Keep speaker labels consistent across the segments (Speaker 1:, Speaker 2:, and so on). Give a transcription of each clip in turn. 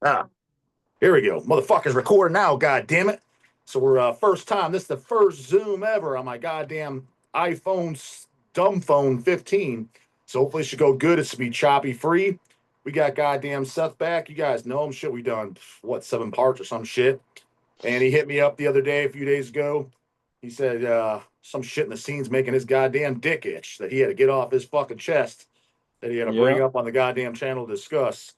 Speaker 1: Ah, here we go. Motherfucker's recording now, god damn it. So we're first time. This is the first Zoom ever on my goddamn iPhone dumb phone 15. So hopefully it should go good. It should be choppy free. We got goddamn Seth back. You guys know him. Shit, we done what, 7 parts or some shit. And he hit me up the other day, a few days ago. He said some shit in the scenes making his goddamn dick itch that he had to get off his fucking chest that he had to bring
Speaker 2: Yeah.
Speaker 1: up on the goddamn channel to discuss.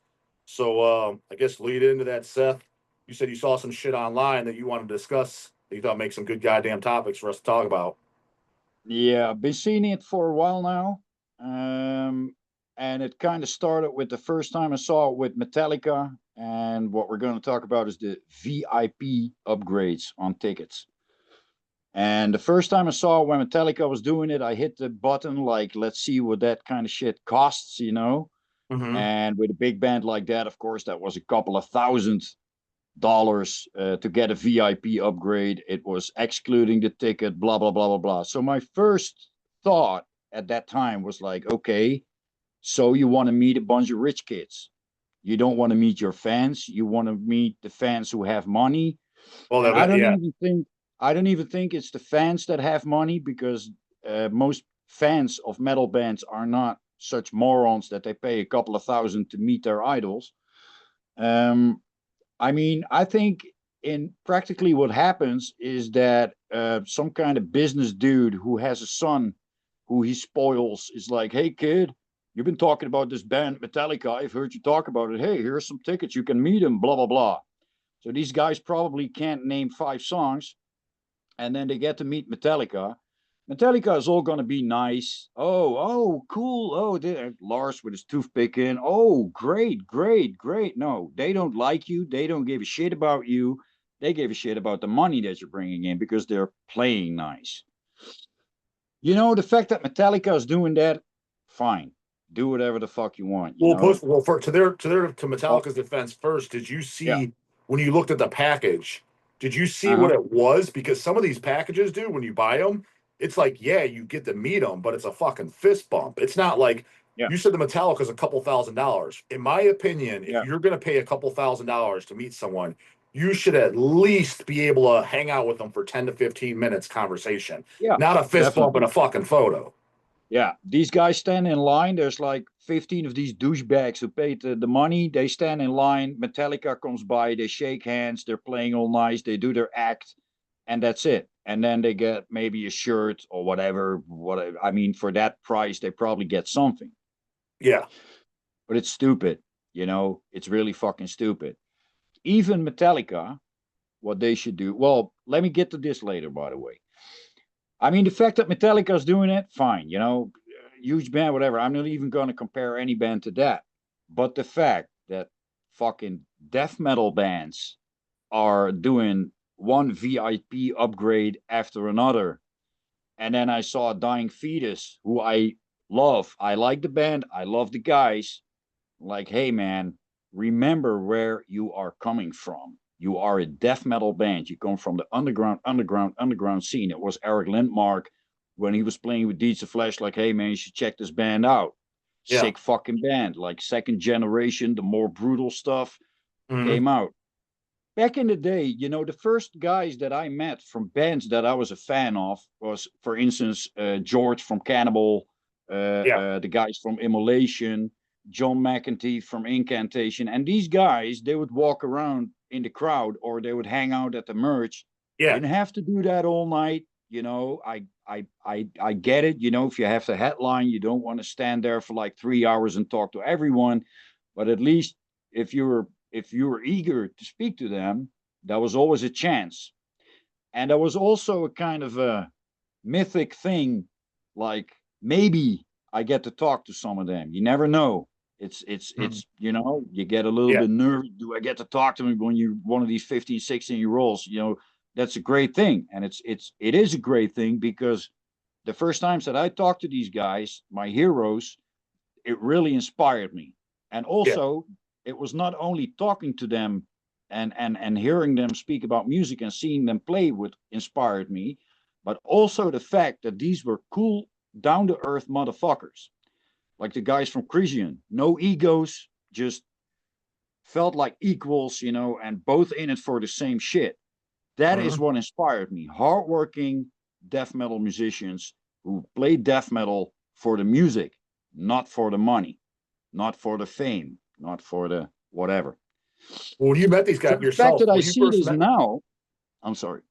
Speaker 1: So I guess lead into that, Seth. You said you saw some shit online that you wanted to discuss that you thought make some good goddamn topics for us to talk about.
Speaker 2: Yeah, I've been seeing it for a while now. Um, and it kind of started with the first time I saw it with Metallica. And what we're going to talk about is the VIP upgrades on tickets. And the first time I saw when Metallica was doing it, I hit the button like, let's see what that kind of shit costs.
Speaker 1: Mm-hmm.
Speaker 2: And with a big band like that, of course, that was a couple of $1,000 to get a VIP upgrade. It was excluding the ticket, blah, blah, blah, blah, blah. So my first thought at that time was like, okay, so you want to meet a bunch of rich kids. You don't want to meet your fans. You want to meet the fans who have money.
Speaker 1: Well,
Speaker 2: And
Speaker 1: yeah.
Speaker 2: I don't even think it's the fans that have money because most fans of metal bands are not such morons that they pay a couple of thousand to meet their idols. Um, I mean, I think in practically what happens is that some kind of business dude who has a son who he spoils is like, hey, kid, you've been talking about this band Metallica. I've heard you talk about it. Hey, here's some tickets. You can meet them, blah, blah, blah. So these guys probably can't name 5 songs. And then they get to meet Metallica. Metallica is all going to be nice. Oh, cool. Oh, Lars with his toothpick in. Oh, great, great, great. No, they don't like you. They don't give a shit about you. They give a shit about the money that you're bringing in because they're playing nice. The fact that Metallica is doing that, fine. Do whatever the fuck you want, you
Speaker 1: Well,
Speaker 2: know?
Speaker 1: to
Speaker 2: Oh,
Speaker 1: Metallica's defense first, did you
Speaker 2: yeah.
Speaker 1: see when you looked at the package? Did you see
Speaker 2: Uh-huh.
Speaker 1: what it was? Because some of these packages, dude, when you buy them, it's like, yeah, you get to meet them, but it's a fucking fist bump. It's not like
Speaker 2: Yeah.
Speaker 1: you said the Metallica's a couple $1,000s. In my opinion, if
Speaker 2: Yeah.
Speaker 1: you're going to pay a couple $1,000s to meet someone, you should at least be able to hang out with them for 10 to 15 minutes conversation,
Speaker 2: Yeah.
Speaker 1: not a fist bump and
Speaker 2: Definitely.
Speaker 1: a fucking photo.
Speaker 2: Yeah, these guys stand in line. There's like 15 of these douchebags who paid the money. They stand in line. Metallica comes by. They shake hands. They're playing all nice. They do their act, and that's it. And then they get maybe a shirt or whatever. Whatever. I mean, for that price, they probably get something.
Speaker 1: Yeah.
Speaker 2: But it's stupid. It's really fucking stupid. Even Metallica, what they should do. Well, let me get to this later, by the way. I mean, the fact that Metallica's doing it, fine, huge band, whatever. I'm not even going to compare any band to that. But the fact that fucking death metal bands are doing one VIP upgrade after another, and then I saw Dying Fetus, who I love. I like the band, I love the guys. Like, hey, man, remember where you are coming from. You are a death metal band. You come from the underground scene. It was Eric Lindmark when he was playing with Deeds of Flesh, like, hey, man, you should check this band out.
Speaker 1: Yeah.
Speaker 2: Sick fucking band. Like, second generation, the more brutal stuff
Speaker 1: Mm-hmm.
Speaker 2: came out. Back in the day, the first guys that I met from bands that I was a fan of was, for instance, George from Cannibal,
Speaker 1: Yeah.
Speaker 2: the guys from Immolation, John McEntee from Incantation. And these guys, they would walk around in the crowd or they would hang out at the merch.
Speaker 1: Yeah.
Speaker 2: Didn't have to do that all night. I get it. If you have the headline, you don't want to stand there for like 3 hours and talk to everyone. But at least if you were eager to speak to them, there was always a chance. And there was also a kind of a mythic thing, like maybe I get to talk to some of them. You never know. You get a little
Speaker 1: Yeah.
Speaker 2: bit nervous. Do I get to talk to them when you're one of these 15, 16-year olds? That's a great thing. And it is a great thing because the first times that I talked to these guys, my heroes, it really inspired me. And
Speaker 1: Yeah.
Speaker 2: also, it was not only talking to them and hearing them speak about music and seeing them play what inspired me, but also the fact that these were cool, down to earth motherfuckers, like the guys from Crisian. No egos, just felt like equals, you know, and both in it for the same shit. That is
Speaker 1: Mhm.
Speaker 2: what inspired me. Hardworking death metal musicians who play death metal for the music, not for the money, not for the fame, not for the whatever.
Speaker 1: When you met these
Speaker 2: So
Speaker 1: guys
Speaker 2: the fact
Speaker 1: yourself,
Speaker 2: that I
Speaker 1: when you
Speaker 2: see
Speaker 1: first
Speaker 2: this
Speaker 1: met,
Speaker 2: now, I'm sorry.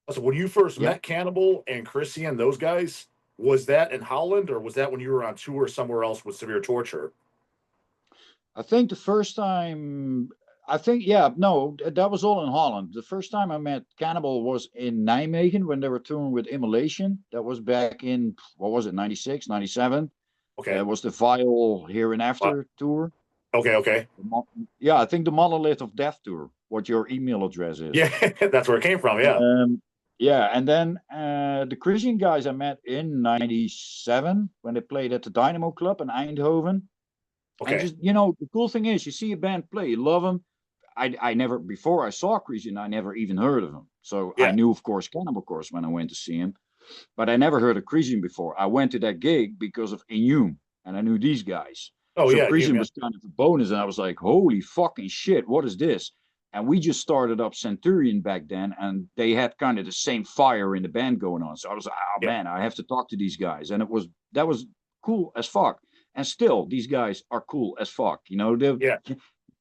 Speaker 1: so when you first
Speaker 2: Yeah.
Speaker 1: met Cannibal and Christian, those guys, was that in Holland or was that when you were on tour somewhere else with Severe Torture?
Speaker 2: I think the first time, I think, yeah, no, that was all in Holland. The first time I met Cannibal was in Nijmegen when they were touring with Immolation. That was back in, what was it, 96, 97.
Speaker 1: Okay.
Speaker 2: Was the Vile Here and
Speaker 1: Uh,
Speaker 2: After tour.
Speaker 1: okay. Okay.
Speaker 2: Yeah, I think the Monolith of Death tour, what your email address is.
Speaker 1: Yeah, that's where it came from. Yeah.
Speaker 2: Yeah, and then the Christian guys I met in 97 when they played at the Dynamo Club in Eindhoven. And
Speaker 1: Okay.
Speaker 2: just, you know, the cool thing is you see a band play, you love them. I never, before I saw Christian, I never even heard of him. So I
Speaker 1: Yeah.
Speaker 2: knew, of course, Cannibal Corpse when I went to see him, but I never heard of Christian before. I went to that gig because of Inhume, and I knew these guys.
Speaker 1: Oh
Speaker 2: So
Speaker 1: yeah, you
Speaker 2: Christian
Speaker 1: man.
Speaker 2: was kind of a bonus, and I was like, holy fucking shit, what is this? And we just started up Centurion back then, and they had kind of the same fire in the band going on. So I was like, oh
Speaker 1: Yeah.
Speaker 2: man, I have to talk to these guys. And that was cool as fuck. And still, these guys are cool as fuck. You know, they
Speaker 1: Yeah.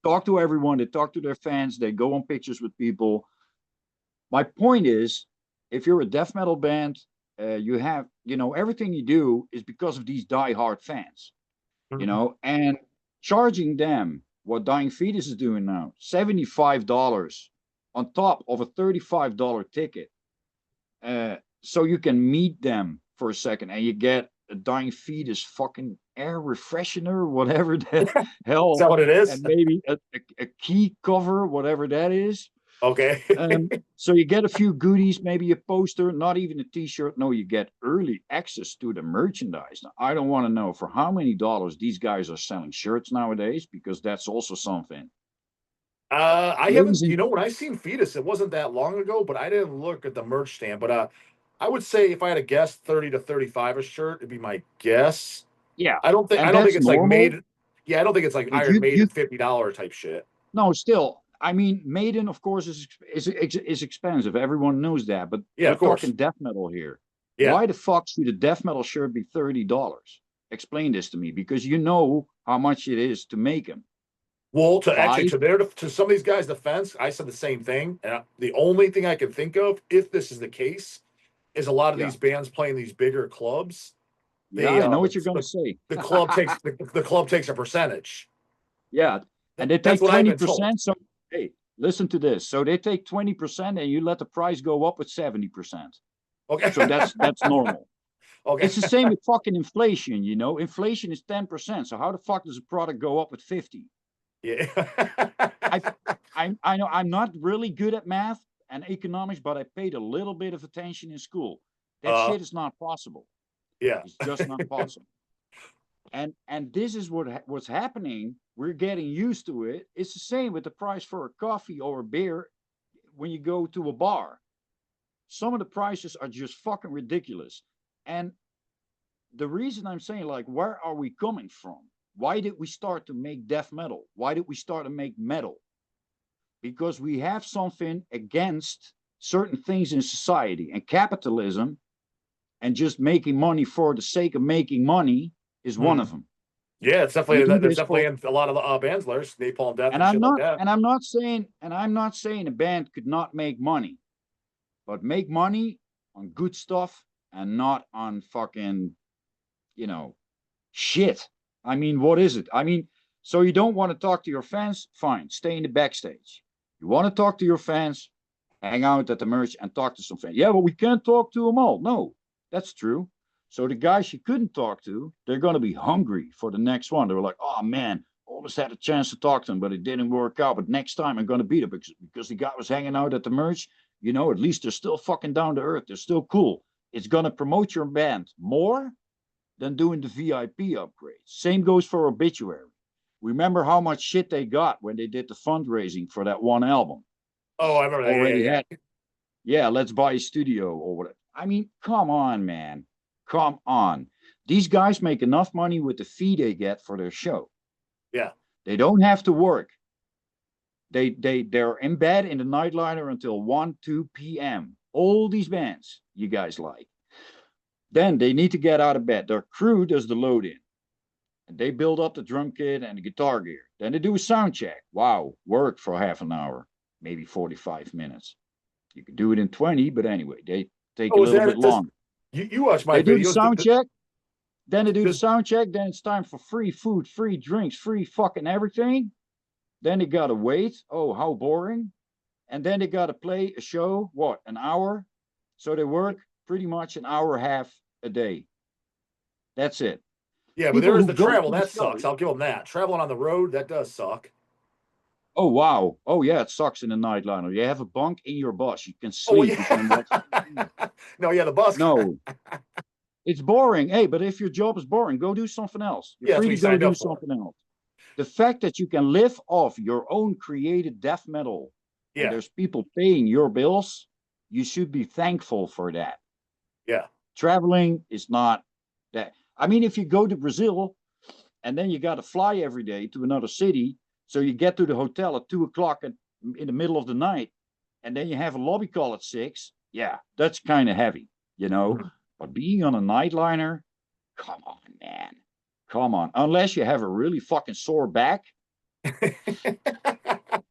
Speaker 2: talk to everyone, they talk to their fans, they go on pictures with people. My point is, if you're a death metal band, you have, you know, everything you do is because of these die-hard fans, you
Speaker 1: Mhm.
Speaker 2: know, and charging them what Dying Fetus is doing now, $75 on top of a $35 ticket. So you can meet them for a second and you get a Dying Fetus fucking air refreshener, whatever the
Speaker 1: Is
Speaker 2: hell,
Speaker 1: that what it is?
Speaker 2: and maybe a key cover, whatever that is.
Speaker 1: Okay.
Speaker 2: So you get a few goodies, maybe a poster, not even a t-shirt. No, you get early access to the merchandise. Now, I don't want to know for how many dollars these guys are selling shirts nowadays, because that's also something.
Speaker 1: I haven't,
Speaker 2: Amazing.
Speaker 1: when I seen Fetus, it wasn't that long ago, but I didn't look at the merch stand. But I would say if I had to guess 30 to 35 a shirt, it'd be my guess.
Speaker 2: Yeah.
Speaker 1: I
Speaker 2: And
Speaker 1: don't think
Speaker 2: that's
Speaker 1: it's like
Speaker 2: normal.
Speaker 1: made, yeah, I don't think it's like
Speaker 2: But
Speaker 1: Iron
Speaker 2: you
Speaker 1: Maiden $50 type shit.
Speaker 2: no, still, I mean, Maiden, of course, is expensive. Everyone knows that. But
Speaker 1: Yeah,
Speaker 2: we're
Speaker 1: of course.
Speaker 2: talking death metal here.
Speaker 1: Yeah.
Speaker 2: Why the fuck should a death metal shirt be $30? Explain this to me, because you know how much it is to make them.
Speaker 1: Well, to actually
Speaker 2: Five.
Speaker 1: to some of these guys' defense, I said the same thing. And the only thing I can think of, if this is the case, is a lot of
Speaker 2: Yeah.
Speaker 1: these bands playing these bigger clubs.
Speaker 2: Yeah,
Speaker 1: They
Speaker 2: I know what you're gonna say.
Speaker 1: the club takes the club takes a percentage.
Speaker 2: Yeah, and they
Speaker 1: That's
Speaker 2: take
Speaker 1: what I've been told.
Speaker 2: 20%. So hey, listen to this. So they take 20% and you let the price go up with 70%.
Speaker 1: Okay.
Speaker 2: So that's normal.
Speaker 1: Okay.
Speaker 2: It's the same with fucking inflation, you know. Inflation is 10%. So how the fuck does a product go up with 50?
Speaker 1: Yeah.
Speaker 2: I I know I'm not really good at math and economics, but I paid a little bit of attention in school. That
Speaker 1: uh
Speaker 2: shit is not possible.
Speaker 1: yeah.
Speaker 2: It's just not possible. And this is what's happening. We're getting used to it. It's the same with the price for a coffee or a beer when you go to a bar. Some of the prices are just fucking ridiculous. And the reason I'm saying, like, where are we coming from? Why did we start to make death metal? Why did we start to make metal? Because we have something against certain things in society, and capitalism and just making money for the sake of making money is one of
Speaker 1: Mhm.
Speaker 2: them.
Speaker 1: Yeah, it's
Speaker 2: We
Speaker 1: definitely
Speaker 2: do
Speaker 1: there's
Speaker 2: this
Speaker 1: definitely
Speaker 2: for,
Speaker 1: in a lot of the bands there's Napalm Death
Speaker 2: and
Speaker 1: and shit like that.
Speaker 2: I'm not saying a band could not make money, but make money on good stuff and not on fucking, you know, shit. I mean, what is it? I mean, so you don't want to talk to your fans? Fine, stay in the backstage. You want to talk to your fans? Hang out at the merch and talk to some fans. Yeah, but we can't talk to them all. No, that's true. So the guys you couldn't talk to, they're going to be hungry for the next one. They were like, oh man, almost had a chance to talk to him, but it didn't work out. But next time I'm going to beat him because the guy was hanging out at the merch. You know, at least they're still fucking down to earth. They're still cool. It's going to promote your band more than doing the VIP upgrades. Same goes for Obituary. Remember how much shit they got when they did the fundraising for that one album?
Speaker 1: Oh, I remember that. Yeah,
Speaker 2: Already
Speaker 1: yeah,
Speaker 2: had, yeah, let's buy a studio or whatever. I mean, come on, man. Come on. These guys make enough money with the fee they get for their show.
Speaker 1: yeah.
Speaker 2: They don't have to work. They're in bed in the nightliner until 1, 2 p.m. All these bands you guys like. Then they need to get out of bed. Their crew does the load in. And they build up the drum kit and the guitar gear. Then they do a sound check. Wow, work for half an hour, maybe 45 minutes. You can do it in 20, but anyway, they take a little bit longer.
Speaker 1: You watch my
Speaker 2: they do
Speaker 1: videos.
Speaker 2: The sound check. Then they do the
Speaker 1: Just-
Speaker 2: sound check. Then it's time for free food, free drinks, free fucking everything. Then they gotta wait. Oh, how boring. And then they gotta play a show, what, an hour? So they work pretty much an hour and a half a day. That's it.
Speaker 1: Yeah, but
Speaker 2: People
Speaker 1: there is
Speaker 2: who
Speaker 1: the
Speaker 2: go
Speaker 1: travel.
Speaker 2: to the
Speaker 1: That sucks.
Speaker 2: shows-
Speaker 1: I'll give them that. Traveling on the road, that does suck.
Speaker 2: Oh, wow. Oh, yeah, it sucks in a nightliner. You have a bunk in your bus. You can
Speaker 1: Oh,
Speaker 2: sleep. You can watch
Speaker 1: yeah. No, yeah, the bus.
Speaker 2: No. It's boring. Hey, but if your job is boring, go do something else. You're
Speaker 1: Yeah, that's
Speaker 2: free
Speaker 1: what
Speaker 2: to
Speaker 1: you
Speaker 2: go
Speaker 1: signed
Speaker 2: do
Speaker 1: up for.
Speaker 2: something else. The fact that you can live off your own created death metal,
Speaker 1: Yeah.
Speaker 2: and there's people paying your bills, you should be thankful for that.
Speaker 1: Yeah.
Speaker 2: Traveling is not that. I mean, if you go to Brazil and then you got to fly every day to another city, so you get to the hotel at 2 o'clock in the middle of the night, and then you have a lobby call at 6. Yeah, that's kind of heavy, you know.
Speaker 1: Mhm.
Speaker 2: But being on a nightliner, come on, man. Come on. Unless you have a really fucking sore back.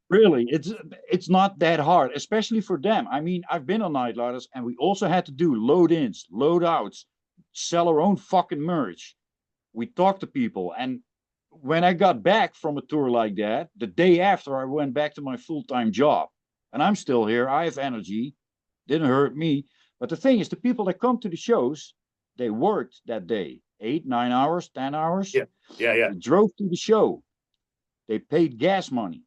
Speaker 2: Really, it's not that hard, especially for them. I mean, I've been on nightliners and we also had to do load-ins, load-outs, sell our own fucking merch. We talked to people, and when I got back from a tour like that, the day after I went back to my full-time job, and I'm still here. I have energy. Didn't hurt me. But the thing is, the people that come to the shows, they worked that day, 8, 9 hours, 10 hours.
Speaker 1: Yeah.
Speaker 2: They drove to the show. They paid gas money.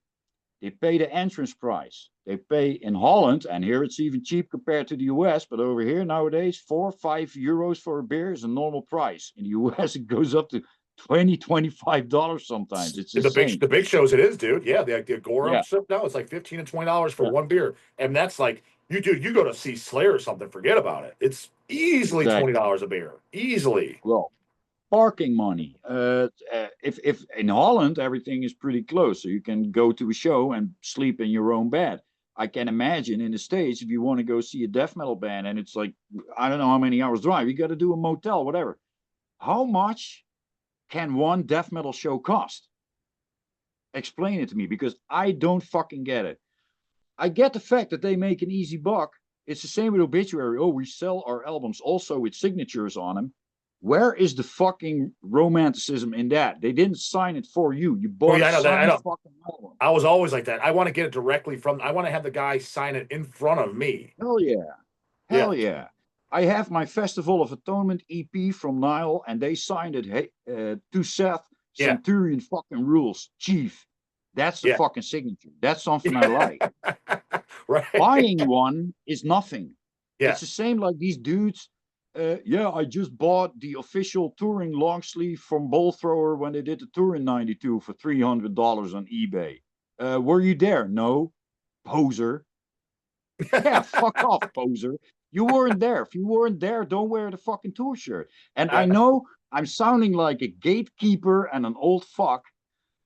Speaker 2: They pay the entrance price. They pay in Holland, and here it's even cheap compared to the US, but over here nowadays, 4, 5 euros for a beer is a normal price. In the US, it goes up to $20, $25 sometimes. It's insane.
Speaker 1: The big shows it is, dude. Yeah, the Agora
Speaker 2: Yeah.
Speaker 1: stuff now it's like $15 and $20 for one beer. And that's like you go to see Slayer or something, forget about it. It's easily $20 a beer. Easily.
Speaker 2: Well, parking money. If in Holland everything is pretty close, so you can go to a show and sleep in your own bed. I can imagine in the States, if you want to go see a death metal band and it's like, I don't know how many hours drive, you got to do a motel, whatever. How much can one death metal show cost? Explain it to me, because I don't fucking get it. I get the fact that they make an easy buck. It's the same with Obituary. Oh, we sell our albums also with signatures on them. Where is the fucking romanticism in that? They didn't sign it for you. You bought
Speaker 1: I know that. I know.
Speaker 2: fucking album.
Speaker 1: I was always like that. I want to get it directly from. I want to have the guy sign it in front of me.
Speaker 2: Hell yeah. Hell yeah. I have my Festival of Atonement EP from Nile, and they signed it to Seth. Centurion fucking rules, Chief. That's the fucking signature. That's something I like.
Speaker 1: Right.
Speaker 2: Buying one is nothing.
Speaker 1: Yeah.
Speaker 2: It's the same like these dudes. I just bought the official touring long sleeve from Bowl Thrower when they did the tour in '92 for $300 on eBay. Were you there? No. Poser. Yeah, fuck off, poser. You weren't there. If you weren't there, don't wear the fucking tour shirt. And I know I'm sounding like a gatekeeper and an old fuck,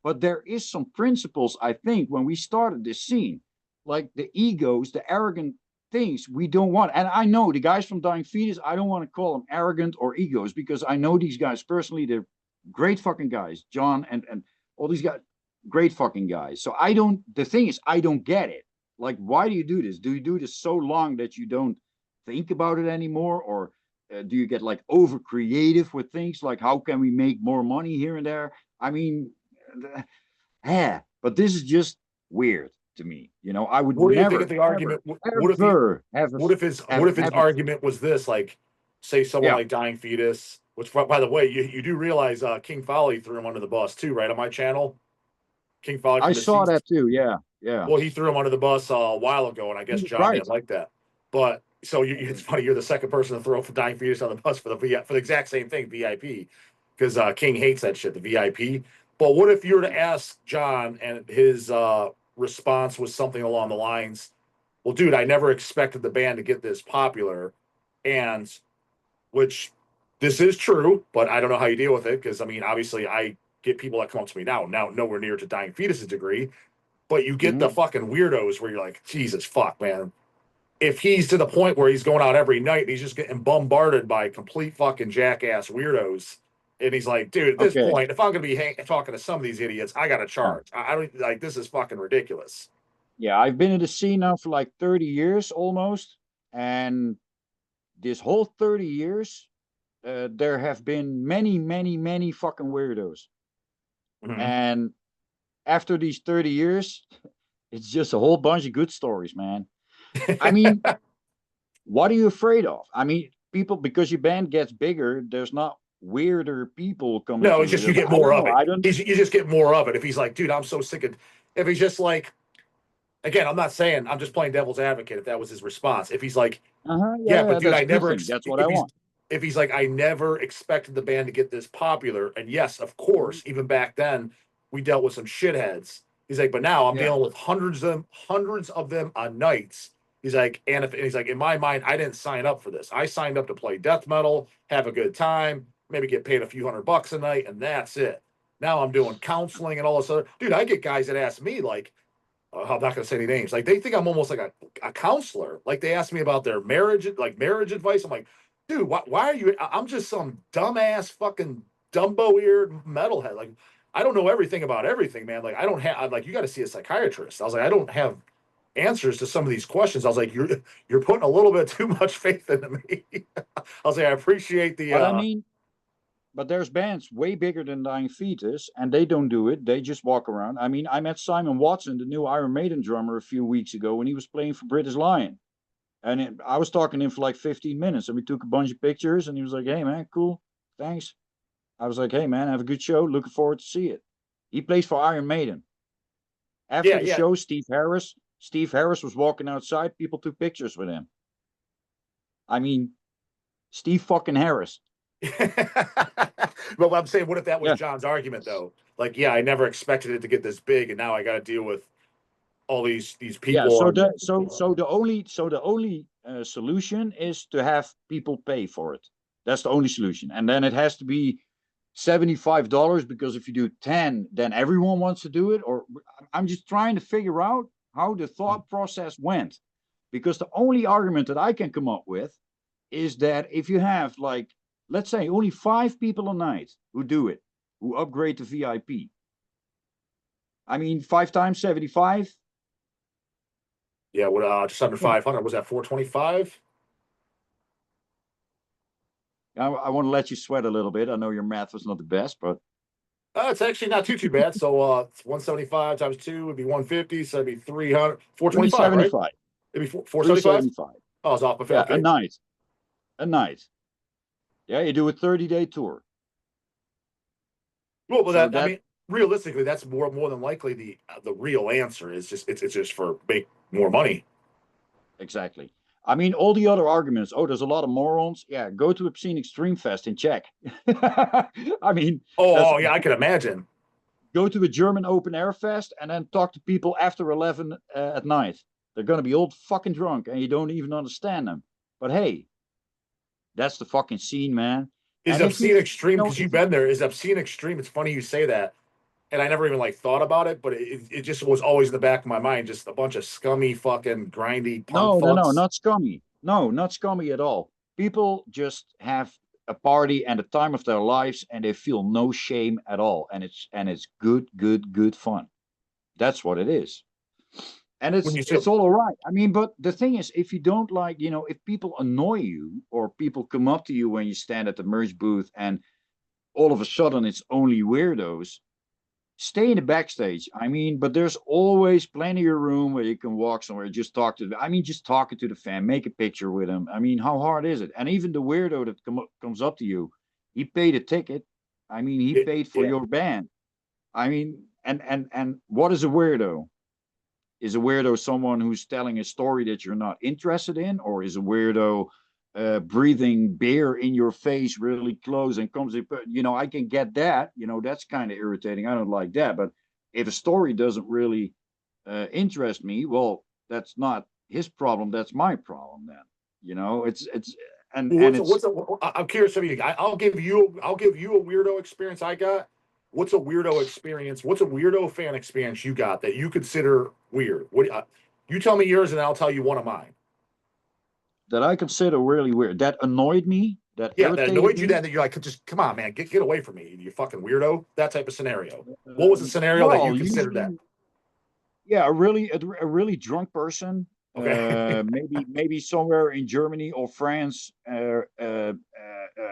Speaker 2: but there is some principles, I think, when we started this scene, like the egos, the arrogant things we don't want. And I know the guys from Dying Fetus, I don't want to call them arrogant or egos, because I know these guys personally. They're great fucking guys. John and all these guys, great fucking guys. So the thing is, I don't get it. Like, why do you do this? Do you do this so long that you don't think about it anymore? Or do you get like over creative with things like, how can we make more money here and there? I mean, but this is just weird to me. You know, I would
Speaker 1: What do you
Speaker 2: never
Speaker 1: think of the argument?
Speaker 2: What if
Speaker 1: his argument was this? Like, say someone like Dying Fetus, which, by the way, you do realize King Folly threw him under the bus too, right? On my channel, King Folly.
Speaker 2: I saw that too. Yeah.
Speaker 1: Well, he threw him under the bus a while ago, and I guess John didn't like that. But so it's funny, you're the second person to throw for Dying Fetus on the bus for the exact same thing, VIP, because King hates that shit, the VIP. But what if you were to ask John and his response was something along the lines, well, dude, I never expected the band to get this popular, and which this is true, but I don't know how you deal with it, because I mean, obviously I get people that come up to me now nowhere near to Dying Fetus's degree, but you get the fucking weirdos where you're like, Jesus fuck, man. If he's to the point where he's going out every night and he's just getting bombarded by complete fucking jackass weirdos, and he's like, dude, at this
Speaker 2: Okay.
Speaker 1: point, if I'm gonna be talking to some of these idiots, I gotta
Speaker 2: Yeah.
Speaker 1: charge. I don't like this is fucking ridiculous.
Speaker 2: Yeah, I've been in the scene now for like 30 years almost. And this whole 30 years, there have been many, many, many fucking weirdos.
Speaker 1: Mm-hmm.
Speaker 2: And after these 30 years, it's just a whole bunch of good stories, man. I mean, what are you afraid of? I mean, people, because your band gets bigger, there's not weirder people coming
Speaker 1: No,
Speaker 2: to
Speaker 1: it's
Speaker 2: you.
Speaker 1: just you get
Speaker 2: I don't
Speaker 1: more of
Speaker 2: know.
Speaker 1: it.
Speaker 2: I don't.
Speaker 1: You just get more of it. If he's like, dude, I'm so sick of. If he's just like, again, I'm not saying I'm just playing devil's advocate. If that was his response, if he's like,
Speaker 2: Yeah,
Speaker 1: yeah,
Speaker 2: yeah,
Speaker 1: but dude,
Speaker 2: that's
Speaker 1: I
Speaker 2: a good
Speaker 1: never.
Speaker 2: thing. That's what I
Speaker 1: If
Speaker 2: want.
Speaker 1: he's like, I never expected the band to get this popular, and yes, of course, even back then, we dealt with some shitheads. He's like, but now I'm
Speaker 2: Yeah.
Speaker 1: dealing with hundreds of them on nights. He's like, and he's like, in my mind, I didn't sign up for this. I signed up to play death metal, have a good time, maybe get paid a few $100 a night, and that's it. Now I'm doing counseling and all this other. Dude, I get guys that ask me like, I'm not going to say any names. Like they think I'm almost like a counselor. Like they ask me about their marriage, like marriage advice. I'm like, dude, why are you? I'm just some dumbass fucking Dumbo eared metalhead. Like I don't know everything about everything, man. Like I don't have. I'm like you got to see a psychiatrist. I was like, I don't have answers to some of these questions. I was like, you're putting a little bit too much faith into me. I was like, I appreciate the.
Speaker 2: But I mean, but there's bands way bigger than Dying Fetus, and they don't do it. They just walk around. I mean, I met Simon Watson, the new Iron Maiden drummer, a few weeks ago when he was playing for British Lion. And I was talking to him for like 15 minutes, and we took a bunch of pictures, and he was like, hey, man, cool. Thanks. I was like, hey, man, have a good show. Looking forward to see it. He plays for Iron Maiden. After
Speaker 1: yeah,
Speaker 2: the
Speaker 1: yeah.
Speaker 2: show, Steve Harris was walking outside. People took pictures with him. I mean, Steve fucking Harris.
Speaker 1: But I'm saying, what if that was
Speaker 2: Yeah.
Speaker 1: John's argument though? Like, yeah, I never expected it to get this big, and now I got to deal with all these
Speaker 2: Yeah.
Speaker 1: people on.
Speaker 2: The only solution is to have people pay for it. That's the only solution, and then it has to be $75 because if you do 10, then everyone wants to do it. Or I'm just trying to figure out how the thought process went, because the only argument that I can come up with is that if you have like, let's say only 5 people a night who do it, who upgrade to VIP. I mean, 5 times 75.
Speaker 1: Yeah, what just under 500 was that 425?
Speaker 2: I want to let you sweat a little bit. I know your math was not the best, but
Speaker 1: It's actually not too bad. So it's 175 times 2 would be 150, so it'd be 300, 425, right?
Speaker 2: 375.
Speaker 1: It'd be 475.
Speaker 2: 375.
Speaker 1: Oh, I was off.
Speaker 2: Yeah,
Speaker 1: Okay.
Speaker 2: a night. Yeah, you do a 30-day tour.
Speaker 1: Well, but
Speaker 2: So
Speaker 1: I
Speaker 2: that
Speaker 1: mean, realistically, that's more than likely the real answer is just it's just for make more money.
Speaker 2: exactly. I mean, all the other arguments. Oh, there's a lot of morons. Yeah, go to Obscene Extreme Fest and check. I mean,
Speaker 1: Oh, yeah, I can imagine.
Speaker 2: go to a German open air fest and then talk to people after 11 at night. They're gonna be old fucking drunk and you don't even understand them. But hey, that's the fucking scene, man.
Speaker 1: Is
Speaker 2: And if
Speaker 1: Obscene Extreme,
Speaker 2: know,
Speaker 1: because
Speaker 2: if
Speaker 1: you've been there, is Obscene Extreme? It's funny you say that, and I never even like thought about it, but it just was always in the back of my mind, just a bunch of scummy, fucking grindy punk
Speaker 2: no,
Speaker 1: fucks.
Speaker 2: not scummy. No, not scummy at all. People just have a party and the time of their lives, and they feel no shame at all, and it's good fun. That's what it is. And
Speaker 1: When you say,
Speaker 2: it's all right. I mean, but the thing is, if you don't like, if people annoy you or people come up to you when you stand at the merch booth and all of a sudden it's only weirdos, stay in the backstage. I mean, but there's always plenty of room where you can walk somewhere, just talk to. I mean, just talking to the fan, make a picture with him. I mean, how hard is it? And even the weirdo that comes up to you, he paid a ticket. I mean, he paid for
Speaker 1: yeah,
Speaker 2: your band. I mean, and what is a weirdo? Is a weirdo someone who's telling a story that you're not interested in, or is a weirdo breathing beer in your face really close and comes in? I can get that. That's kind of irritating. I don't like that. But if a story doesn't really interest me, well, that's not his problem. That's my problem. Then it's and
Speaker 1: what's
Speaker 2: it's
Speaker 1: I'm curious of you. I'll give you a weirdo experience I got what's a weirdo experience? What's a weirdo fan experience you got that you consider weird? What you tell me yours, and I'll tell you one of mine.
Speaker 2: That I consider really weird. That annoyed me. That
Speaker 1: Yeah, that
Speaker 2: irritated
Speaker 1: annoyed you.
Speaker 2: me.
Speaker 1: That you're like, just come on, man, get away from me, you fucking weirdo. That type of scenario. What was the scenario that you
Speaker 2: Well,
Speaker 1: considered that?
Speaker 2: usually, yeah, a really drunk person.
Speaker 1: Okay.
Speaker 2: Maybe somewhere in Germany or France,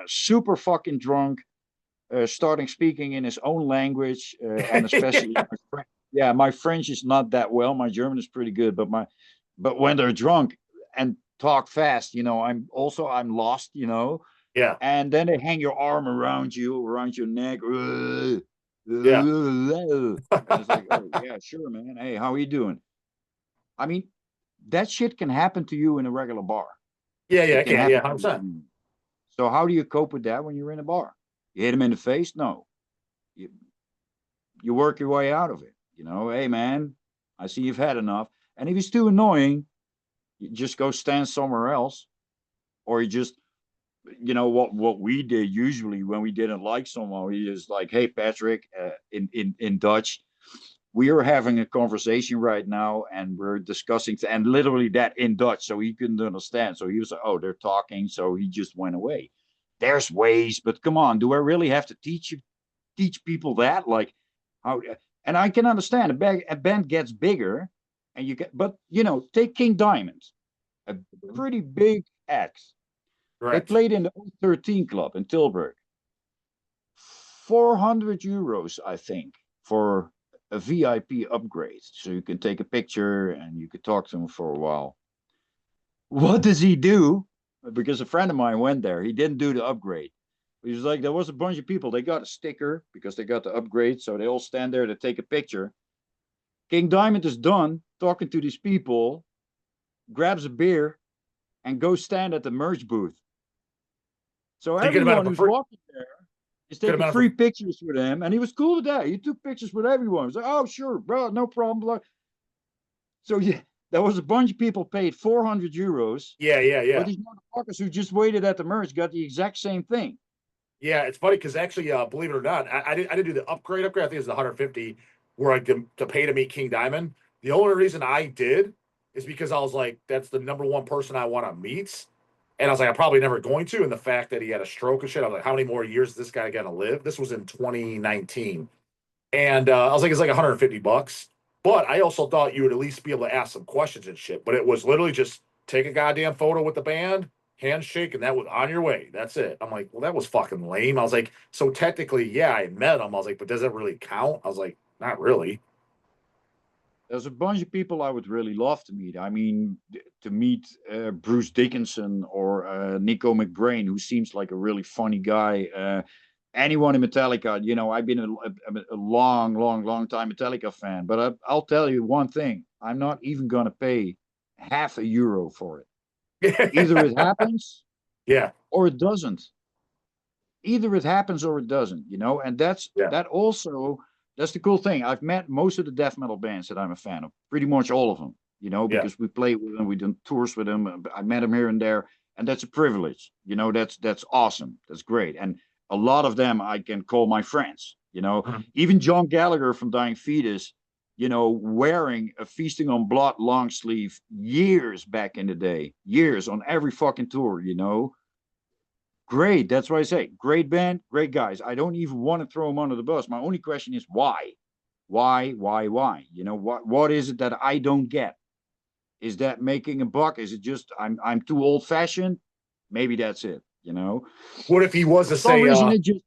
Speaker 2: super fucking drunk, starting speaking in his own language, and especially,
Speaker 1: Yeah,
Speaker 2: yeah, my French is not that well. My German is pretty good, but when they're drunk and talk fast, I'm lost,
Speaker 1: yeah,
Speaker 2: and then they hang your arm around you, around your neck.
Speaker 1: yeah,
Speaker 2: And it's like, oh yeah, sure, man. Hey, how are you doing? I mean, that shit can happen to you in a regular bar.
Speaker 1: yeah, yeah.
Speaker 2: It
Speaker 1: I
Speaker 2: can
Speaker 1: can, yeah,
Speaker 2: happen to
Speaker 1: 100%.
Speaker 2: you. So how do you cope with that when you're in a bar? You hit him in the face? No. You, you work your way out of it. Hey man, I see you've had enough. And if he's too annoying, you just go stand somewhere else, or you just, what we did usually when we didn't like someone, we just like, hey Patrick, in Dutch, we are having a conversation right now and we're discussing and literally that in Dutch, so he couldn't understand. So he was like, oh, they're talking, so he just went away. There's ways, but come on, do I really have to teach people that? Like how? And I can understand a band gets bigger, and you get, but take King Diamond, a pretty big act. They
Speaker 1: Correct.
Speaker 2: played in the 13 Club in Tilburg. 400 euros, I think, for a VIP upgrade. So you can take a picture and you could talk to him for a while. What does he do? Because a friend of mine went there. He didn't do the upgrade. He was like, there was a bunch of people. They got a sticker because they got the upgrade. So they all stand there to take a picture. King Diamond is done talking to these people, grabs a beer, and goes stand at the merch booth. So
Speaker 1: So you could have
Speaker 2: everyone
Speaker 1: been a
Speaker 2: who's
Speaker 1: free,
Speaker 2: walking there is
Speaker 1: could have
Speaker 2: taking
Speaker 1: been
Speaker 2: free pictures with him, and he was cool with that. He took pictures with everyone. He was like, "Oh, sure, bro, no problem." So yeah, there was a bunch of people paid 400 euros,
Speaker 1: yeah, yeah,
Speaker 2: but
Speaker 1: yeah.
Speaker 2: these motherfuckers who just waited at the merch got the exact same thing.
Speaker 1: Yeah, it's funny because actually, believe it or not, I didn't do the upgrade. Upgrade, I think it's the 150 where I to pay to meet King Diamond. The only reason I did is because I was like, that's the number one person I want to meet. And I was like, I'm probably never going to. And the fact that he had a stroke and shit, I was like, how many more years is this guy gonna live? This was in 2019. And I was like, it's like 150 bucks. But I also thought you would at least be able to ask some questions and shit. But it was literally just take a goddamn photo with the band, handshake, and that was on your way. That's it. I'm like, well, that was fucking lame. I was like, so technically, yeah, I met him. I was like, but does that really count? I was like, not really.
Speaker 2: There's a bunch of people I would really love to meet. I mean, to meet Bruce Dickinson or Nico McBrain, who seems like a really funny guy. Anyone in Metallica, I've been a long, long, long time Metallica fan, but I'll tell you one thing: I'm not even gonna pay half a euro for it. Either it happens
Speaker 1: Yeah,
Speaker 2: or it doesn't. Either it happens or it doesn't, and
Speaker 1: yeah,
Speaker 2: that's the cool thing. I've met most of the death metal bands that I'm a fan of, pretty much all of them,
Speaker 1: yeah.
Speaker 2: because we play with them, we done tours with them. I met them here and there, and that's a privilege. That's awesome. That's great. And a lot of them I can call my friends.
Speaker 1: Mhm.
Speaker 2: Even John Gallagher from Dying Fetus, wearing a Feasting on Blood long sleeve years back in the day, years on every fucking tour. Great. That's why I say great band, great guys. I don't even want to throw them under the bus. My only question is why? Why? What is it that I don't get? Is that making a buck? Is it just I'm too old fashioned? Maybe that's it.
Speaker 1: What if he was
Speaker 2: For
Speaker 1: to
Speaker 2: some
Speaker 1: say,
Speaker 2: reason it just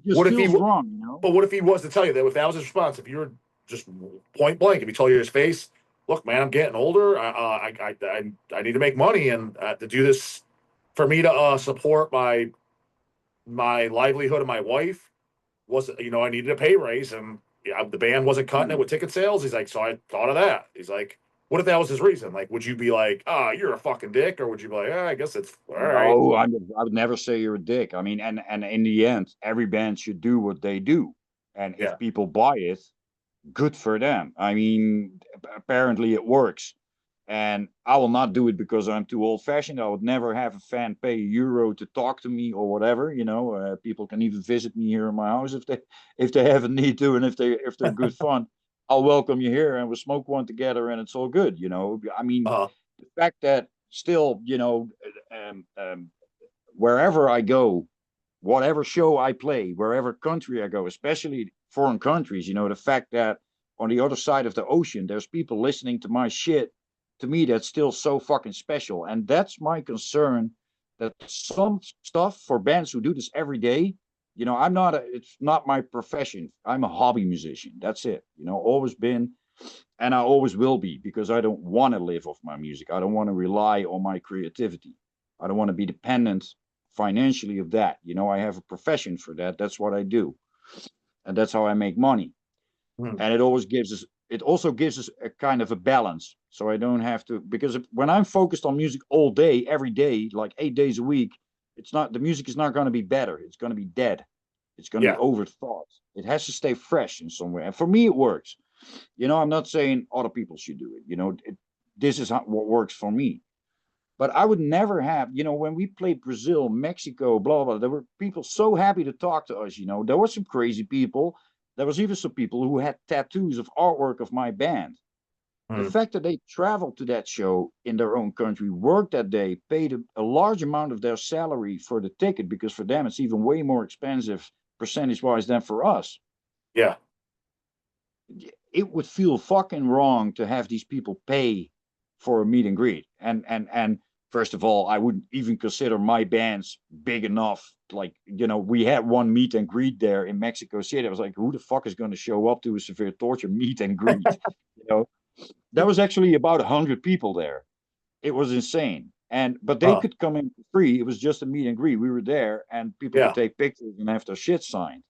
Speaker 1: what if he,
Speaker 2: feels wrong.
Speaker 1: but what if he was to tell you that if that was his response, if you were just point blank, if he told you his face, look, man, I'm getting older. I need to make money and to do this for me to support my livelihood of my wife was, I needed a pay raise and yeah, the band wasn't cutting it with ticket sales. He's like, so I thought of that. He's like, what if that was his reason? Like, would you be like, you're a fucking dick, or would you be like, I guess it's all right?
Speaker 2: No, I would never say you're a dick. I mean, and in the end, every band should do what they do, and
Speaker 1: Yeah,
Speaker 2: if people buy it, good for them. I mean, apparently it works. And I will not do it because I'm too old fashioned. I would never have a fan pay €1 to talk to me or whatever. People can even visit me here in my house if they have a need to, and if they're good fun. I'll welcome you here and we'll smoke one together and it's all good. I mean,
Speaker 1: Uh,
Speaker 2: the fact that still, wherever I go, whatever show I play, wherever country I go, especially foreign countries, the fact that on the other side of the ocean, there's people listening to my shit, to me, that's still so fucking special. And that's my concern, that some stuff for bands who do this every day, it's not my profession. I'm a hobby musician. That's it. Always been, and I always will be, because I don't want to live off my music. I don't want to rely on my creativity. I don't want to be dependent financially of that. I have a profession for that. That's what I do. And that's how I make money. And it also gives us a kind of a balance. So I don't have to, because when I'm focused on music all day, every day, like 8 days a week, the music is not going to be better. It's going to be dead. It's going to
Speaker 1: yeah.
Speaker 2: be overthought. It has to stay fresh in some way. And for me, it works. I'm not saying other people should do it. This is what works for me. But I would never have, when we played Brazil, Mexico, blah, blah, there were people so happy to talk to us. There were some crazy people. There was even some people who had tattoos of artwork of my band. The fact that they traveled to that show in their own country, worked that day, paid a large amount of their salary for the ticket, because for them it's even way more expensive percentage-wise than for us.
Speaker 1: Yeah.
Speaker 2: It would feel fucking wrong to have these people pay for a meet and greet. And first of all, I wouldn't even consider my bands big enough. Like, we had one meet and greet there in Mexico City. I was like, who the fuck is going to show up to a Severe Torture meet and greet? There was actually about 100 people there. It was insane. But they could come in for free. It was just a meet and greet. We were there, and people could take pictures and have their shit signed.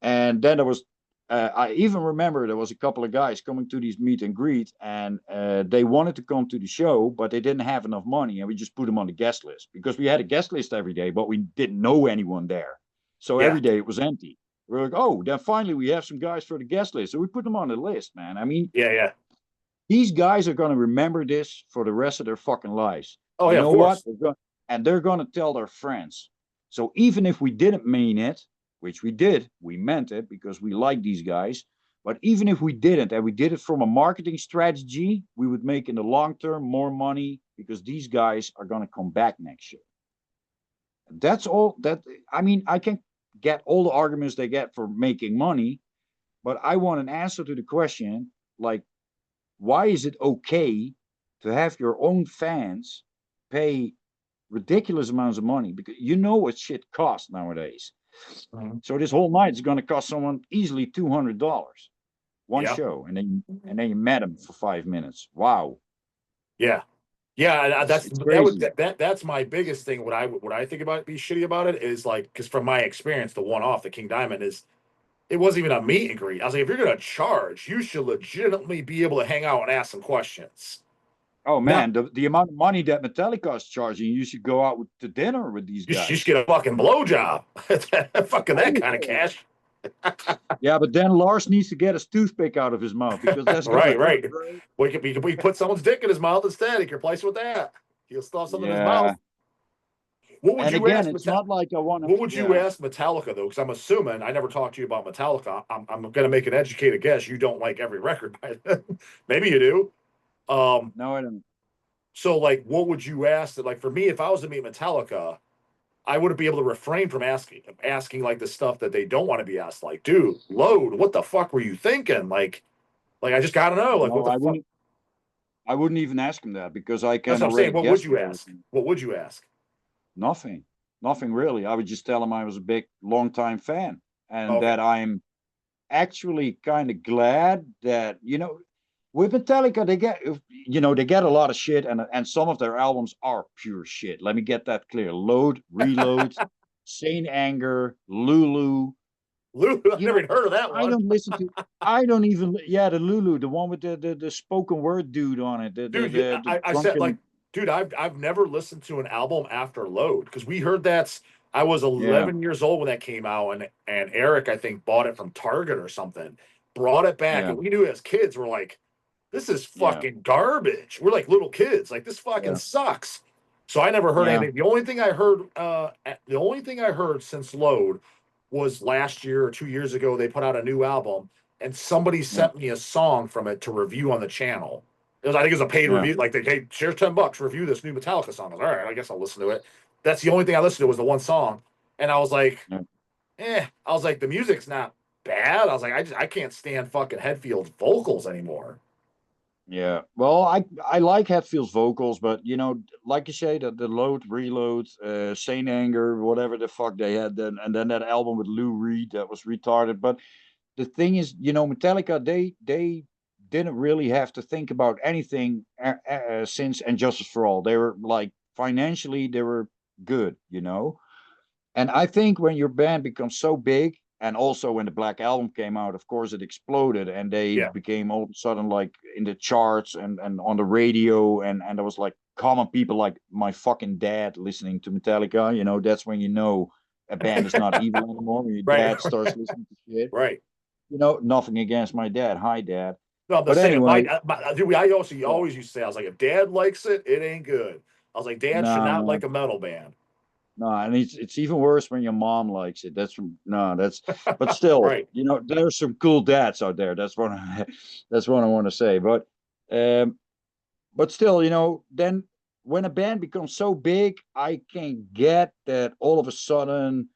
Speaker 2: And then there was, I even remember there was a couple of guys coming to these meet and greet, and they wanted to come to the show, but they didn't have enough money, and we just put them on the guest list, because we had a guest list every day, but we didn't know anyone there. So every day it was empty. We're like, oh, then finally we have some guys for the guest list. So we put them on the list, man. I mean,
Speaker 1: yeah.
Speaker 2: These guys are going to remember this for the rest of their fucking lives.
Speaker 1: Oh, yeah, of course.
Speaker 2: And they're going to tell their friends. So even if we didn't mean it, which we did, we meant it because we like these guys. But even if we didn't, and we did it from a marketing strategy, we would make in the long term more money, because these guys are going to come back next year. That's all that, I mean, I can get all the arguments they get for making money, but I want an answer to the question, like, why is it okay to have your own fans pay ridiculous amounts of money? Because what shit costs nowadays. So this whole night is going to cost someone easily $200, one show, and then you met them for 5 minutes. Wow.
Speaker 1: Yeah. That's my biggest thing. What I think about it, be shitty about it, is like, because from my experience, the one off the King Diamond is, it wasn't even a meet and greet. I was like, if you're going to charge, you should legitimately be able to hang out and ask some questions.
Speaker 2: Oh, man, the amount of money that Metallica is charging, you should go out to dinner with these guys.
Speaker 1: You should get a fucking blowjob. Fucking that kind of cash.
Speaker 2: Yeah, but then Lars needs to get his toothpick out of his mouth, because that's
Speaker 1: right. We put someone's dick in his mouth instead. He can replace with that. He'll stuff something in his mouth. What would you ask?
Speaker 2: It's not like I want to.
Speaker 1: What would you ask Metallica though? Because I'm assuming, I never talked to you about Metallica. I'm going to make an educated guess. You don't like every record. Maybe you do.
Speaker 2: No, I don't.
Speaker 1: So, like, what would you ask? That, like, for me, if I was to meet Metallica, I wouldn't be able to refrain from asking like the stuff that they don't want to be asked. Like, dude, Load, what the fuck were you thinking? Like I just gotta know. Like, what the fuck?
Speaker 2: I wouldn't even ask him that, because I can.
Speaker 1: That's what I'm saying. What would you ask? What would you ask?
Speaker 2: Nothing really. I would just tell him I was a big, long-time fan, and that I'm actually kind of glad that, with Metallica, they get a lot of shit, and some of their albums are pure shit. Let me get that clear. Load, Reload, Saint Anger, Lulu.
Speaker 1: I've never even heard of that one.
Speaker 2: I don't listen to. I don't even. Yeah, the Lulu, the one with the spoken word dude on it.
Speaker 1: I said, like, dude, I've never listened to an album after Load, because we heard that. I was 11 years old when that came out, and Eric, I think, bought it from Target or something, brought it back, and we knew as kids, we're like, this is
Speaker 2: Yeah,
Speaker 1: fucking garbage. We're like little kids. Like this fucking
Speaker 2: yeah,
Speaker 1: sucks. So I never heard
Speaker 2: yeah,
Speaker 1: anything. The only thing I heard since Load was last year or 2 years ago. They put out a new album, and somebody
Speaker 2: yeah,
Speaker 1: sent me a song from it to review on the channel. I think it was a paid
Speaker 2: yeah,
Speaker 1: review. Like they, hey, here's $10, review this new Metallica song. I was like, all right, I guess I'll listen to it. That's the only thing I listened to was the one song, and I was like,
Speaker 2: yeah.
Speaker 1: I was like, the music's not bad. I was like, I can't stand fucking Hetfield's vocals anymore.
Speaker 2: Yeah, well, I like Hetfield's vocals, but you know, like you say, the load, reload, Saint Anger, whatever the fuck they had, then and then that album with Lou Reed that was retarded. But the thing is, you know, Metallica, they didn't really have to think about anything since And Justice for All. They were like financially, they were good, you know. And I think when your band becomes so big, and also when the Black Album came out, of course, it exploded and they
Speaker 1: Yeah,
Speaker 2: became all of a sudden like in the charts and on the radio. And there was like common people like my fucking dad listening to Metallica. You know, that's when you know a band is not evil anymore. When your
Speaker 1: right,
Speaker 2: dad starts listening to shit.
Speaker 1: right.
Speaker 2: You know, nothing against my dad. Hi, dad.
Speaker 1: No, I'm
Speaker 2: But
Speaker 1: just saying.
Speaker 2: anyway,
Speaker 1: Dude, I also
Speaker 2: yeah,
Speaker 1: always used to say, I was like, if Dad likes it, it ain't good. I was like, Dad should
Speaker 2: no,
Speaker 1: not
Speaker 2: no,
Speaker 1: like a metal band.
Speaker 2: no, and it's even worse when your mom likes it. That's no, that's but still,
Speaker 1: Right.
Speaker 2: you know, there's some cool dads out there. That's what that's what I want to say. Um, but still, you know, then when a band becomes so big, I can get that all of a sudden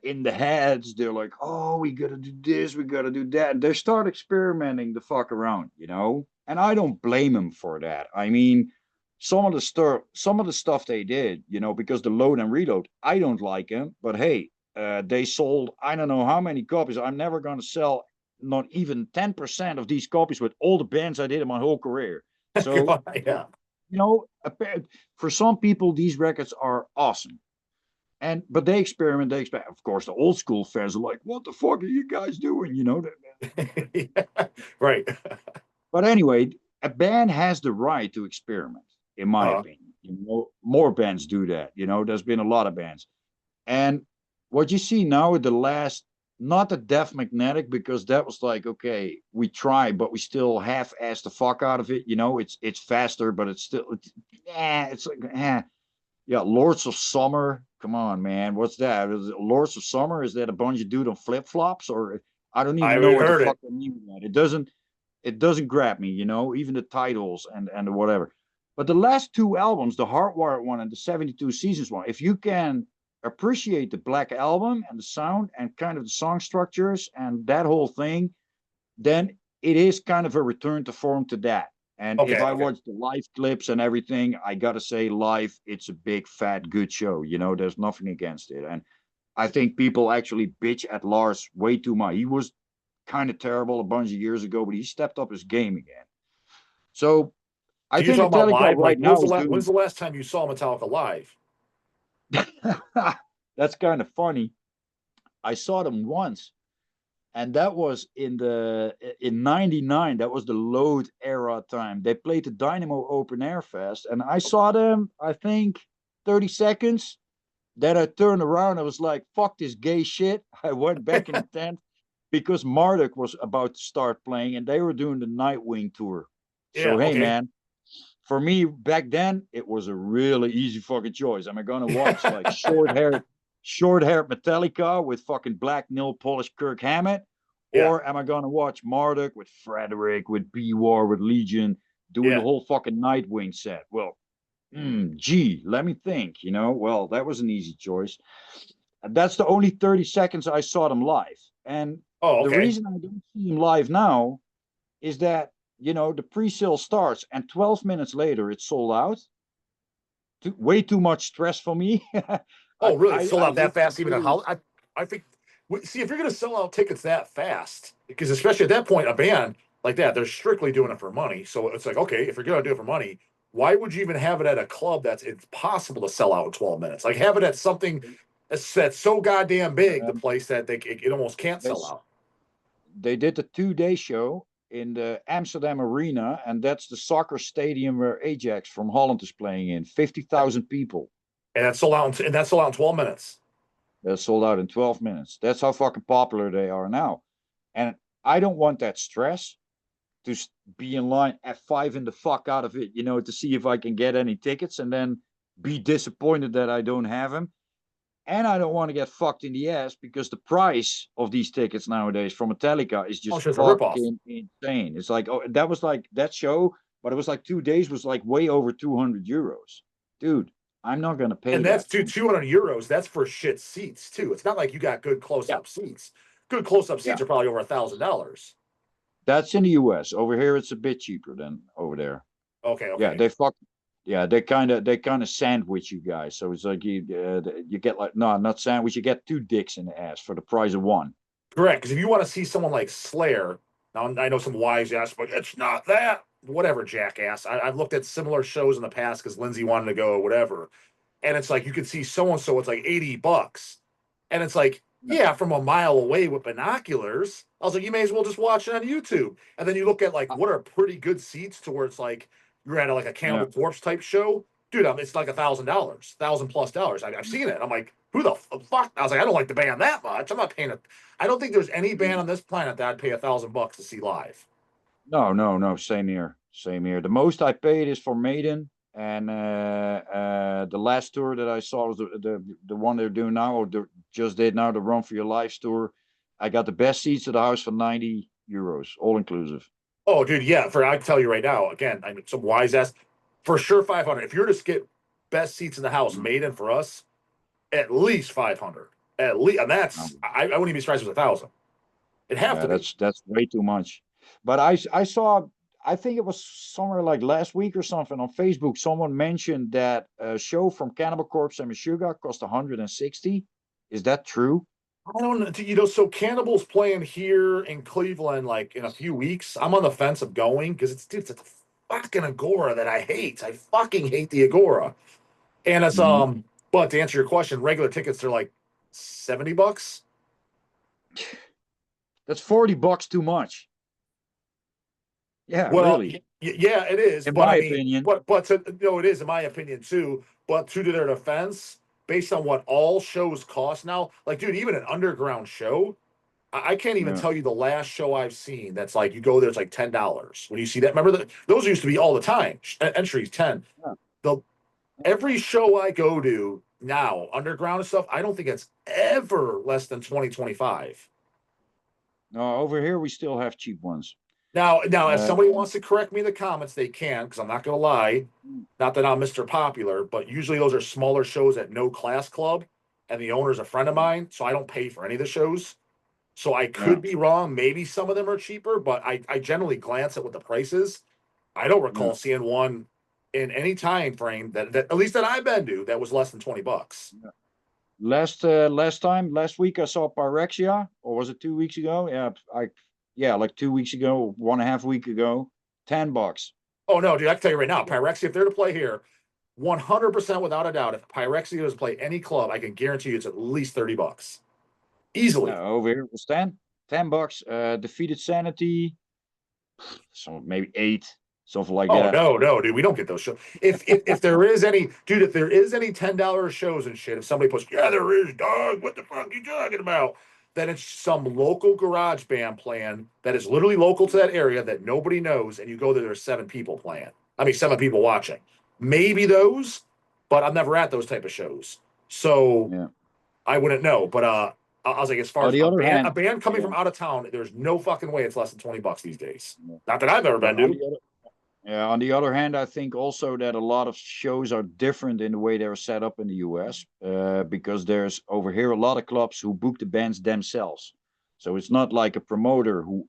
Speaker 2: in the heads they're like, oh, we gotta do this, we gotta do that, and they start experimenting the fuck around, you know. And I don't blame them for that. I mean, some of the stuff they did, you know, because the load and reload, I don't like them, but hey, they sold I don't know how many copies. I'm never gonna sell not even 10% of these copies with all the bands I did in my whole career. So
Speaker 1: Yeah.
Speaker 2: you know, for some people, these records are awesome. And but they experiment, they expect. Of course, the old school fans are like, "What the fuck are you guys doing?" You know.
Speaker 1: Yeah. Right.
Speaker 2: But anyway, a band has the right to experiment, in my
Speaker 1: Uh,
Speaker 2: opinion. You know, more bands do that. You know, there's been a lot of bands, and what you see now with the last, not the Death Magnetic, because that was like, okay, we tried, but we still half-assed the fuck out of it. You know, it's faster, but it's still, it's like, Yeah, Lords of Summer. Come on, man. What's that? Is it Lords of Summer? Is that a bunch of dude on flip flops? Or I don't
Speaker 1: I
Speaker 2: even know
Speaker 1: haven't
Speaker 2: what the
Speaker 1: heard it.
Speaker 2: fuck they mean by that. It doesn't grab me, you know, even the titles and whatever. But the last two albums, the Hardwired one and the 72 Seasons one, if you can appreciate the Black Album and the sound and kind of the song structures and that whole thing, then it is kind of a return to form to that. And if
Speaker 1: Okay.
Speaker 2: I
Speaker 1: Okay.
Speaker 2: watch the live clips and everything, I gotta say, live, it's a big, fat, good show. You know, there's nothing against it. And I think people actually bitch at Lars way too much. He was kind of terrible a bunch of years ago, but he stepped up his game again. So I
Speaker 1: So you're
Speaker 2: think
Speaker 1: talking about
Speaker 2: Metallica
Speaker 1: live?
Speaker 2: right
Speaker 1: Like,
Speaker 2: now is
Speaker 1: when's
Speaker 2: doing.
Speaker 1: the last time you saw Metallica live?
Speaker 2: That's kind of funny. I saw them once, and that was in '99. That was the load era time. They played the Dynamo Open Air Fest, and I saw them. I think 30 seconds. Then I turned around. I was like, "Fuck this gay shit." I went back in the tent because Marduk was about to start playing, and they were doing the Nightwing tour. So
Speaker 1: Yeah.
Speaker 2: hey,
Speaker 1: Okay.
Speaker 2: man, for me back then it was a really easy fucking choice. Am I gonna watch like short haired Metallica with fucking black nail polished Kirk Hammett,
Speaker 1: Yeah.
Speaker 2: or am I gonna watch Marduk with Frederick, with B War, with Legion, doing the
Speaker 1: Yeah.
Speaker 2: whole fucking Nightwing set? Well, gee, let me think. You know, well, that was an easy choice. And that's the only 30 seconds I saw them live. And
Speaker 1: Oh,
Speaker 2: the
Speaker 1: okay.
Speaker 2: reason I don't see them live now is that, you know, the pre-sale starts and 12 minutes later it's sold out. Way too much stress for me. I,
Speaker 1: Oh, really?
Speaker 2: I,
Speaker 1: Sold
Speaker 2: I
Speaker 1: out that
Speaker 2: would
Speaker 1: fast? Even at
Speaker 2: prefer.
Speaker 1: how? I think. See, if you're going to sell out tickets that fast, because especially at that point, a band like that, they're strictly doing it for money. So it's like, okay, if you're going to do it for money, why would you even have it at a club that's it's possible to sell out in 12 minutes? Like have it at something that's so goddamn big, the
Speaker 2: Um,
Speaker 1: place that it almost can't
Speaker 2: they,
Speaker 1: sell out.
Speaker 2: they did the 2 day show in the Amsterdam Arena, and that's the soccer stadium where Ajax from Holland is playing in. 50,000 people.
Speaker 1: And that's sold out. And that's sold out in 12 minutes.
Speaker 2: They're sold out in 12 minutes. That's how fucking popular they are now. And I don't want that stress be in line F5 in the fuck out of it, to see if I can get any tickets, and then be disappointed that I don't have them. And I don't want to get fucked in the ass because the price of these tickets nowadays from Metallica is
Speaker 1: Oh,
Speaker 2: just
Speaker 1: it's just a ripoff.
Speaker 2: fucking insane. It's like, oh, that was like that show, but it was like 2 days was like way over 200 euros. Dude, I'm not going to pay
Speaker 1: And that's
Speaker 2: that.
Speaker 1: 200 euros. That's for shit seats too. It's not like you got good close
Speaker 2: Yeah.
Speaker 1: up seats. Good close up
Speaker 2: Yeah.
Speaker 1: seats are probably over $1,000.
Speaker 2: That's in the US. Over here, it's a bit cheaper than over there.
Speaker 1: Okay.
Speaker 2: Yeah, they kind of sandwich you guys. So it's like you get like, no, not sandwich. You get 2 dicks in the ass for the price of one.
Speaker 1: Correct. Because if you want to see someone like Slayer, now I know some wise ass, but it's not that. Whatever, jackass. I've looked at similar shows in the past because Lindsay wanted to go or whatever. And it's like you could see so and so, it's like $80. And it's like, yeah, from a mile away with binoculars. I was like, you may as well just watch it on YouTube. And then you look at like what are pretty good seats to where it's like you're at like a Cannibal Corpse type show. Dude, it's like $1,000, $1,000+. I've seen it. I'm like, who the fuck? I was like, I don't like the band that much. I'm not paying it. I don't think there's any band on this planet that I'd pay $1,000 to see live.
Speaker 2: No. Same here. The most I paid is for Maiden, and the last tour that I saw was the one they're doing now, or just did now, the Run for Your Life tour. I got the best seats at the house for 90 euros, all inclusive.
Speaker 1: Oh, dude, yeah. I can tell you right now. Again, I mean, some wise ass for sure 500. If you're to get best seats in the house, Maiden for us, at least 500. At least, and that's I wouldn't even be surprised if it was 1,000. It'd have to be.
Speaker 2: That's way too much. But I saw, I think it was somewhere like last week or something on Facebook. Someone mentioned that a show from Cannibal Corpse and Meshuggah cost 160. Is that true?
Speaker 1: I don't know. So Cannibal's playing here in Cleveland like in a few weeks. I'm on the fence of going because it's a fucking Agora that I hate. I fucking hate the Agora. And it's but to answer your question, regular tickets are like $70.
Speaker 2: That's $40 too much. Yeah,
Speaker 1: Well,
Speaker 2: really.
Speaker 1: yeah, it is.
Speaker 2: In
Speaker 1: But
Speaker 2: my
Speaker 1: I mean,
Speaker 2: opinion.
Speaker 1: it is in my opinion too. But to their defense, based on what all shows cost now, like dude, even an underground show, I can't even tell you the last show I've seen that's like you go there, it's like $10. When you see that, remember that those used to be all the time. Entries 10. The every show I go to now, underground and stuff, I don't think it's ever less than 2025.
Speaker 2: No, over here we still have cheap ones.
Speaker 1: Now, if somebody wants to correct me in the comments, they can, because I'm not going to lie. Not that I'm Mr. Popular, but usually those are smaller shows at no class club, and the owner's a friend of mine, so I don't pay for any of the shows. So I could be wrong. Maybe some of them are cheaper, but I generally glance at what the price is. I don't recall seeing one in any time frame that at least that I've been to that was less than $20.
Speaker 2: Last week I saw Pyrexia, or was it 2 weeks ago? Like 2 weeks ago, 1.5 week ago, $10.
Speaker 1: Oh no, dude! I can tell you right now, Pyrexia, if they're to play here, 100% without a doubt, if Pyrexia is to play any club, I can guarantee you it's at least $30 easily.
Speaker 2: Over here it was $10. Defeated Sanity, so maybe 8, something like that.
Speaker 1: Oh no, dude, we don't get those shows. If there is any, dude, if there is any $10 shows and shit, if somebody puts, yeah, there is, dog. What the fuck are you talking about? Then it's some local garage band playing that is literally local to that area that nobody knows, and you go there, there's 7 people playing. I mean, 7 people watching. Maybe those, but I'm never at those type of shows, so I wouldn't know. But I was like, as far as a band coming from out of town, there's no fucking way it's less than $20 these days. Not that I've ever been to.
Speaker 2: On the other hand, I think also that a lot of shows are different in the way they're set up in the US, because there's over here a lot of clubs who book the bands themselves. So it's not like a promoter who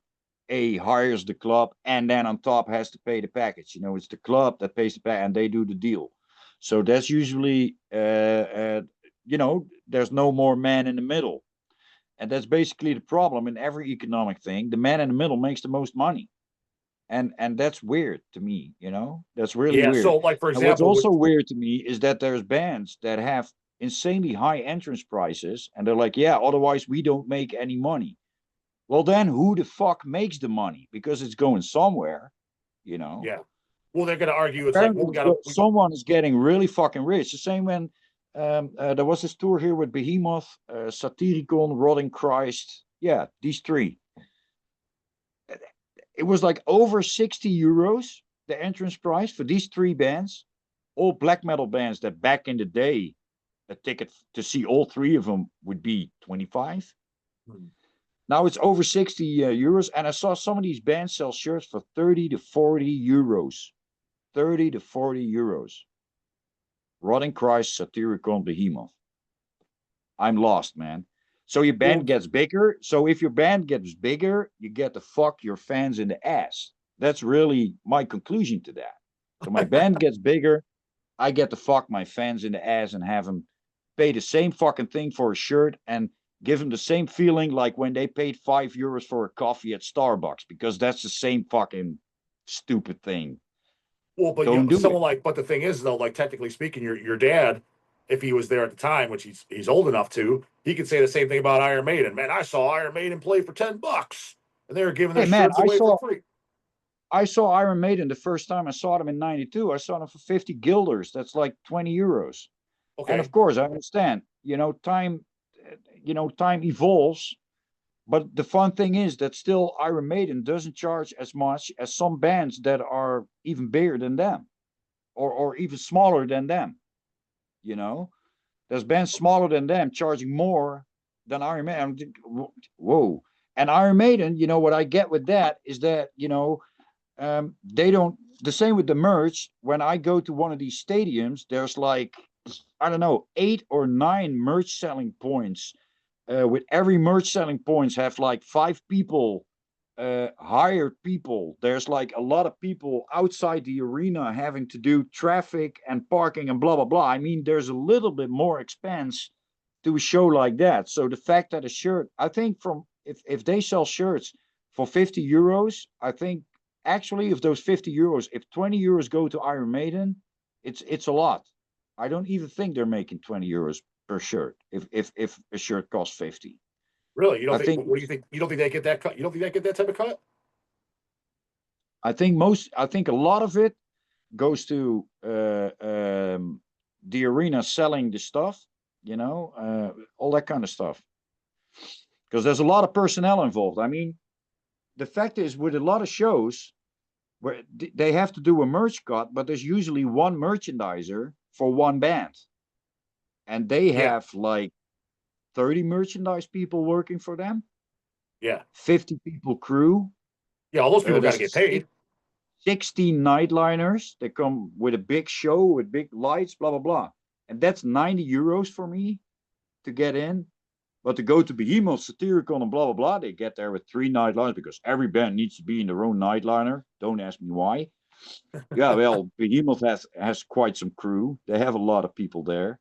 Speaker 2: hires the club and then on top has to pay the package. It's the club that pays the package and they do the deal. So that's usually, there's no more man in the middle. And that's basically the problem in every economic thing. The man in the middle makes the most money. And that's weird to me, that's really weird.
Speaker 1: So like for example,
Speaker 2: what's also weird to me is that there's bands that have insanely high entrance prices and they're like, otherwise we don't make any money. Well, then who the fuck makes the money? Because it's going somewhere,
Speaker 1: Yeah. Well, they're going to argue it's like,
Speaker 2: someone is getting really fucking rich. The same when there was this tour here with Behemoth, Satyricon, Rotting Christ. Yeah, these 3. it was like over 60 euros, the entrance price for these three bands, all black metal bands that back in the day, a ticket to see all three of them would be 25. Now it's over 60 euros. And I saw some of these bands sell shirts for 30 to 40 euros. 30 to 40 euros. Rotting Christ, Satyricon, Behemoth. I'm lost, man. So your band gets bigger. So if your band gets bigger, you get to fuck your fans in the ass. That's really my conclusion to that. So my band gets bigger, I get to fuck my fans in the ass and have them pay the same fucking thing for a shirt and give them the same feeling like when they paid €5 for a coffee at Starbucks, because that's the same fucking stupid thing.
Speaker 1: Well, but
Speaker 2: Don't do
Speaker 1: someone
Speaker 2: it.
Speaker 1: like, but the thing is though, like technically speaking, your dad, if he was there at the time, which he's old enough to, he could say the same thing about Iron Maiden. Man, I saw Iron Maiden play for $10, and they were giving their
Speaker 2: Hey man,
Speaker 1: shirts away for free.
Speaker 2: I saw Iron Maiden the first time I saw them in '92. I saw them for 50 guilders. That's like 20 euros.
Speaker 1: Okay.
Speaker 2: And of course, I understand. Time evolves. But the fun thing is that still Iron Maiden doesn't charge as much as some bands that are even bigger than them, or even smaller than them. There's bands smaller than them charging more than Iron Maiden. Whoa. And Iron Maiden, what I get with that is that, they don't, the same with the merch. When I go to one of these stadiums, there's like, I don't know, 8 or 9 merch selling points. With every merch selling points have like 5 people, hired people. There's like a lot of people outside the arena having to do traffic and parking and blah, blah, blah. I mean, there's a little bit more expense to a show like that. So the fact that a shirt, I think if they sell shirts for 50 euros, I think actually of those 50 euros, if 20 euros go to Iron Maiden, it's a lot. I don't even think they're making 20 euros per shirt if a shirt costs 50.
Speaker 1: Really? You don't
Speaker 2: I
Speaker 1: think,
Speaker 2: think
Speaker 1: what do you think? You don't think they get that cut? You don't think they get that type of cut?
Speaker 2: I think a lot of it goes to the arena selling the stuff, all that kind of stuff. Because there's a lot of personnel involved. I mean, the fact is, with a lot of shows where they have to do a merch cut, but there's usually one merchandiser for one band. And they have like 30 merchandise people working for them.
Speaker 1: Yeah.
Speaker 2: 50 people crew.
Speaker 1: Yeah, all those people got to get paid.
Speaker 2: 16 nightliners. They come with a big show with big lights, blah, blah, blah. And that's 90 euros for me to get in. But to go to Behemoth, Satyricon, and blah, blah, blah, they get there with 3 nightliners because every band needs to be in their own nightliner. Don't ask me why. Yeah, well, Behemoth has quite some crew. They have a lot of people there.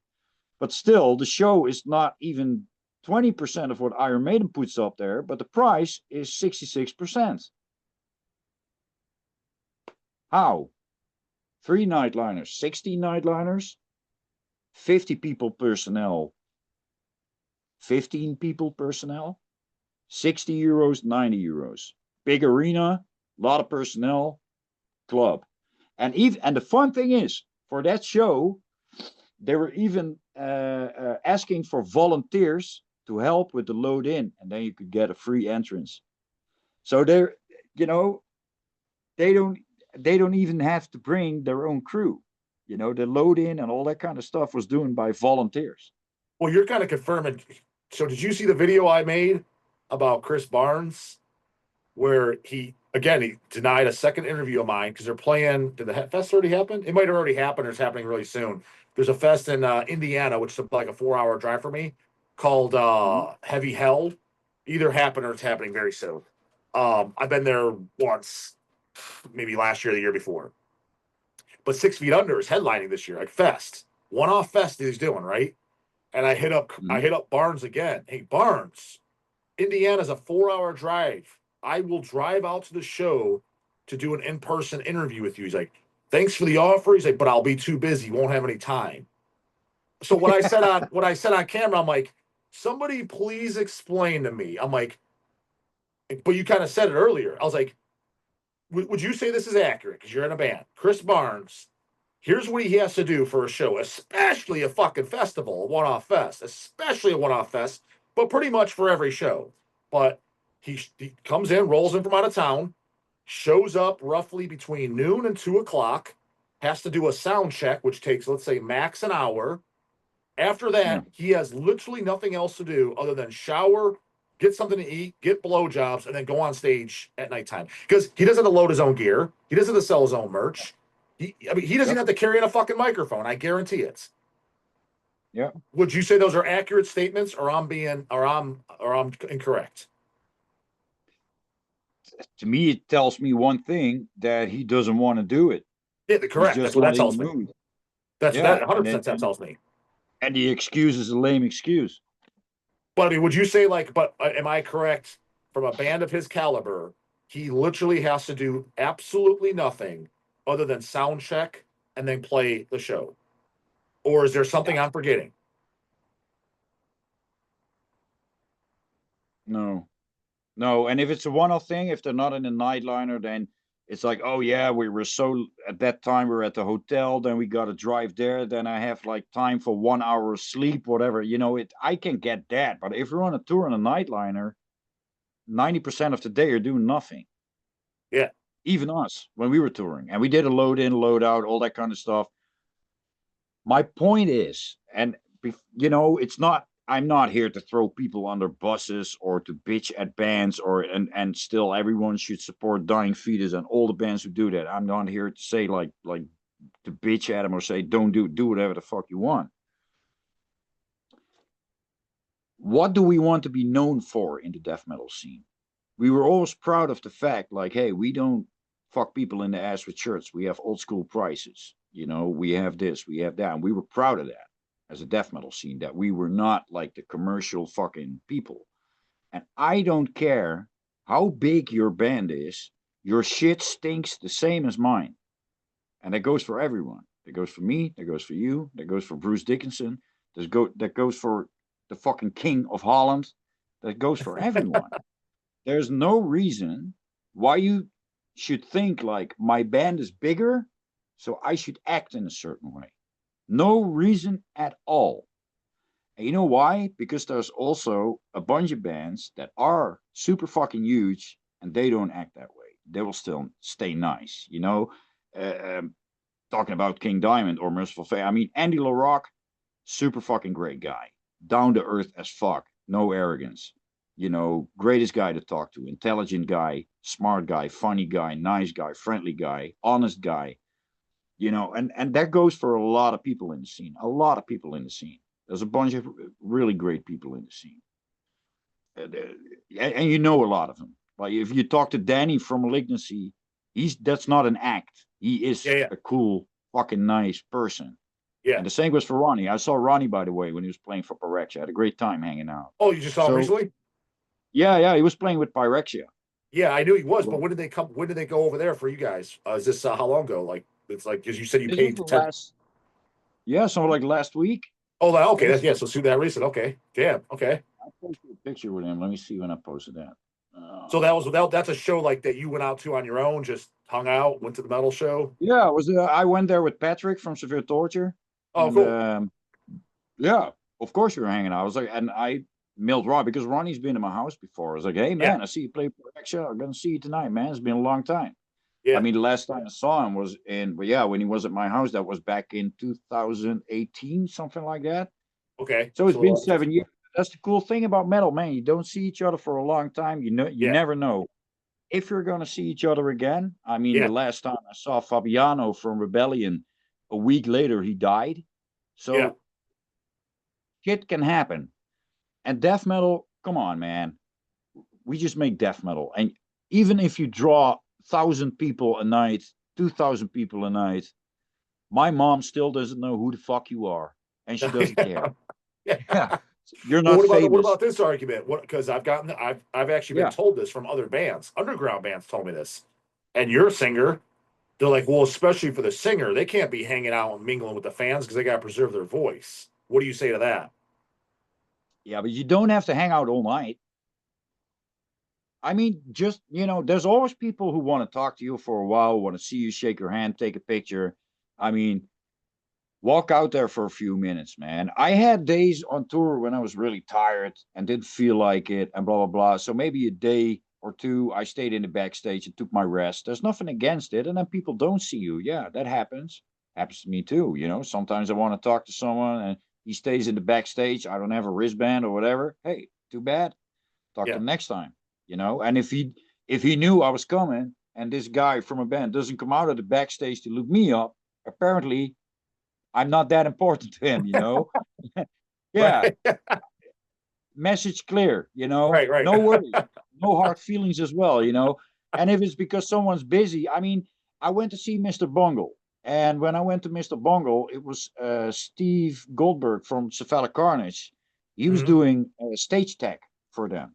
Speaker 2: But still, the show is not even 20% of what Iron Maiden puts up there, but the price is 66%. How? 3 nightliners, 16 nightliners, 50 people personnel, 15 people personnel, 60 euros, 90 euros. Big arena, a lot of personnel, club. And the fun thing is, for that show, they were even asking for volunteers to help with the load in, and then you could get a free entrance. So they don't even have to bring their own crew. The load in and all that kind of stuff was done by volunteers.
Speaker 1: Well, you're kind of confirming. So did you see the video I made about Chris Barnes, where he denied a second interview of mine because they're playing? Did the fest already happen? It might have already happened, or it's happening really soon. There's a fest in Indiana, which is like a 4-hour drive for me, called Heavy Hell. Either happened or it's happening very soon. I've been there once, maybe last year or the year before. But 6 Feet Under is headlining this year, like fest, one-off fest he's doing, right? And I hit up Barnes again. Hey, Barnes, Indiana's a 4-hour drive. I will drive out to the show to do an in-person interview with you. He's like, thanks for the offer. He's like, but I'll be too busy, won't have any time. So what I said on camera, I'm like, somebody please explain to me. I'm like, but you kind of said it earlier. I was like, would you say this is accurate? Because you're in a band. Chris Barnes, here's what he has to do for a show, especially a fucking festival, a one-off fest, especially a one-off fest, but pretty much for every show. But he comes in, rolls in from out of town. shows up roughly between noon and 2 o'clock, has to do a sound check, which takes, let's say, max an hour. After
Speaker 2: Yeah.
Speaker 1: that, he has literally nothing else to do other than shower, get something to eat, get blowjobs, and then go on stage at nighttime. Because he doesn't have to load his own gear. He doesn't have to sell his own merch. I mean, he doesn't
Speaker 2: Yep.
Speaker 1: have to carry in a fucking microphone. I guarantee it.
Speaker 2: Yeah.
Speaker 1: Would you say those are accurate statements, or I'm incorrect?
Speaker 2: To me, it tells me one thing, that he doesn't want to do it.
Speaker 1: Yeah,
Speaker 2: He's
Speaker 1: correct. That's
Speaker 2: just
Speaker 1: what that
Speaker 2: not in the
Speaker 1: tells me.
Speaker 2: mood.
Speaker 1: That's
Speaker 2: Yeah,
Speaker 1: that 100% that tells me.
Speaker 2: And the excuse is a lame excuse.
Speaker 1: But I mean, would you say am I correct? From a band of his caliber, he literally has to do absolutely nothing other than sound check and then play the show. Or is there something I'm forgetting?
Speaker 2: No, no. And if it's a one-off thing, if they're not in a nightliner, then it's like, oh yeah, we were so at that time we were at the hotel, then we got to drive there, then I have like time for 1 hour of sleep, whatever. I can get that. But if you're on a tour on a nightliner, 90% of the day you're doing nothing.
Speaker 1: Yeah.
Speaker 2: Even us when we were touring, and we did a load in, load out, all that kind of stuff. My point is, and it's not, I'm not here to throw people under buses or to bitch at bands, and still everyone should support Dying Fetus and all the bands who do that. I'm not here to say like to bitch at them or say don't do whatever the fuck you want. What do we want to be known for in the death metal scene? We were always proud of the fact, like, hey, we don't fuck people in the ass with shirts. We have old school prices. We have this, we have that. And we were proud of that as a death metal scene, that we were not like the commercial fucking people. And I don't care how big your band is, your shit stinks the same as mine. And that goes for everyone. That goes for me, that goes for you, that goes for Bruce Dickinson, that goes for the fucking King of Holland, that goes for everyone. There's no reason why you should think like my band is bigger, so I should act in a certain way. No reason at all. And you know why? Because there's also a bunch of bands that are super fucking huge and they don't act that way. They will still stay nice, talking about King Diamond or Merciful Fate. I mean, Andy LaRock, super fucking great guy. Down to earth as fuck. No arrogance. Greatest guy to talk to, intelligent guy, smart guy, funny guy, nice guy, friendly guy, honest guy, and that goes for a lot of people in the scene. A lot of people in the scene. There's a bunch of really great people in the scene. And you know a lot of them. Like if you talk to Danny from Malignancy, that's not an act. He is a cool, fucking nice person.
Speaker 1: Yeah.
Speaker 2: And the same goes for Ronnie. I saw Ronnie, by the way, when he was playing for Pyrexia. I had a great time hanging out.
Speaker 1: Oh, you just saw him recently?
Speaker 2: Yeah, he was playing with Pyrexia.
Speaker 1: Yeah, I knew he was, but when did they come? When did they go over there for you guys? Is this how long ago? Like it's like because you said you paid
Speaker 2: something like last week.
Speaker 1: Oh, okay, so see that recent. Okay, damn. Okay,
Speaker 2: I posted a picture with him. Let me see when I posted that.
Speaker 1: So that's a show like that you went out to on your own, just hung out, went to the metal show.
Speaker 2: Yeah, I went there with Patrick from Severe Torture.
Speaker 1: Oh, cool.
Speaker 2: Yeah, of course we were hanging out. I was like, and I mailed Ron because Ronnie's been in my house before. I was like, hey man, I see you play Pyrexia. I'm gonna see you tonight, man. It's been a long time. Yeah. I mean, the last time I saw him was when he was at my house. That was back in 2018, something like that.
Speaker 1: Okay.
Speaker 2: So it's been 7 years. That's the cool thing about metal, man. You don't see each other for a long time. You never know if you're gonna see each other again. I mean, the last time I saw Fabiano from Rebellion, a week later he died. So shit can happen. And death metal, come on, man. We just make death metal. And even if you draw 1,000 people a night, 2,000 people a night, my mom still doesn't know who the fuck you are. And she doesn't care. Yeah. You're not famous.
Speaker 1: What about this argument? Because I've actually been told this from other bands. Underground bands told me this. And your singer, they're like, well, especially for the singer, they can't be hanging out and mingling with the fans because they got to preserve their voice. What do you say to that?
Speaker 2: Yeah, but you don't have to hang out all night. I mean, just, there's always people who want to talk to you for a while, want to see you, shake your hand, take a picture. I mean, walk out there for a few minutes, man. I had days on tour when I was really tired and didn't feel like it and blah, blah, blah. So maybe a day or two, I stayed in the backstage and took my rest. There's nothing against it. And then people don't see you. Yeah, that happens. Happens to me too. You know, sometimes I want to talk to someone and he stays in the backstage. I don't have a wristband or whatever. Hey, too bad. Talk to
Speaker 1: Yeah.
Speaker 2: him next time. You know, and if he knew I was coming and this guy from a band doesn't come out of the backstage to look me up, apparently I'm not that important to him, you know. Yeah,
Speaker 1: Right.
Speaker 2: message clear, you know,
Speaker 1: Right. Right.
Speaker 2: no worries, no hard feelings as well, you know. And if it's because someone's busy, I mean, I went to see Mr. Bungle. And when I went to Mr. Bungle, it was Steve Goldberg from Cephalic Carnage. He was
Speaker 1: Hmm.
Speaker 2: doing stage tech for them.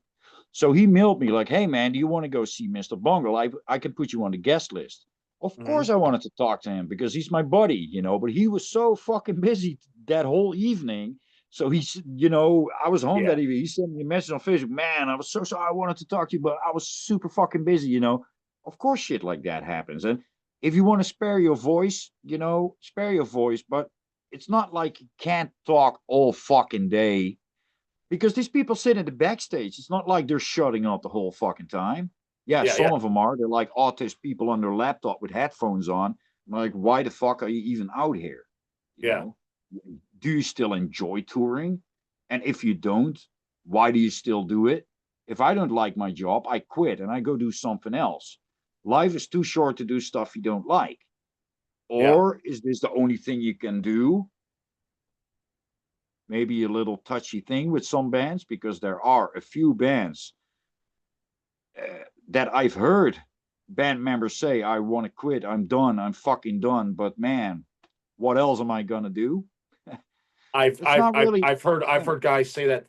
Speaker 2: So he mailed me like, hey man, do you want to go see Mr. Bungle? I can put you on the guest list. Of
Speaker 1: Hmm.
Speaker 2: course I wanted to talk to him because he's my buddy, you know, but he was so fucking busy that whole evening. So he's, you know, I was home
Speaker 1: Yeah.
Speaker 2: that evening. He sent me a message on Facebook. Man, I was so sorry. I wanted to talk to you, but I was super fucking busy, you know. Of course shit like that happens. And if you want to spare your voice, you know, spare your voice, but it's not like you can't talk all fucking day because these people sit in the backstage. It's not like they're shutting up the whole fucking time. Yeah,
Speaker 1: Yeah.
Speaker 2: some
Speaker 1: Yeah.
Speaker 2: of them are. They're like autist people on their laptop with headphones on. Like, why the fuck are you even out here? You
Speaker 1: Yeah.
Speaker 2: know, do you still enjoy touring? And if you don't, why do you still do it? If I don't like my job, I quit and I go do something else. Life is too short to do stuff you don't like.
Speaker 1: Yeah.
Speaker 2: Or is this the only thing you can do? Maybe a little touchy thing with some bands because there are a few bands that I've heard band members say, I want to quit, I'm done, I'm fucking done. But man, what else am I gonna do? It's not really,
Speaker 1: I've
Speaker 2: yeah,
Speaker 1: heard guys say that,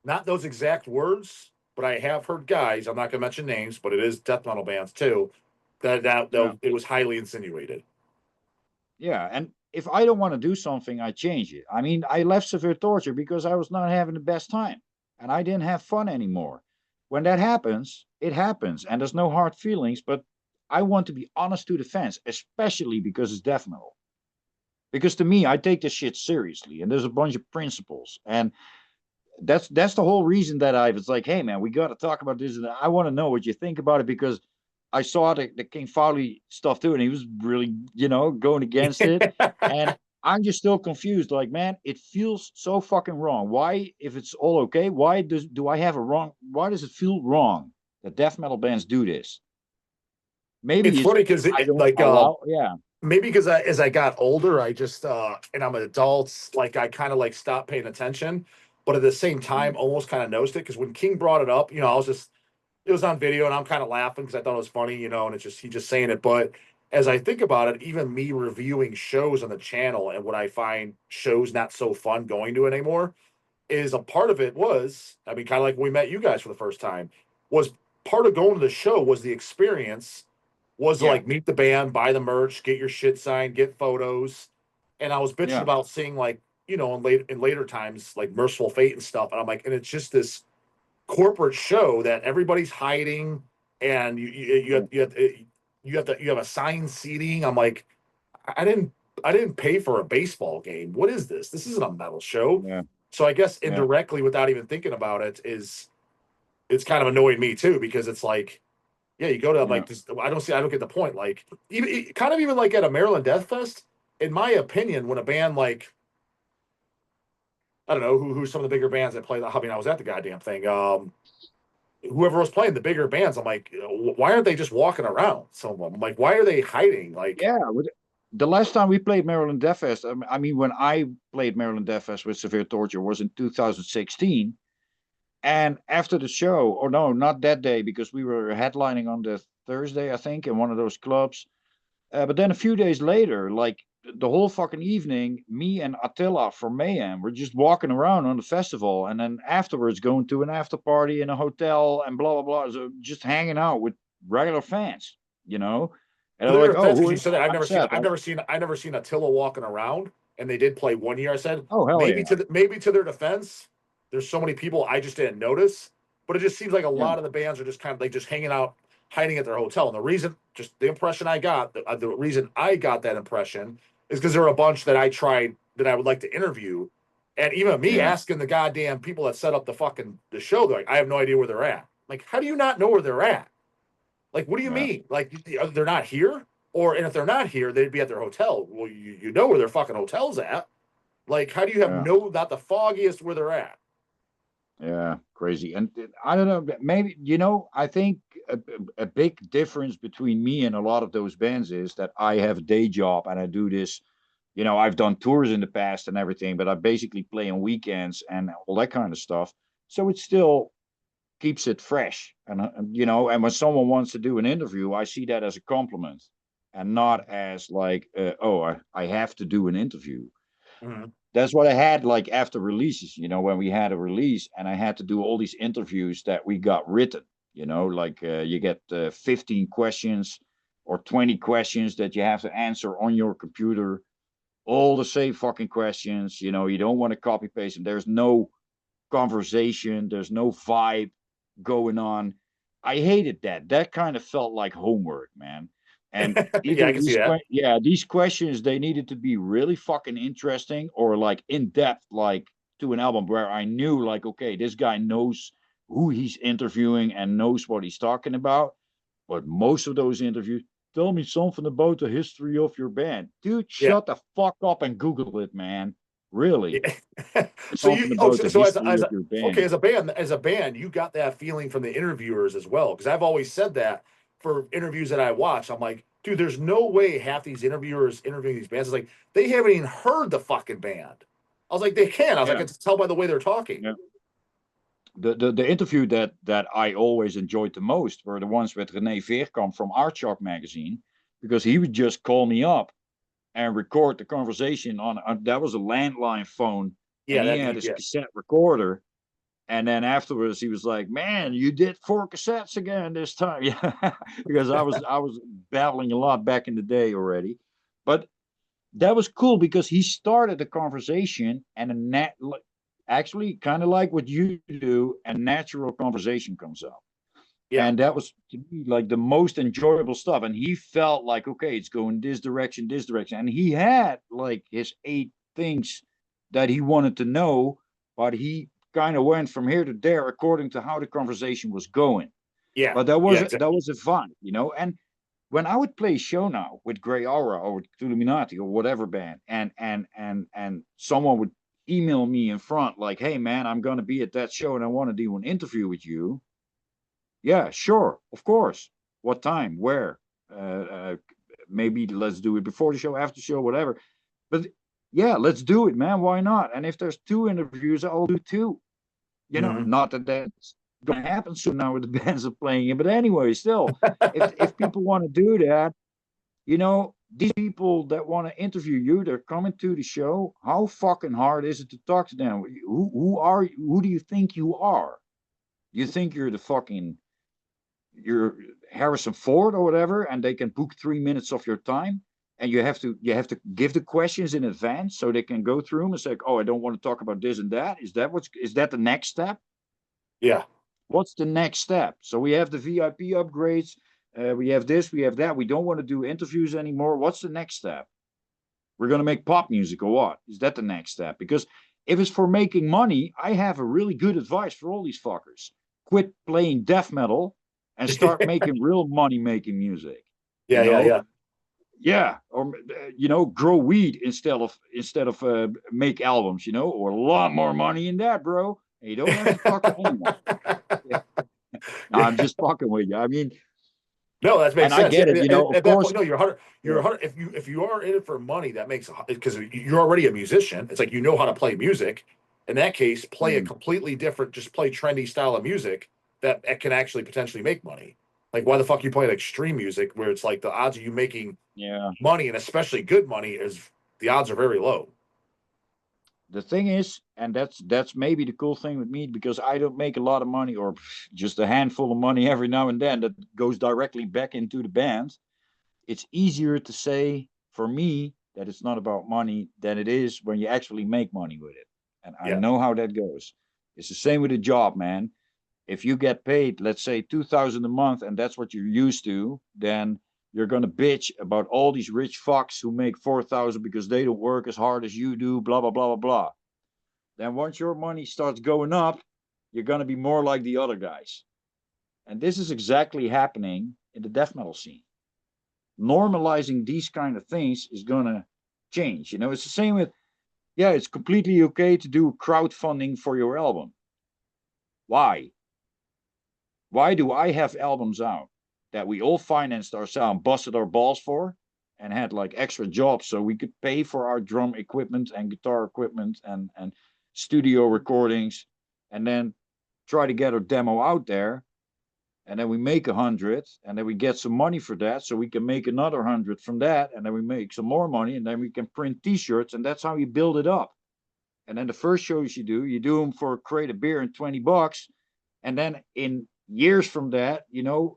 Speaker 1: not those exact words, but I have heard guys. I'm not going to mention names, but it is death metal bands too.
Speaker 2: yeah,
Speaker 1: It was highly insinuated.
Speaker 2: yeah. And if I don't want to do something, I change it. I mean, I left Severe Torture because I was not having the best time and I didn't have fun anymore. When that happens, it happens, and there's no hard feelings. But I want to be honest to the fans, especially because it's death metal. Because to me, I take this shit seriously, and there's a bunch of principles, and that's the whole reason that I was like, hey man, we got to talk about this, and I want to know what you think about it because I saw the King Fowley stuff too, and he was really, you know, going against it, and I'm just still confused. Like, man, it feels so fucking wrong. Why, if it's all okay, why do I have a wrong? Why does it feel wrong that death metal bands do this?
Speaker 1: It's
Speaker 2: Maybe it's
Speaker 1: funny because
Speaker 2: I don't
Speaker 1: like
Speaker 2: allow. Yeah,
Speaker 1: maybe because as I got older, I just and I'm an adult, like I kind of like stopped paying attention, but at the same time, almost kind of noticed it because when King brought it up, I was just it was on video and I'm kind of laughing because I thought it was funny, and it's just he just saying it. But as I think about it, even me reviewing shows on the channel and what I find shows not so fun going to anymore is a part of it was, I mean, kind of like when we met you guys for the first time, was part of going to the show was the experience, was to
Speaker 2: yeah,
Speaker 1: like meet the band, buy the merch, get your shit signed, get photos. And I was bitching
Speaker 2: yeah,
Speaker 1: about seeing like, in later times, like Merciful Fate and stuff. And I'm like, and it's just this corporate show that everybody's hiding and
Speaker 2: yeah,
Speaker 1: you have assigned seating. I'm like, I didn't I didn't pay for a baseball game. What is this? This isn't a metal show.
Speaker 2: yeah,
Speaker 1: So I guess
Speaker 2: yeah,
Speaker 1: indirectly, without even thinking about it, it's kind of annoyed me too because it's like, yeah, you go to
Speaker 2: yeah,
Speaker 1: like this. I don't get the point. Like kind of even like at a Maryland Death Fest, in my opinion, when a band like I don't know who's some of the bigger bands that play. I mean, I was at the goddamn thing. Whoever was playing the bigger bands, I'm like, why aren't they just walking around? Some of them, I'm like, why are they hiding? Like,
Speaker 2: yeah. The last time we played Maryland Death Fest, I mean, when I played Maryland Death Fest with Severe Torture was in 2016. And after the show, or no, not that day, because we were headlining on the Thursday, I think, in one of those clubs. But then a few days later, like the whole fucking evening, me and Attila from Mayhem were just walking around on the festival, and then afterwards going to an after party in a hotel and blah blah blah. So just hanging out with regular fans, you know. And
Speaker 1: to
Speaker 2: they're
Speaker 1: their
Speaker 2: like, "Oh,
Speaker 1: defense, because
Speaker 2: who
Speaker 1: you
Speaker 2: is
Speaker 1: said that
Speaker 2: I'm Seth."
Speaker 1: I've never seen Attila walking around, and they did play one year. I said
Speaker 2: Oh hell yeah,
Speaker 1: maybe to their defense, there's so many people I just didn't notice, but it just seems like a
Speaker 2: yeah,
Speaker 1: lot of the bands are just kind of like just hanging out, hiding at their hotel. And the reason, just the impression I got, the reason I got that impression is because there were a bunch that I tried that I would like to interview, and even me
Speaker 2: yeah,
Speaker 1: asking the goddamn people that set up the show, they're like, I have no idea where they're at. Like, how do you not know where they're at? Like, what do you
Speaker 2: Yeah.
Speaker 1: mean? Like, they're not here? Or, and if they're not here, they'd be at their hotel. Well, you know where their fucking hotel's at. Like, how do you have
Speaker 2: Yeah.
Speaker 1: not the foggiest where they're at?
Speaker 2: Yeah, crazy. And I don't know, maybe, I think a big difference between me and a lot of those bands is that I have a day job and I do this. I've done tours in the past and everything, but I basically play on weekends and all that kind of stuff. So it still keeps it fresh. And when someone wants to do an interview, I see that as a compliment and not as like, oh, I have to do an interview.
Speaker 1: Mhm.
Speaker 2: That's what I had like after releases, when we had a release and I had to do all these interviews that we got written, like you get 15 questions or 20 questions that you have to answer on your computer, all the same fucking questions. You don't want to copy paste them. There's no conversation, there's no vibe going on. I hated that. That kind of felt like homework, man. And
Speaker 1: Yeah, I
Speaker 2: either
Speaker 1: can see that.
Speaker 2: these questions, they needed to be really fucking interesting or like in depth, like to an album where I knew, like, okay, this guy knows who he's interviewing and knows what he's talking about. But most of those interviews, tell me something about the history of your band. Dude,
Speaker 1: Yeah.
Speaker 2: shut the fuck up and Google it, man. Really.
Speaker 1: Yeah. So
Speaker 2: Something
Speaker 1: you oh
Speaker 2: about the
Speaker 1: so
Speaker 2: history
Speaker 1: as
Speaker 2: of
Speaker 1: a
Speaker 2: your
Speaker 1: okay,
Speaker 2: band.
Speaker 1: as a band, you got that feeling from the interviewers as well. Because I've always said that for interviews that I watch. I'm like, dude, there's no way half these interviewers interviewing these bands is like they haven't even heard the fucking band. I was like, they can. I was like, I
Speaker 2: Yeah.
Speaker 1: can tell by the way they're talking.
Speaker 2: Yeah. The interview that I always enjoyed the most were the ones with René Veerkamp from Art Shock magazine, because he would just call me up and record the conversation on that was a landline phone, and
Speaker 1: Yeah,
Speaker 2: he
Speaker 1: that
Speaker 2: had
Speaker 1: he,
Speaker 2: his
Speaker 1: yeah.
Speaker 2: cassette recorder. And then afterwards, he was like, "Man, you did 4 cassettes again this time." Yeah, because I was battling a lot back in the day already, but that was cool because he started the conversation and actually kind of like what you do, a natural conversation comes up.
Speaker 1: Yeah.
Speaker 2: And that was to me like the most enjoyable stuff. And he felt like, okay, it's going this direction, this direction. And he had like his 8 things that he wanted to know, but he kind of went from here to there according to how the conversation was going.
Speaker 1: Yeah.
Speaker 2: But that
Speaker 1: Yeah,
Speaker 2: was
Speaker 1: exactly.
Speaker 2: a fun, And when I would play a show now with Grey Aura or with Illuminati or whatever band, and someone would email me in front like, "Hey man, I'm gonna be at that show and I want to do an interview with you." Yeah, sure, of course. What time? Where? Maybe let's do it before the show, after the show, whatever. But yeah, let's do it, man. Why not? And if there's 2 interviews, I'll do 2.
Speaker 1: Mhm.
Speaker 2: Not that that's going to happen soon now with the bands are playing it, but anyway, still, if people want to do that, these people that want to interview you, they're coming to the show. How fucking hard is it to talk to them? Who are you? Who do you think you are? You think you're Harrison Ford or whatever, and they can book 3 minutes of your time, and you have to give the questions in advance so they can go through them and say, oh, I don't want to talk about this and that. Is that the next step?
Speaker 1: Yeah.
Speaker 2: What's the next step? So we have the VIP upgrades. We have this, we have that. We don't want to do interviews anymore. What's the next step? We're going to make pop music or what? Is that the next step? Because if it's for making money, I have a really good advice for all these fuckers. Quit playing death metal and start making real money making music. You
Speaker 1: Yeah, yeah,
Speaker 2: know?
Speaker 1: yeah.
Speaker 2: Yeah, or grow weed instead of make albums. Or a lot more money in that, bro. And you don't have to talk to anyone. Yeah. No,
Speaker 1: Yeah.
Speaker 2: I'm just fucking with you. I mean,
Speaker 1: No, that makes
Speaker 2: and I
Speaker 1: sense. Yeah,
Speaker 2: get it. Of
Speaker 1: at that
Speaker 2: course.
Speaker 1: point, no, you're 100. You're
Speaker 2: Yeah.
Speaker 1: 100. If you are in it for money, that makes because you're already a musician. It's like you know how to play music. In that case, play a
Speaker 2: Mm,
Speaker 1: completely different, just play trendy style of music that can actually potentially make money. Like why the fuck you play extreme music where it's like the odds of you making
Speaker 2: yeah.
Speaker 1: money and especially good money is the odds are very low.
Speaker 2: The thing is, and that's maybe the cool thing with me, because I don't make a lot of money or just a handful of money every now and then that goes directly back into the band. It's easier to say for me that it's not about money than it is when you actually make money with it. And I
Speaker 1: Yeah,
Speaker 2: know how that goes. It's the same with a job, man. If you get paid, let's say 2,000 a month, and that's what you're used to, then you're gonna bitch about all these rich fucks who make 4,000 because they don't work as hard as you do, blah blah blah blah blah. Then once your money starts going up, you're gonna be more like the other guys. And this is exactly happening in the death metal scene. Normalizing these kind of things is gonna change. You know, it's the same with, yeah, it's completely okay to do crowdfunding for your album. Why? Why do I have albums out that we all financed ourselves, busted our balls for, and had like extra jobs so we could pay for our drum equipment and guitar equipment and studio recordings, and then try to get our demo out there, and then we make 100, and then we get some money for that, so we can make another 100 from that, and then we make some more money, and then we can print T-shirts, and that's how you build it up. And then the first shows you do them for a crate of beer and $20, and then in years from that, you know,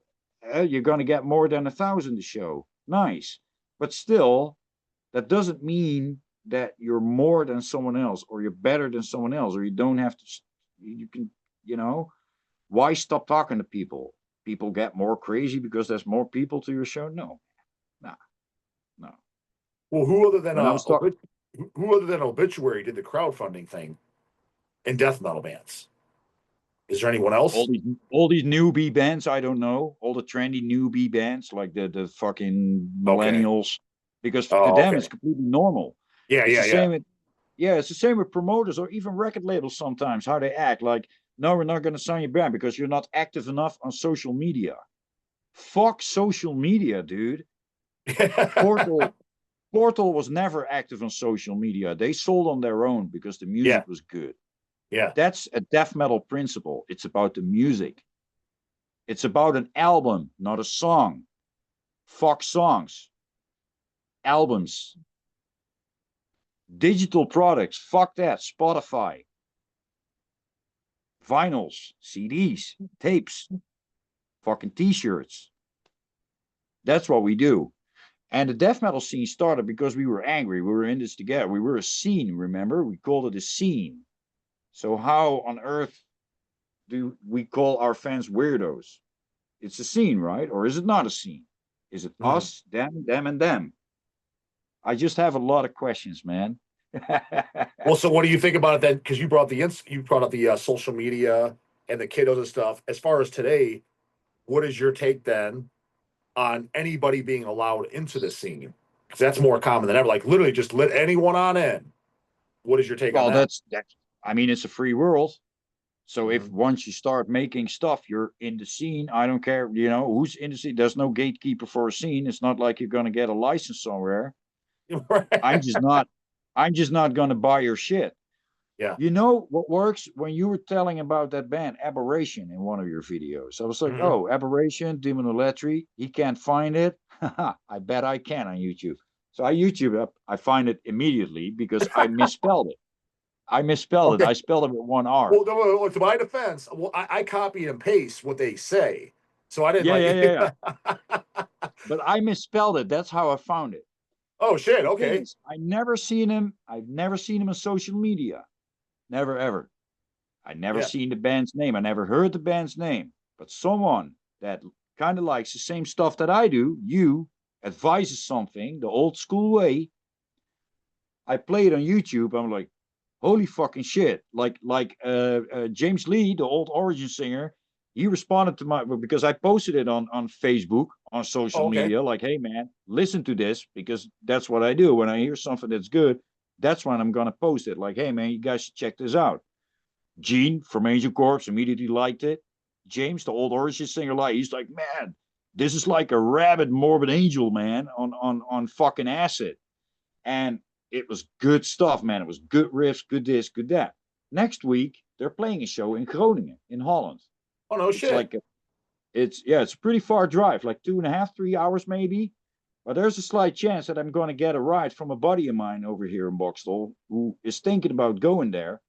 Speaker 2: you're going to get more than 1,000 a show. Nice. But still, that doesn't mean that you're more than someone else, or you're better than someone else, or you don't have to, you can, you know, why stop talking to people? People get more crazy because there's more people to your show? No, no, no.
Speaker 1: Well, who other than
Speaker 2: When I was talking,
Speaker 1: who other than Obituary did the crowdfunding thing in death metal bands? Is there anyone else?
Speaker 2: all these newbie bands, I don't know, all the trendy newbie bands like the fucking millennials, because to
Speaker 1: Oh,
Speaker 2: them
Speaker 1: okay.
Speaker 2: it's completely normal.
Speaker 1: Yeah,
Speaker 2: It's
Speaker 1: yeah,
Speaker 2: the
Speaker 1: yeah.
Speaker 2: same with, yeah, it's the same with promoters or even record labels sometimes, how they act. Like, no, we're not going to sign your band because you're not active enough on social media. Fuck social media, dude. Portal Portal was never active on social media. They sold on their own because the music
Speaker 1: Yeah,
Speaker 2: was good.
Speaker 1: yeah.
Speaker 2: That's a death metal principle. It's about the music. It's about an album, not a song. Fuck songs. Albums. Digital products. Fuck that. Spotify. Vinyls. CDs. Tapes. Fucking t-shirts. That's what we do. And the death metal scene started because we were angry. We were in this together. We were a scene, remember? We called it a scene. So how on earth do we call our fans weirdos? It's a scene, right? Or is it not a scene? Is it us, them, and them? I just have a lot of questions, man.
Speaker 1: Well, so what do you think about it then? Because you brought you brought up the social media and the kiddos and stuff. As far as today, what is your take then on anybody being allowed into the scene? Because that's more common than ever. Like literally, just let anyone on in. What is your take on
Speaker 2: Well,
Speaker 1: that?
Speaker 2: that's. I mean, it's a free world. So if
Speaker 1: Mm-hmm.
Speaker 2: once you start making stuff, you're in the scene. I don't care, you know, who's in the scene. There's no gatekeeper for a scene. It's not like you're going to get a license somewhere. I'm just not. I'm just not going to buy your shit.
Speaker 1: Yeah.
Speaker 2: You know what works? When you were telling about that band Aberration in one of your videos, I was like,
Speaker 1: Mm-hmm.
Speaker 2: oh, Aberration, Demonolatry, he can't find it. I bet I can on YouTube. So I YouTube up, I find it immediately because I misspelled it. I misspelled it.
Speaker 1: Okay.
Speaker 2: I spelled it with one R.
Speaker 1: Well, no, to my defense, well, I copy and paste what they say, so I didn't
Speaker 2: Yeah, yeah, yeah, yeah.
Speaker 1: like.
Speaker 2: But I misspelled it. That's how I found it.
Speaker 1: Oh shit!
Speaker 2: The thing
Speaker 1: Okay.
Speaker 2: is, I never seen him. I've never seen him on social media. Never ever. I never
Speaker 1: Yeah.
Speaker 2: seen the band's name. I never heard the band's name. But someone that kind of likes the same stuff that I do, you advises something the old school way. I play it on YouTube. I'm like, holy fucking shit! Like James Lee, the old Origin singer, he responded to my because I posted it on Facebook on social
Speaker 1: Oh, okay.
Speaker 2: media. Like, hey man, listen to this because that's what I do when I hear something that's good. That's when I'm gonna post it. Like, hey man, you guys should check this out. Gene from Angel Corpse immediately liked it. James, the old Origin singer, he's like, man, this is like a rabid morbid angel, man, on fucking acid. And it was good stuff, man. It was good riffs, good this, good that. Next week, they're playing a show in Groningen, in Holland.
Speaker 1: Oh no
Speaker 2: It's
Speaker 1: shit.
Speaker 2: like it's a pretty far drive, like 2.5, 3 hours maybe. But there's a slight chance that I'm going to get a ride from a buddy of mine over here in Boxtel who is thinking about going there.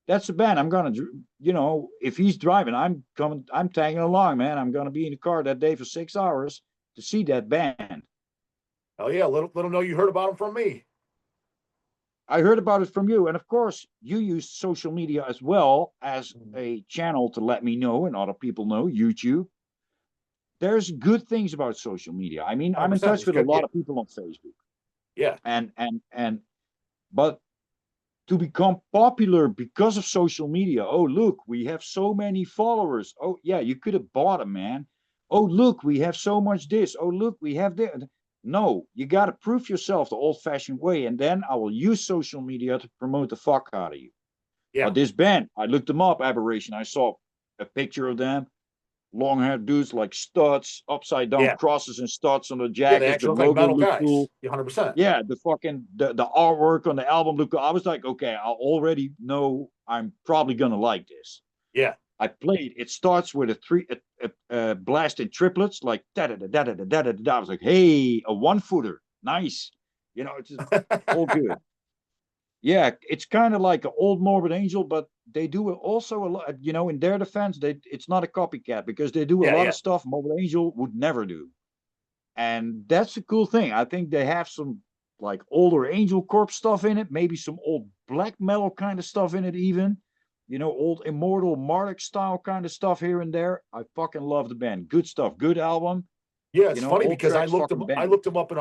Speaker 2: That's the band. I'm gonna, you know, if he's driving, I'm coming. I'm tagging along, man. I'm gonna be in the car that day for 6 hours to see that band.
Speaker 1: Oh yeah. Let them know you heard about them from me.
Speaker 2: I heard about it from you, and of course, you use social media as well as a channel to let me know and other people know. YouTube. There's good things about social media. I mean, I'm in
Speaker 1: 100%.
Speaker 2: touch
Speaker 1: It's
Speaker 2: with a
Speaker 1: good. Yeah.
Speaker 2: lot of people on Facebook,
Speaker 1: Yeah.
Speaker 2: and but to become popular because of social media. Oh, look, we have so many followers. Oh, yeah, you could have bought them, man. Oh, look, we have so much this. Oh, look, we have that. No, you got to prove yourself the old fashioned way. And then I will use social media to promote the fuck out of you.
Speaker 1: Yeah.
Speaker 2: But this band, I looked them up, Aberration. I saw a picture of them. Long haired dudes like studs, upside down
Speaker 1: Yeah.
Speaker 2: crosses and studs on the
Speaker 1: Yeah. They
Speaker 2: jackets. The
Speaker 1: actually look like
Speaker 2: logo
Speaker 1: metal
Speaker 2: looked
Speaker 1: guys.
Speaker 2: cool.
Speaker 1: 100%.
Speaker 2: Yeah, the artwork on the album looked cool. I was like, okay, I already know I'm probably gonna like this.
Speaker 1: Yeah.
Speaker 2: I played. It starts with a blast in triplets, like da da da da da da da da. I was like, hey, a 1-footer, nice. You know, it's all good. Yeah, it's kind of like an old Morbid Angel, but they do also a lot. You know, in their defense, it's not a copycat because they do a
Speaker 1: Yeah.
Speaker 2: lot
Speaker 1: Yeah.
Speaker 2: of stuff Morbid Angel would never do, and that's a cool thing. I think they have some like older Angel Corpse stuff in it, maybe some old black metal kind of stuff in it, even. You know, old Immortal Marduk style kind of stuff here and there. I fucking love the band. Good stuff. Good album.
Speaker 1: Yeah,
Speaker 2: You
Speaker 1: it's
Speaker 2: know,
Speaker 1: funny
Speaker 2: old
Speaker 1: because
Speaker 2: tracks, fucking
Speaker 1: I
Speaker 2: bang.
Speaker 1: looked them up in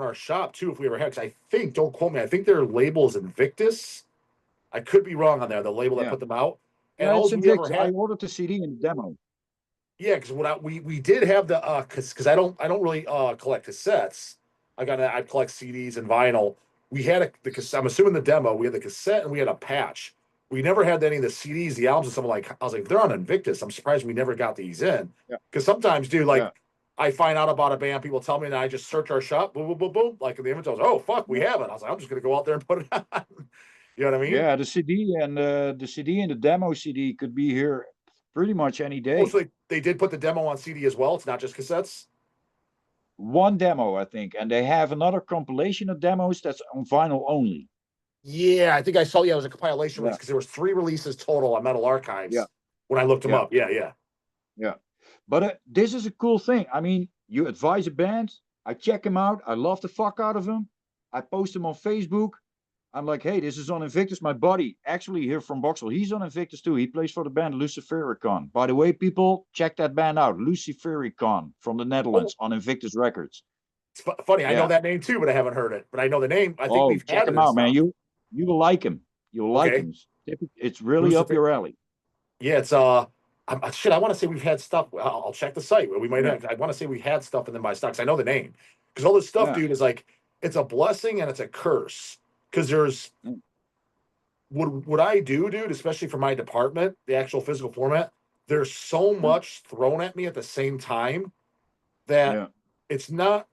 Speaker 1: our shop too if we ever had, because I think, don't quote me, I think their label is Invictus. I could be wrong on there, the label that
Speaker 2: Yeah.
Speaker 1: put them out. And
Speaker 2: Yeah,
Speaker 1: all
Speaker 2: it's
Speaker 1: we ever
Speaker 2: Invictus. I
Speaker 1: had,
Speaker 2: ordered the CD and the demo.
Speaker 1: yeah, because we did have the because I don't really collect cassettes. I collect CDs and vinyl. We had the cassette. I'm assuming the demo. We had the cassette and we had a patch. We never had any of the CDs, the albums, and something like. I was like, they're on Invictus. I'm surprised we never got these in.
Speaker 2: Yeah.
Speaker 1: Because sometimes, dude,
Speaker 2: Yeah.
Speaker 1: like I find out about a band, people tell me, and I just search our shop, boom, boom, boom, boom, like in the inventory. Oh fuck, we
Speaker 2: Yeah.
Speaker 1: have it. I was like, I'm just gonna go out there and put it on. You know what I mean?
Speaker 2: Yeah, the CD and the demo CD could be here pretty much any
Speaker 1: Oh,
Speaker 2: day.
Speaker 1: so they did put the demo on CD as well. It's not just cassettes.
Speaker 2: One demo, I think, and they have another compilation of demos that's on vinyl only.
Speaker 1: Yeah, I think I saw. Yeah, it was a compilation
Speaker 2: Yeah,
Speaker 1: release because there was 3 releases total on Metal
Speaker 2: yeah,
Speaker 1: Archives when I looked them
Speaker 2: yeah,
Speaker 1: up. Yeah, yeah,
Speaker 2: yeah. But this is a cool thing. I mean, you advise a band, I check them out, I love the fuck out of them, I post them on Facebook. I'm like, hey, this is on Invictus. My buddy, actually here from Boxel, he's on Invictus too. He plays for the band Lucifericon. By the way, people, check that band out, Lucifericon from the
Speaker 1: Oh,
Speaker 2: Netherlands on Invictus Records.
Speaker 1: it's funny. I know
Speaker 2: Yeah.
Speaker 1: that name too, but I haven't heard it. But I know the name. I think
Speaker 2: Oh,
Speaker 1: we've
Speaker 2: check
Speaker 1: had it
Speaker 2: him
Speaker 1: and
Speaker 2: out, man.
Speaker 1: stuff.
Speaker 2: You will like him. You'll like
Speaker 1: Okay,
Speaker 2: him. It's really up
Speaker 1: Lucifer.
Speaker 2: your alley.
Speaker 1: Yeah, it's shit. I want to say we've had stuff. I'll check the site. We might
Speaker 2: Yeah,
Speaker 1: have. I want to say we had stuff in them by stocks. I know the name because all this stuff,
Speaker 2: yeah,
Speaker 1: dude, is like it's a blessing and it's a curse because there's
Speaker 2: mm,
Speaker 1: what I do, dude, especially for my department, the actual physical format. There's so
Speaker 2: mm,
Speaker 1: much thrown at me at the same time that
Speaker 2: yeah,
Speaker 1: it's not.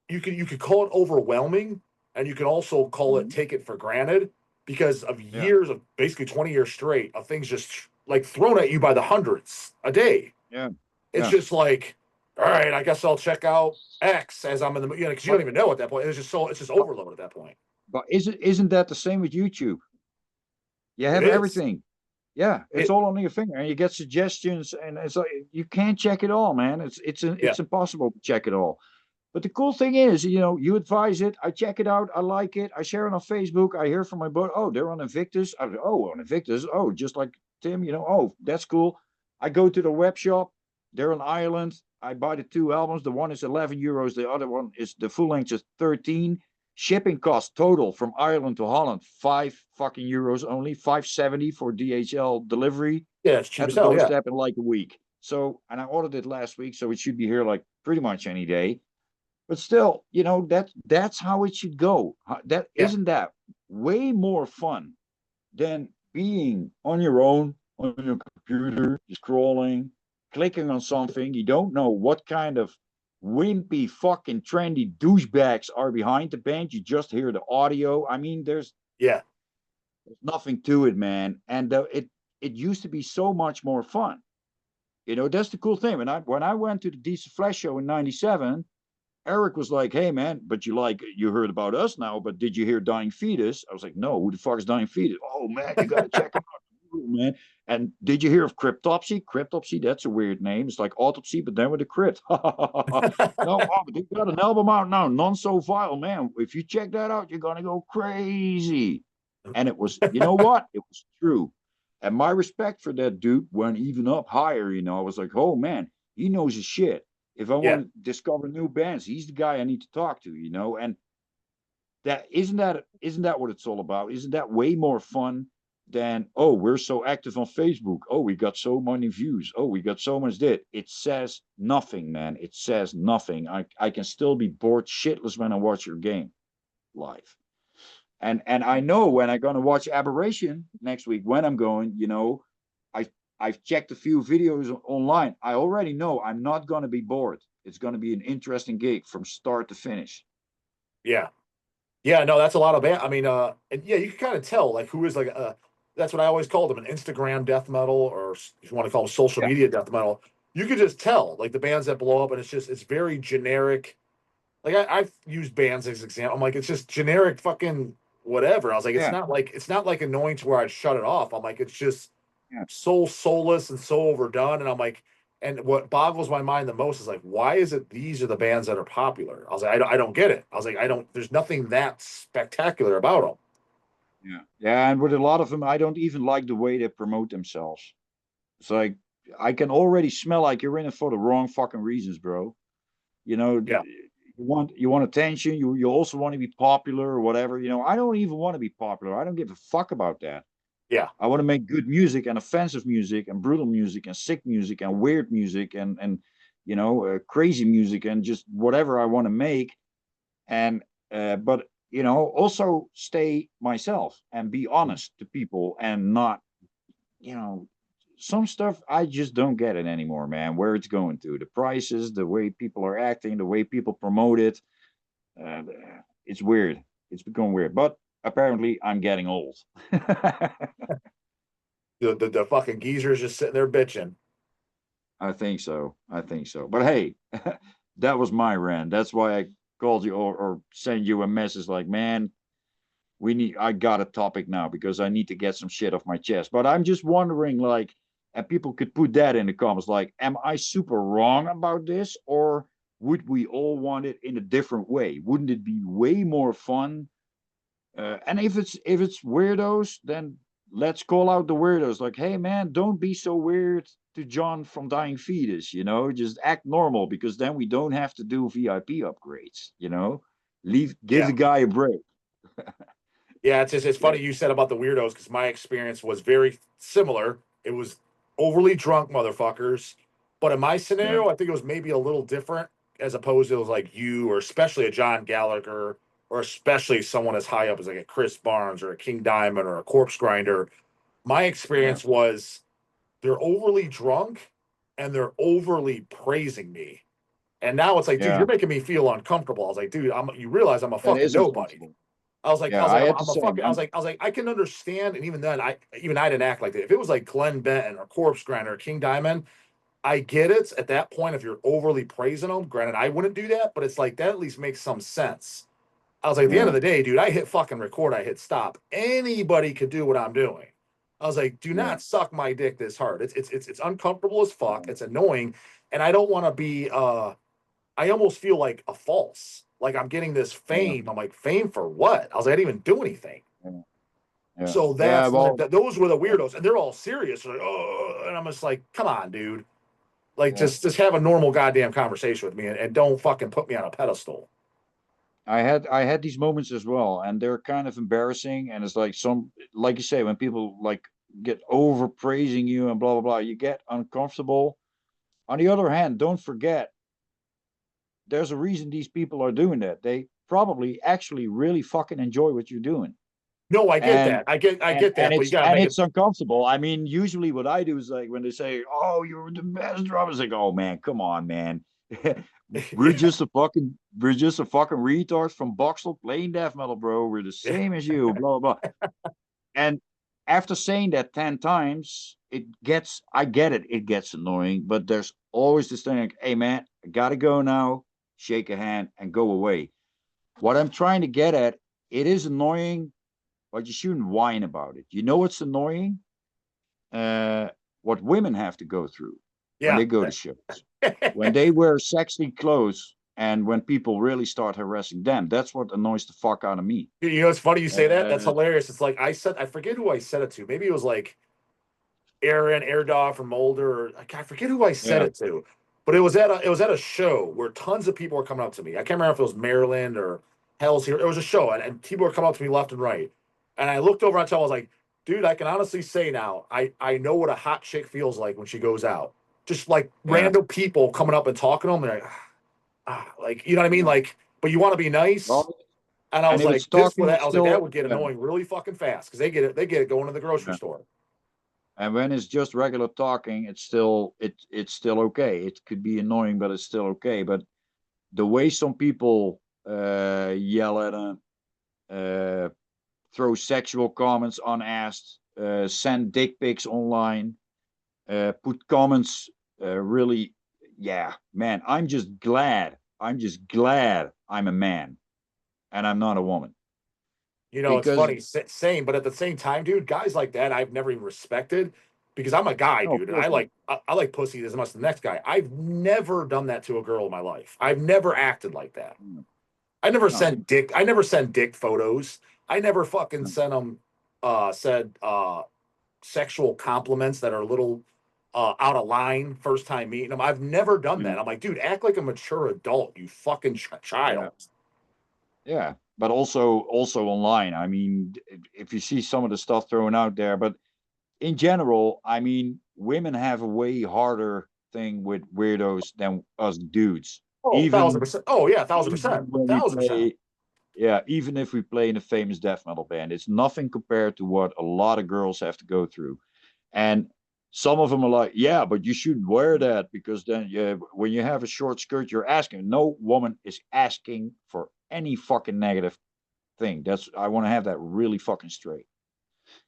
Speaker 1: You could call it overwhelming, and you can also call it
Speaker 2: mm,
Speaker 1: take it for granted because of
Speaker 2: yeah,
Speaker 1: years of basically 20 years straight of things just like thrown at you by the hundreds a day.
Speaker 2: yeah,
Speaker 1: It's
Speaker 2: yeah.
Speaker 1: just like, all right, I guess I'll check out X as I'm in the, because you don't
Speaker 2: But
Speaker 1: even know at that point. It's just
Speaker 2: but
Speaker 1: overload at that point.
Speaker 2: but isn't that the same with YouTube? You
Speaker 1: It
Speaker 2: have
Speaker 1: is.
Speaker 2: everything. Yeah, it's
Speaker 1: It
Speaker 2: all on your finger, and you get suggestions, and it's like you can't check it all, man.
Speaker 1: yeah.
Speaker 2: It's impossible to check it all. But the cool thing is, you know, you advise it, I check it out, I like it, I share it on Facebook, I hear from my buddy, oh, they're on Invictus. I go, oh, on Invictus, oh, just like Tim, you know, oh, that's cool. I go to the web shop, they're in Ireland. I buy the 2 albums. The one is €11, the other one is the full length is 13. Shipping cost total from Ireland to Holland, €5 only, 5.70 for DHL delivery
Speaker 1: Yeah, it's cheap
Speaker 2: at
Speaker 1: as
Speaker 2: the
Speaker 1: hell. Yeah.
Speaker 2: doorstep in like a week. So, and I ordered it last week, so it should be here like pretty much any day. But still, you know, that's how it should go. That
Speaker 1: Yeah.
Speaker 2: isn't that way more fun than being on your own on your computer, scrolling, clicking on something. You don't know what kind of wimpy, fucking trendy douchebags are behind the band. You just hear the audio. I mean,
Speaker 1: Yeah.
Speaker 2: there's nothing to it, man. And it used to be so much more fun. You know, that's the cool thing. When I went to the Deicide Flash show in '97, Eric was like, "Hey man, but you heard about us now, but did you hear Dying Fetus?" I was like, "No, who the fuck is Dying Fetus?" "Oh man, you gotta check them out, man." "And did you hear of Cryptopsy?" "Cryptopsy, that's a weird name. It's like autopsy, but then with a crypt." "No, oh, but they got an album out now, None So Vile, man. If you check that out, you're gonna go crazy." And it was, you know what? It was true. And my respect for that dude went even up higher. You know, I was like, "Oh man, he knows his shit. If I
Speaker 1: Yeah.
Speaker 2: want to discover new bands, he's the guy I need to talk to, you know." And Isn't that what it's all about? Isn't that way more fun than, oh, we're so active on Facebook, oh, we got so many views, oh, we got so much did. It says nothing, man. It says nothing. I can still be bored shitless when I watch your game live. And I know when I'm gonna watch Aberration next week, when I'm going, I I've checked a few videos online. I already know I'm not gonna be bored. It's gonna be an interesting gig from start to finish.
Speaker 1: Yeah. Yeah, no, that's a lot of band. I mean, and yeah, you can kind of tell like who is like that's what I always called them, an Instagram death metal, or if you want to call them social
Speaker 2: Yeah,
Speaker 1: media death metal. You could just tell like the bands that blow up, and it's very generic. Like I've used bands as example. I'm like, it's just generic fucking whatever. I was like,
Speaker 2: yeah,
Speaker 1: it's not like annoying to where I'd shut it off. I'm like, it's just
Speaker 2: yeah.
Speaker 1: so soulless and so overdone. And I'm like, and what boggles my mind the most is like, why is it these are the bands that are popular? I was like, I don't get it. I was like, I don't. There's nothing that spectacular about them.
Speaker 2: Yeah. Yeah, and with a lot of them, I don't even like the way they promote themselves. It's like I can already smell like you're in it for the wrong fucking reasons, bro.
Speaker 1: Yeah,
Speaker 2: You want attention. You also want to be popular or whatever. I don't even want to be popular. I don't give a fuck about that.
Speaker 1: yeah,
Speaker 2: I want to make good music and offensive music and brutal music and sick music and weird music and crazy music and just whatever I want to make. And but also stay myself and be honest to people and not you know some stuff I just don't get it anymore, man. Where it's going to, the prices, the way people are acting, the way people promote it. uh, it's weird. It's become weird, but apparently I'm getting old.
Speaker 1: the fucking geezers just sitting there bitching.
Speaker 2: I think so. I think so. But hey, that was my rant. That's why I called you or send you a message like, man, I got a topic now because I need to get some shit off my chest. But I'm just wondering, like, and people could put that in the comments, like, am I super wrong about this? Or would we all want it in a different way? Wouldn't it be way more fun? And if it's weirdos, then let's call out the weirdos. Like, hey man, don't be so weird to John from Dying Fetus. Just act normal because then we don't have to do VIP upgrades. Give
Speaker 1: Yeah,
Speaker 2: the guy a break.
Speaker 1: yeah. It's
Speaker 2: Yeah,
Speaker 1: funny you said about the weirdos because my experience was very similar. It was overly drunk motherfuckers, but in my
Speaker 2: yeah,
Speaker 1: scenario, I think it was maybe a little different as opposed to it was like you or especially a John Gallagher or especially someone as high up as like a Chris Barnes or a King Diamond or a Corpse Grinder. My
Speaker 2: yeah,
Speaker 1: experience was they're overly drunk and they're overly praising me. And now it's like, dude,
Speaker 2: yeah.
Speaker 1: you're making me feel uncomfortable. I was like, dude, you realize I'm a
Speaker 2: That
Speaker 1: fucking
Speaker 2: is
Speaker 1: nobody.
Speaker 2: uncomfortable.
Speaker 1: I
Speaker 2: Yeah,
Speaker 1: was like,
Speaker 2: I had the
Speaker 1: I'm a
Speaker 2: same.
Speaker 1: fucking, I was like, I can understand. And even then, I didn't act like that. If it was like Glenn Benton or Corpse Grinder or King Diamond, I get it at that point. If you're overly praising them, granted, I wouldn't do that, but it's like that at least makes some sense. I was like, at the end
Speaker 2: Yeah,
Speaker 1: of the day, dude, I hit fucking record, I hit stop. Anybody could do what I'm doing. I was like, do
Speaker 2: yeah,
Speaker 1: not suck my dick this hard. It's uncomfortable as fuck. It's annoying, and I don't want to be. I almost feel like a false. Like I'm getting this
Speaker 2: yeah,
Speaker 1: fame. I'm like, fame for what? I was like, I didn't even do anything.
Speaker 2: yeah, yeah.
Speaker 1: So
Speaker 2: Yeah,
Speaker 1: that's
Speaker 2: well,
Speaker 1: those were the weirdos, and they're all serious. They're like, oh, and I'm just like, come on, dude. Like,
Speaker 2: yeah.
Speaker 1: just have a normal goddamn conversation with me, and don't fucking put me on a pedestal.
Speaker 2: I had these moments as well, and they're kind of embarrassing. And it's like like you say, when people like get over praising you and blah blah blah, you get uncomfortable. On the other hand, don't forget, there's a reason these people are doing that. They probably actually really fucking enjoy what you're doing.
Speaker 1: No, I get
Speaker 2: And
Speaker 1: that. I
Speaker 2: and
Speaker 1: get
Speaker 2: and
Speaker 1: that, but you
Speaker 2: it's
Speaker 1: gotta
Speaker 2: and
Speaker 1: make it.
Speaker 2: it's uncomfortable. I mean, usually what I do is like when they say, "Oh, you're the best drummer," it's like, "Oh man, come on, man." we're
Speaker 1: Yeah,
Speaker 2: just a fucking we're just a fucking retards from Boxel playing death metal, bro. We're the
Speaker 1: yeah,
Speaker 2: same as you, blah blah. And after saying that 10 times, I get it, it gets annoying, but there's always this thing like, hey man, I gotta go now, shake a hand and go away. What I'm trying to get at, it is annoying, but you shouldn't whine about it. You know what's annoying? Uh, what women have to go through when
Speaker 1: yeah.
Speaker 2: they go to shows. When they wear sexy clothes and when people really start harassing them, that's what annoys the fuck out of me.
Speaker 1: You know, it's funny you say that. That's
Speaker 2: Uh,
Speaker 1: hilarious. It's like I forget who I said it to. Maybe it was like Aaron Airdog from Mulder, or I forget who I said
Speaker 2: yeah,
Speaker 1: it to, but it was at a show where tons of people were coming up to me. I can't remember if it was Maryland or hell's here? It was a show, and people were coming up to me left and right. And I looked over on top. I was like, dude, I can honestly say now, I know what a hot chick feels like when she goes out. Just like
Speaker 2: Yeah.
Speaker 1: random people coming up and talking to them, and like you know what I mean?
Speaker 2: Yeah.
Speaker 1: Like, but you want to be nice.
Speaker 2: Well,
Speaker 1: And I
Speaker 2: and
Speaker 1: was
Speaker 2: if it's
Speaker 1: like, this would
Speaker 2: talking,
Speaker 1: I
Speaker 2: it's
Speaker 1: was like, that
Speaker 2: still
Speaker 1: would get
Speaker 2: yeah.
Speaker 1: annoying really fucking fast because they get it going to the grocery
Speaker 2: Yeah.
Speaker 1: store.
Speaker 2: And when it's just regular talking, it's still okay. It could be annoying, but it's still okay. But the way some people yell at them, uh, throw sexual comments unasked, send dick pics online, put comments really, yeah, man. I'm just glad I'm a man and I'm not a woman
Speaker 1: You know, it's
Speaker 2: because
Speaker 1: funny, same, but at the same time, dude, guys like that I've never even respected because I'm a guy,
Speaker 2: no, of
Speaker 1: dude, and
Speaker 2: course not.
Speaker 1: I like pussy as much as the next guy. I've never done that to a girl in my life. I've never acted like that.
Speaker 2: No, no,
Speaker 1: I never send dick photos. I never fucking
Speaker 2: no.
Speaker 1: sent them said sexual compliments that are a little out of line first time meeting them. I've never done
Speaker 2: Yeah,
Speaker 1: that. I'm like, dude, act like a mature adult, you fucking
Speaker 2: yeah.
Speaker 1: child.
Speaker 2: Yeah, but also online. I mean, if you see some of the stuff thrown out there, but in general, I mean, women have a way harder thing with weirdos than us dudes.
Speaker 1: Oh, thousand
Speaker 2: Even
Speaker 1: percent. Oh yeah, thousand
Speaker 2: even
Speaker 1: percent.
Speaker 2: when we
Speaker 1: 1,000%.
Speaker 2: play, yeah, even if we play in a famous death metal band, it's nothing compared to what a lot of girls have to go through. And some of them are like, yeah, but you shouldn't wear that because then yeah, when you have a short skirt, you're asking. No woman is asking for any fucking negative thing. That's I want to have that really fucking straight.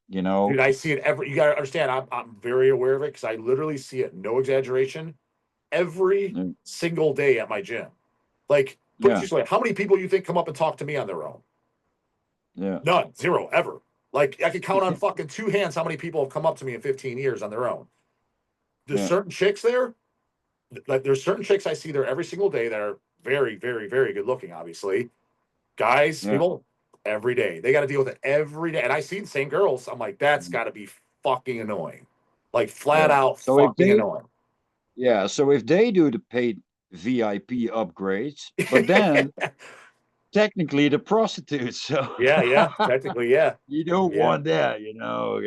Speaker 2: You
Speaker 1: Dude,
Speaker 2: know?
Speaker 1: I see it every. You gotta understand. I'm very aware of it because I literally see it. No exaggeration. Every
Speaker 2: Mm,
Speaker 1: single day at my gym. Like, put it
Speaker 2: yeah,
Speaker 1: this way: how many people you think come up and talk to me on their own?
Speaker 2: yeah,
Speaker 1: None, zero, ever. Like, I could count on fucking two hands how many people have come up to me in 15 years on their own. There's
Speaker 2: yeah,
Speaker 1: certain chicks there. Like, there's certain chicks I see there every single day that are very, very, very good looking. Obviously, guys,
Speaker 2: yeah.
Speaker 1: people, every day they got to deal with it every day. And I see the same girls. I'm like, that's
Speaker 2: Mm,
Speaker 1: got to be fucking annoying, like flat
Speaker 2: yeah.
Speaker 1: out
Speaker 2: So if
Speaker 1: fucking
Speaker 2: they,
Speaker 1: annoying.
Speaker 2: yeah, so if they do the paid VIP upgrades, but then technically the prostitutes, so
Speaker 1: Yeah, yeah, technically, yeah,
Speaker 2: you don't
Speaker 1: yeah,
Speaker 2: want that, you know.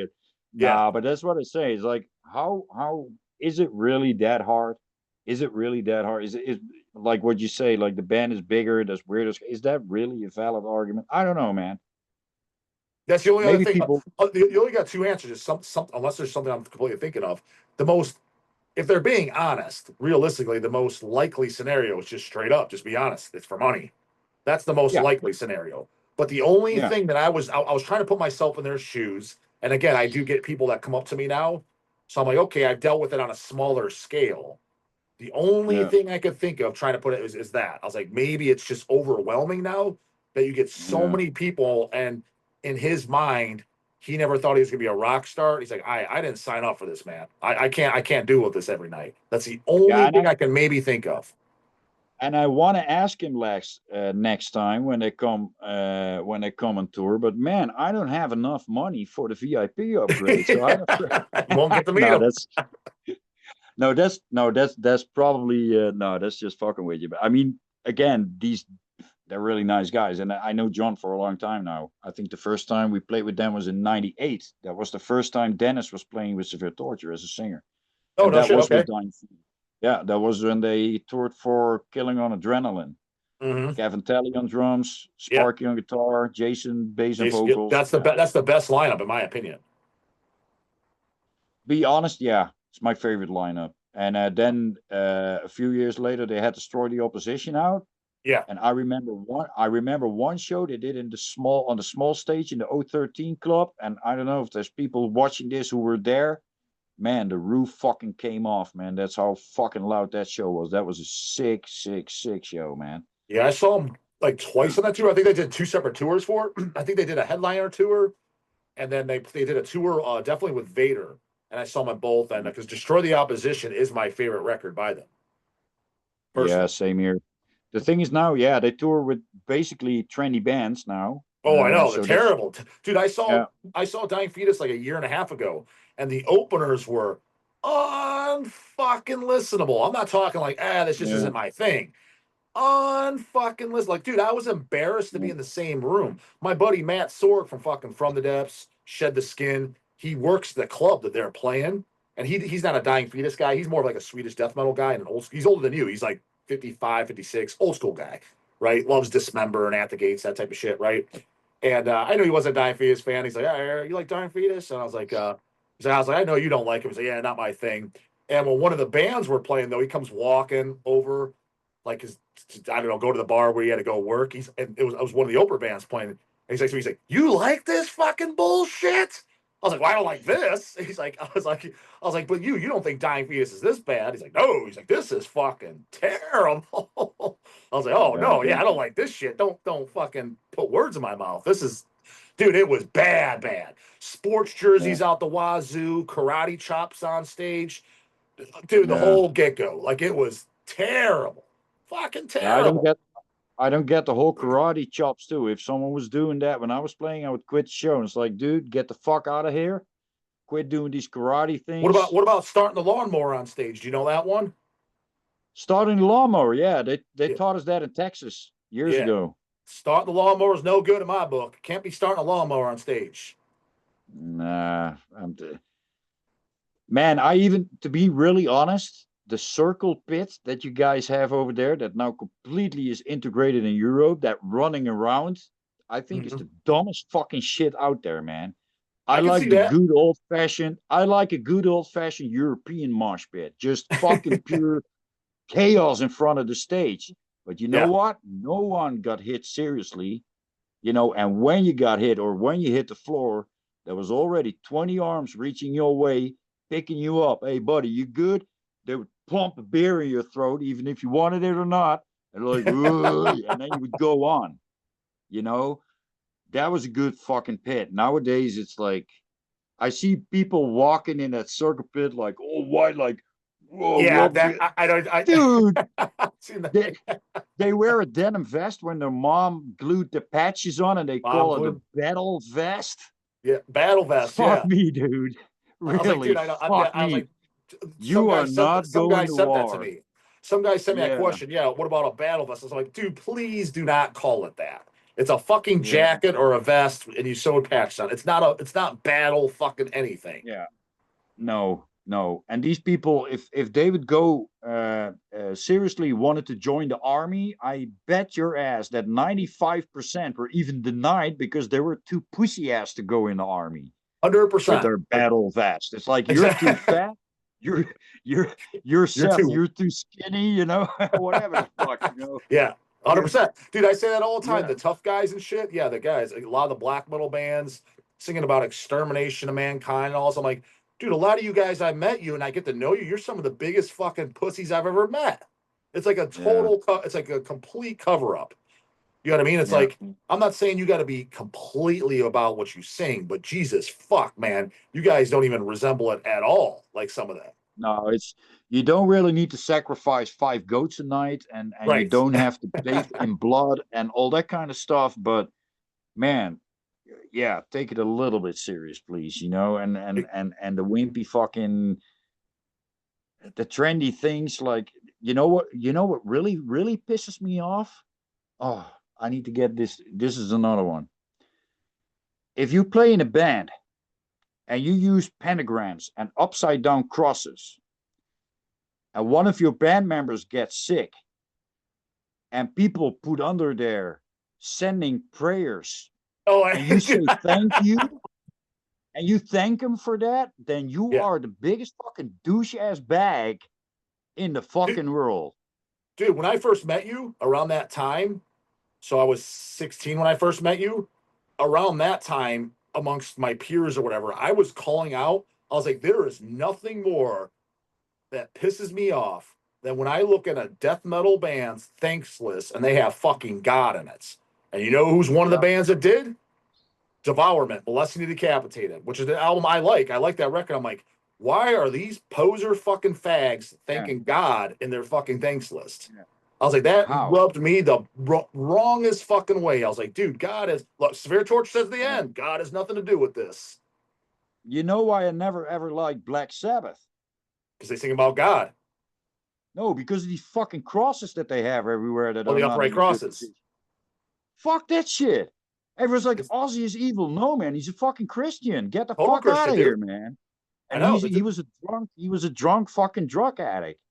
Speaker 1: yeah.
Speaker 2: Nah, but that's what I say. It's like how is it really that hard? Is it really that hard? Is like what you say, like the band is bigger, that's weird. Is that really a valid argument? I don't know, man.
Speaker 1: That's the only other
Speaker 2: Maybe
Speaker 1: thing.
Speaker 2: people,
Speaker 1: You only got two answers. Is some unless there's something I'm completely thinking of. The most, if they're being honest, realistically, the most likely scenario is just straight up, just be honest. It's for money. That's the most
Speaker 2: yeah,
Speaker 1: likely scenario. But the only
Speaker 2: yeah,
Speaker 1: thing that I was trying to put myself in their shoes, and again, I do get people that come up to me now, so I'm like, okay, I've dealt with it on a smaller scale. The only
Speaker 2: yeah,
Speaker 1: thing I could think of trying to put it is that I was like, maybe it's just overwhelming now that you get so
Speaker 2: yeah,
Speaker 1: many people, and in his mind, he never thought he was gonna be a rock star. He's like, I didn't sign up for this, man. I can't do with this every night. That's the
Speaker 2: yeah.
Speaker 1: only
Speaker 2: And
Speaker 1: thing I can maybe think of.
Speaker 2: I want to ask him next time when they come on tour. But man, I don't have enough money for the VIP upgrade, so I don't.
Speaker 1: You won't get to meet
Speaker 2: No,
Speaker 1: him.
Speaker 2: that's that's probably no, that's just fucking with you. But I mean, again, they're really nice guys, and I know John for a long time now. I think the first time we played with them was in '98. That was the first time Dennis was playing with Severe Torture as a singer,
Speaker 1: Oh
Speaker 2: and
Speaker 1: no
Speaker 2: that
Speaker 1: shit.
Speaker 2: was
Speaker 1: Okay.
Speaker 2: with Dying Feet. Yeah, that was when they toured for Killing on Adrenaline.
Speaker 1: Mm-hmm.
Speaker 2: Gavin Talley on drums,
Speaker 1: Yeah.
Speaker 2: Sparky on guitar, Jason bass and
Speaker 1: Jason,
Speaker 2: vocals. Yeah.
Speaker 1: that's the best lineup in my opinion.
Speaker 2: Be honest, yeah, it's my favorite lineup. And then a few years later, they had Destroy the Opposition out.
Speaker 1: Yeah.
Speaker 2: And I remember one show they did in the small on the small stage in the 013 club. And I don't know if there's people watching this who were there. Man, the roof fucking came off, man. That's how fucking loud that show was. That was a sick, sick, sick show, man.
Speaker 1: Yeah, I saw them like twice on that tour. I think they did two separate tours for it. I think they did a headliner tour, and then they did a tour definitely with Vader. And I saw them at both. And because Destroy the Opposition is my favorite record by them
Speaker 2: Yeah,
Speaker 1: personally.
Speaker 2: same here. The thing is now, yeah, they tour with basically trendy bands now.
Speaker 1: Oh, I know. They're
Speaker 2: So that's
Speaker 1: terrible. Dude,
Speaker 2: yeah,
Speaker 1: I saw Dying Fetus like a year and a half ago, and the openers were unfucking listenable. I'm not talking like, this just
Speaker 2: yeah,
Speaker 1: isn't my thing. unfucking list. Like, dude, I was embarrassed to be in the same room. My buddy Matt Sorg from fucking From the Depths, Shed the Skin. He works the club that they're playing, and he's not a Dying Fetus guy. He's more of like a Swedish death metal guy and an old. He's older than you. He's like 55, 56, old school guy, right? Loves Dismember and At the Gates, that type of shit, right? And I knew he wasn't a Dying Fetus fan. He's like, "Yeah, you like Dying Fetus?" And I was like, I know you don't like him. He's like, "Yeah, not my thing." And when one of the bands were playing, though, he comes walking over, like his, I don't know, go to the bar where he had to go work. It was one of the Oprah bands playing. And he's like, "You like this fucking bullshit?" I was like, "Well, I don't like this." I was like, "But you don't think Dying Fetus is this bad?" He's like, "No." He's like, "This is fucking terrible." I was like, "Oh no, yeah, I don't like this shit. Don't fucking put words in my mouth. This is, dude, it was bad. Sports jerseys out the wazoo, karate chops on stage, dude, the whole get go. Like it was terrible, fucking terrible.
Speaker 2: I don't get the whole karate chops too. If someone was doing that when I was playing, I would quit the show. And it's like, dude, get the fuck out of here. Quit doing these karate things.
Speaker 1: What about starting the lawnmower on stage? Do you know that one?
Speaker 2: Starting the lawnmower, yeah, they
Speaker 1: Yeah,
Speaker 2: taught us that in Texas years
Speaker 1: yeah.
Speaker 2: ago.
Speaker 1: Starting the lawnmower is no good in my book. Can't be starting a lawnmower on stage.
Speaker 2: Nah, man, I even, to be really honest, the circle pit that you guys have over there that now completely is integrated in Europe, that running around, I think is
Speaker 1: Mm-hmm.
Speaker 2: the dumbest fucking shit out there, man.
Speaker 1: I can see that.
Speaker 2: I like a good old fashioned European mosh pit. Just fucking pure chaos in front of the stage. But you know
Speaker 1: Yeah.
Speaker 2: what? No one got hit seriously, and when you got hit or when you hit the floor, there was already 20 arms reaching your way, picking you up. Hey, buddy, you good? They would pump a beer in your throat, even if you wanted it or not. And like, and then you would go on. You know, that was a good fucking pit. Nowadays, it's like I see people walking in that circle pit like, oh, why? Like, whoa,
Speaker 1: Yeah,
Speaker 2: what?
Speaker 1: that I don't
Speaker 2: Dude,
Speaker 1: I've seen
Speaker 2: they,
Speaker 1: that.
Speaker 2: they wear a denim vest when their mom glued the patches on and they
Speaker 1: Mom
Speaker 2: call it a
Speaker 1: glue.
Speaker 2: battle vest.
Speaker 1: Yeah, battle vest.
Speaker 2: Fuck
Speaker 1: Yeah.
Speaker 2: me, dude.
Speaker 1: I was like,
Speaker 2: Really,
Speaker 1: dude,
Speaker 2: fuck
Speaker 1: I was
Speaker 2: me.
Speaker 1: like,
Speaker 2: You are not
Speaker 1: some guy
Speaker 2: going to
Speaker 1: sent that to
Speaker 2: war.
Speaker 1: me. Some guy sent me that
Speaker 2: Yeah,
Speaker 1: question. Yeah, what about a battle vest? I was like, dude, please do not call it that. It's a fucking
Speaker 2: yeah,
Speaker 1: jacket or a vest, and you sew patches on. It's not battle fucking anything.
Speaker 2: yeah. No, no. And these people, if they would go seriously wanted to join the army, I bet your ass that 95% were even denied because they were too pussy ass to go in the army with
Speaker 1: 100%.
Speaker 2: their battle vest. It's like you're too
Speaker 1: Exactly.
Speaker 2: fat. You're you're you're
Speaker 1: You're
Speaker 2: Seth.
Speaker 1: too.
Speaker 2: You're too skinny. Whatever the fuck.
Speaker 1: Yeah.
Speaker 2: You're
Speaker 1: 100%. Dude, I say that all the time.
Speaker 2: yeah,
Speaker 1: The tough guys and shit. Yeah, the guys, a lot of the black metal bands singing about extermination of mankind and all this. I'm like, dude, a lot of you guys, I met you and I get to know you. You're some of the biggest fucking pussies I've ever met. It's like
Speaker 2: yeah,
Speaker 1: it's like a complete cover up. You know what I mean? It's
Speaker 2: yeah.
Speaker 1: like, I'm not saying you got to be completely about what you sing, but Jesus fuck, man, you guys don't even resemble it at all. Like some of that.
Speaker 2: No, it's you don't really need to sacrifice 5 goats a night, and you
Speaker 1: Right.
Speaker 2: don't have to bathe in blood and all that kind of stuff. But man, yeah, take it a little bit serious, please. And the wimpy fucking the trendy things like you know what really pisses me off. Oh, I need to get this. This is another one. If you play in a band and you use pentagrams and upside down crosses, and one of your band members gets sick, and people put under there sending prayers,
Speaker 1: Oh,
Speaker 2: and you
Speaker 1: dude.
Speaker 2: say thank you, and you thank them for that, then you
Speaker 1: Yeah.
Speaker 2: are the biggest fucking douche ass bag in the
Speaker 1: Dude,
Speaker 2: fucking world.
Speaker 1: dude, when I first met you around that time, so I was 16 when I first met you. Around that time, amongst my peers or whatever, I was calling out. I was like, there is nothing more that pisses me off than when I look at a death metal band's thanks list and they have fucking God in it. And you know who's one of the
Speaker 2: Yeah,
Speaker 1: bands that did? Devourment, Blessing the Decapitated, which is the album I like. I like that record. I'm like, why are these poser fucking fags
Speaker 2: yeah,
Speaker 1: thanking God in their fucking thanks list?
Speaker 2: yeah.
Speaker 1: I was like, that
Speaker 2: How?
Speaker 1: rubbed me the wrongest fucking way. I was like, dude, God is, look, Severe Torture says at the
Speaker 2: Yeah.
Speaker 1: end, God has nothing to do with this
Speaker 2: You know why I never ever liked Black Sabbath?
Speaker 1: because they sing about God.
Speaker 2: No, because of these fucking crosses that they have everywhere that
Speaker 1: Oh,
Speaker 2: are
Speaker 1: the
Speaker 2: not
Speaker 1: upright
Speaker 2: in a good
Speaker 1: crosses.
Speaker 2: position. Fuck that shit. Everyone's like,
Speaker 1: It's
Speaker 2: Ozzy is evil. No, man, he's a fucking Christian. Get the
Speaker 1: total
Speaker 2: fuck out
Speaker 1: Christian,
Speaker 2: of here,
Speaker 1: dude.
Speaker 2: man.
Speaker 1: I
Speaker 2: And
Speaker 1: know.
Speaker 2: he was a drunk fucking drug addict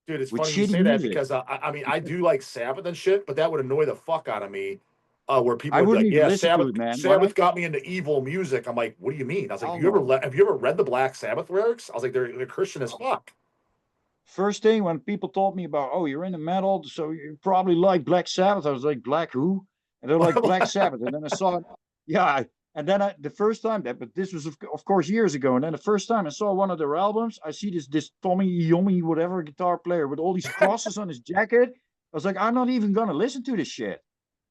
Speaker 1: Dude, it's
Speaker 2: with
Speaker 1: funny you
Speaker 2: shitty
Speaker 1: say that
Speaker 2: music.
Speaker 1: because I mean I do like Sabbath and shit, but that would annoy the fuck out of me. Where people
Speaker 2: I
Speaker 1: would be
Speaker 2: wouldn't
Speaker 1: like,
Speaker 2: even
Speaker 1: "Yeah,
Speaker 2: listen to
Speaker 1: Sabbath,
Speaker 2: it, man.
Speaker 1: Sabbath got me into evil music." I'm like, "What do you mean?" I was like,
Speaker 2: Hell no.
Speaker 1: Have you ever read the Black Sabbath lyrics?" I was like, "They're Christian as fuck."
Speaker 2: First thing when people told me about, oh, you're into metal, so you probably like Black Sabbath. I was like, Black who? And they're like, Black Sabbath. And then I saw, yeah. And then the first time but this was of course years ago. And then the first time I saw one of their albums, I see this Tommy Yomi whatever guitar player with all these crosses on his jacket. I was like, I'm not even gonna listen to this shit.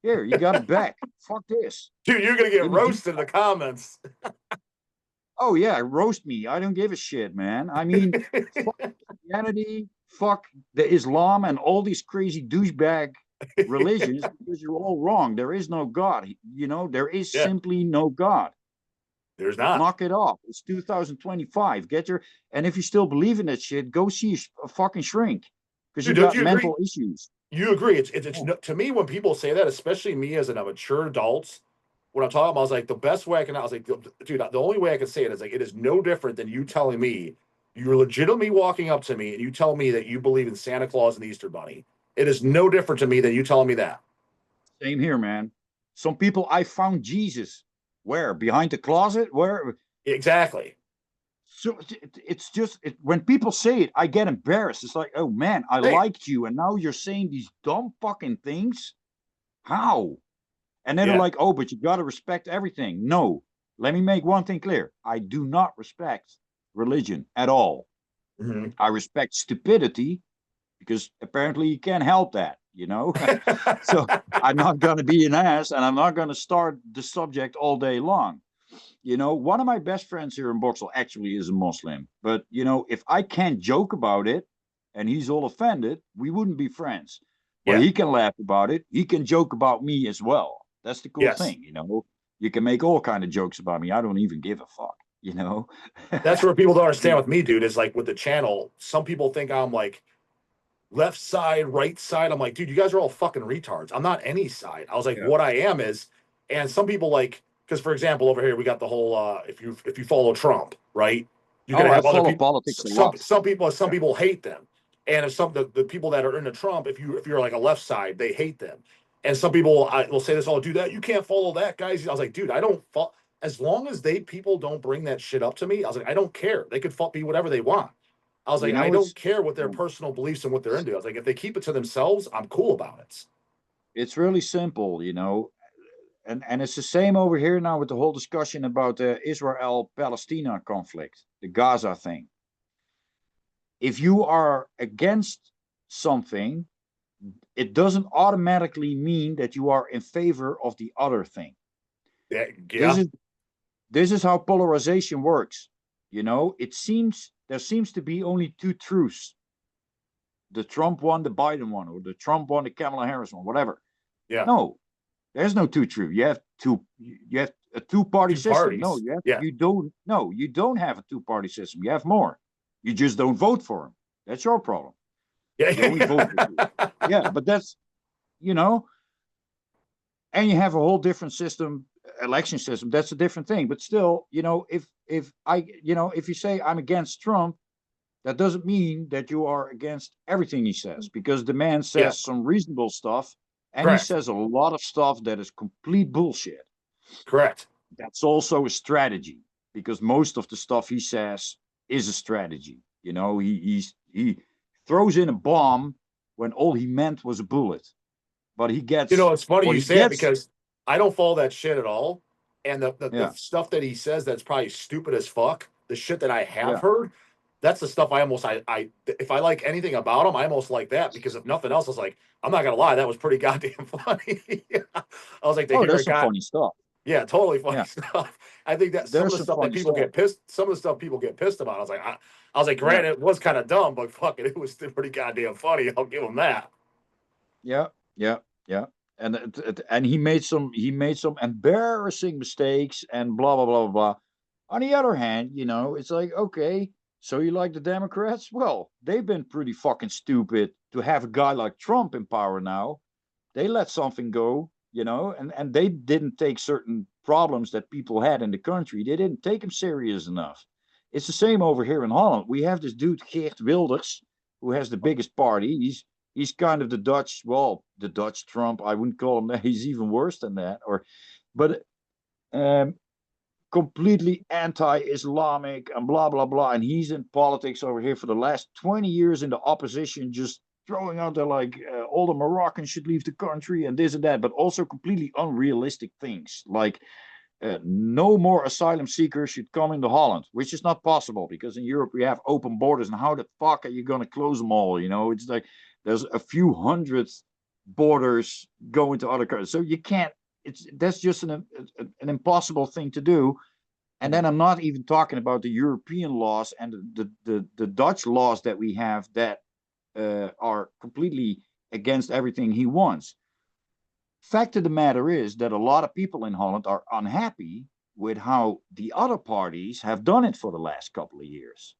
Speaker 2: Here, you got it back. Fuck this.
Speaker 1: Dude, you're gonna get
Speaker 2: Give me
Speaker 1: roasted in the comments.
Speaker 2: Oh yeah, roast me. I don't give a shit, man. I mean, fuck Christianity, fuck the Islam and all these crazy douchebag religions because you're all wrong. There is no God. There is
Speaker 1: Yeah,
Speaker 2: simply no God.
Speaker 1: there's not.
Speaker 2: Knock it off. It's 2025. And if you still believe in that shit, go see a fucking shrink because you
Speaker 1: Dude, don't
Speaker 2: got
Speaker 1: you agree?
Speaker 2: mental issues.
Speaker 1: You agree? It's
Speaker 2: Oh,
Speaker 1: to me when people say that, especially me as a mature adult. When I'm talking about, I was like, the best way I was like, dude, the only way I can say it is like, it is no different than you telling me you're legitimately walking up to me and you tell me that you believe in Santa Claus and the Easter Bunny. It is no different to me than you telling me that.
Speaker 2: same here, man. Some people I found Jesus. Where? Behind the closet? Where?
Speaker 1: Exactly.
Speaker 2: So it's just when people say it, I get embarrassed. It's like, oh man, I
Speaker 1: Hey,
Speaker 2: liked you, and now you're saying these dumb fucking things. How? And then they're
Speaker 1: yeah.
Speaker 2: like, oh, but you got to respect everything. No, let me make one thing clear. I do not respect religion at all.
Speaker 1: Mhm.
Speaker 2: I respect stupidity because apparently you can't help that, So I'm not going to be an ass and I'm not going to start the subject all day long. One of my best friends here in Boxel actually is a Muslim. But, if I can't joke about it and he's all offended, we wouldn't be friends. Where
Speaker 1: Yeah.
Speaker 2: he can laugh about it, he can joke about me as well. That's the cool
Speaker 1: Yes.
Speaker 2: thing, You can make all kind of jokes about me. I don't even give a fuck.
Speaker 1: That's where people don't understand with me, dude, is like with the channel, some people think I'm like left side, right side. I'm like, dude, you guys are all fucking retards. I'm not any side. I was like,
Speaker 2: Yeah.
Speaker 1: what I am is, and some people like, because for example, over here we got the whole if you follow Trump, right? You're
Speaker 2: Oh,
Speaker 1: gonna
Speaker 2: I
Speaker 1: have other
Speaker 2: follow
Speaker 1: people.
Speaker 2: politics a lot.
Speaker 1: Some
Speaker 2: Yeah.
Speaker 1: people hate them, and if the people that are into Trump, if you're like a left side, they hate them. And some people will say this, oh, do that. You can't follow that, guys. I was like, dude, I don't follow. As long as people don't bring that shit up to me, I was like, I don't care. They could be whatever they want. I was like, I don't
Speaker 2: It's
Speaker 1: care what their personal beliefs and what they're into. I was like, if they keep it to themselves, I'm cool about it.
Speaker 2: it's really simple. And it's the same over here now with the whole discussion about the Israel-Palestina conflict, the Gaza thing. If you are against something, it doesn't automatically mean that you are in favor of the other thing.
Speaker 1: Yeah,
Speaker 2: This
Speaker 1: yeah,
Speaker 2: is this is how polarization works. There seems to be only two truths: the Trump one, the Biden one, or the Trump one, the Kamala Harris one, whatever.
Speaker 1: yeah.
Speaker 2: No, there's no two truths. You have a two-party
Speaker 1: Two
Speaker 2: system. No,
Speaker 1: parties. Yeah,
Speaker 2: you don't have a two-party system. You have more. You just don't vote for them. That's your problem. You only vote for two.
Speaker 1: yeah.
Speaker 2: Yeah, but that's you know, and you have a whole different system, election system. That's a different thing. But still, if you say I'm against Trump, that doesn't mean that you are against everything he says, because the man
Speaker 1: Yeah,
Speaker 2: says some reasonable stuff and he
Speaker 1: correct,
Speaker 2: says a lot of stuff that is complete bullshit.
Speaker 1: correct.
Speaker 2: That's also a strategy, because most of the stuff he says is a strategy. He throws in a bomb when all he meant was a bullet, but he
Speaker 1: You
Speaker 2: gets
Speaker 1: know, it's funny
Speaker 2: what
Speaker 1: you
Speaker 2: he
Speaker 1: say it
Speaker 2: gets.
Speaker 1: because I don't follow that shit at all. And the
Speaker 2: Yeah,
Speaker 1: stuff that he says that's probably stupid as fuck, the shit that I have
Speaker 2: yeah.
Speaker 1: heard, that's the stuff I if I like anything about him, I almost like that because if nothing else, I was like, I'm not gonna lie, that was pretty goddamn funny. I was like to
Speaker 2: Oh,
Speaker 1: hear a
Speaker 2: there's some
Speaker 1: guy,
Speaker 2: funny stuff.
Speaker 1: yeah, totally funny
Speaker 2: Yeah,
Speaker 1: stuff. I think that some of
Speaker 2: there's
Speaker 1: the
Speaker 2: some
Speaker 1: stuff that
Speaker 2: funny
Speaker 1: people
Speaker 2: stuff.
Speaker 1: get pissed, some of the stuff people get pissed about. I was like,
Speaker 2: Yeah,
Speaker 1: granted, it was kind of dumb, but fuck it, it was still pretty goddamn funny. I'll give him that.
Speaker 2: yeah, yeah, yeah. And he made some embarrassing mistakes and blah blah blah blah. On the other hand, it's like, okay, So you like the Democrats? Well, they've been pretty fucking stupid to have a guy like Trump in power now. They let something go, and they didn't take certain problems that people had in the country. They didn't take them serious enough. It's the same over here in Holland. We have this dude Geert Wilders, who has the biggest party. He's kind of the Dutch, well, the Dutch Trump. I wouldn't call him that. He's even worse than that. But um, completely anti-Islamic and blah blah blah. And he's in politics over here for the last 20 years in the opposition, just throwing out there like all the Moroccans should leave the country and this and that, but also completely unrealistic things like no more asylum seekers should come into Holland, which is not possible because in Europe we have open borders, and how the fuck are you going to close them all? It's like there's a few hundred borders going to other countries, so you can't. That's just an impossible thing to do. And then I'm not even talking about the European laws and the Dutch laws that we have that are completely against everything he wants. Fact of the matter is that a lot of people in Holland are unhappy with how the other parties have done it for the last couple of years.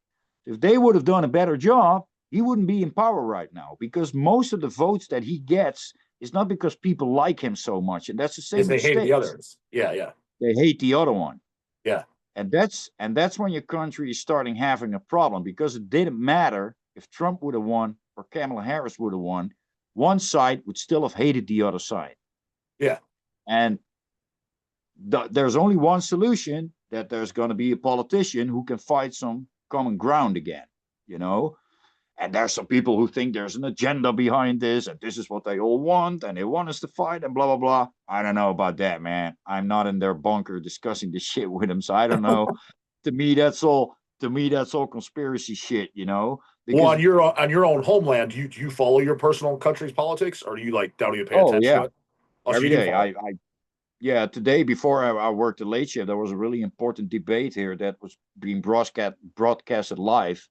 Speaker 2: If they would have done a better job, he wouldn't be in power right now, because most of the votes that he gets is not because people like him so much. And that's the same.
Speaker 1: Because they hate the others. Yeah, yeah.
Speaker 2: They hate the other one.
Speaker 1: Yeah.
Speaker 2: And that's when your country is starting having a problem, because it didn't matter if Trump would have won or Kamala Harris would have won. One side would still have hated the other side.
Speaker 1: Yeah.
Speaker 2: And there's only one solution, that there's going to be a politician who can fight some common ground again, And there's some people who think there's an agenda behind this, and this is what they all want, and they want us to fight, and blah, blah, blah. I don't know about that, man. I'm not in their bunker discussing this shit with them, so I don't know. To me, that's all conspiracy shit, Because,
Speaker 1: well, on your own homeland, do you follow your personal country's politics, or do you like don't even pay attention to it?
Speaker 2: Oh, every day. Yeah, today before I worked the late shift, there was a really important debate here that was being broadcasted live.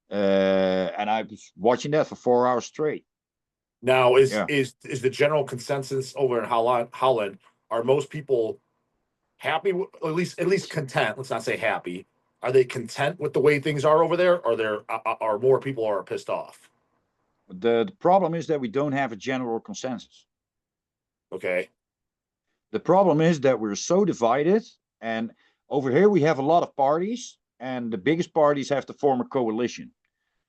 Speaker 2: And I was watching that for 4 hours straight.
Speaker 1: Now, is the general consensus over in Holland? Are most people happy? At least content. Let's not say happy. Are they content with the way things are over there, or are more people are pissed off?
Speaker 2: The problem is that we don't have a general consensus.
Speaker 1: Okay.
Speaker 2: The problem is that we're so divided, and over here we have a lot of parties, and the biggest parties have to form a coalition.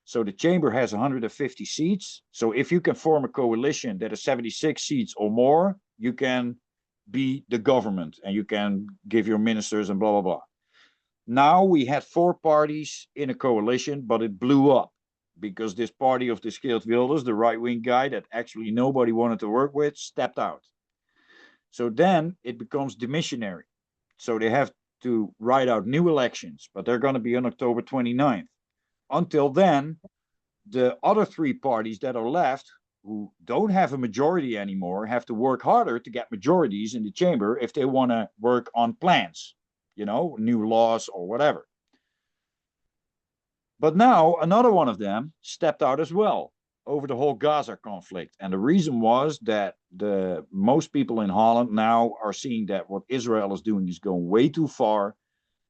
Speaker 2: So the chamber has 150 seats. So if you can form a coalition that is 76 seats or more, you can be the government and you can give your ministers and blah, blah, blah. Now we had 4 parties in a coalition, but it blew up because this party of the Geert Wilders, the right-wing guy that actually nobody wanted to work with, stepped out. So then it becomes demissionary. So they have to write out new elections, but they're going to be on October 29th. Until then, the other 3 parties that are left, who don't have a majority anymore, have to work harder to get majorities in the chamber if they want to work on plans, new laws or whatever. But now another one of them stepped out as well over the whole Gaza conflict. And the reason was that most people in Holland now are seeing that what Israel is doing is going way too far.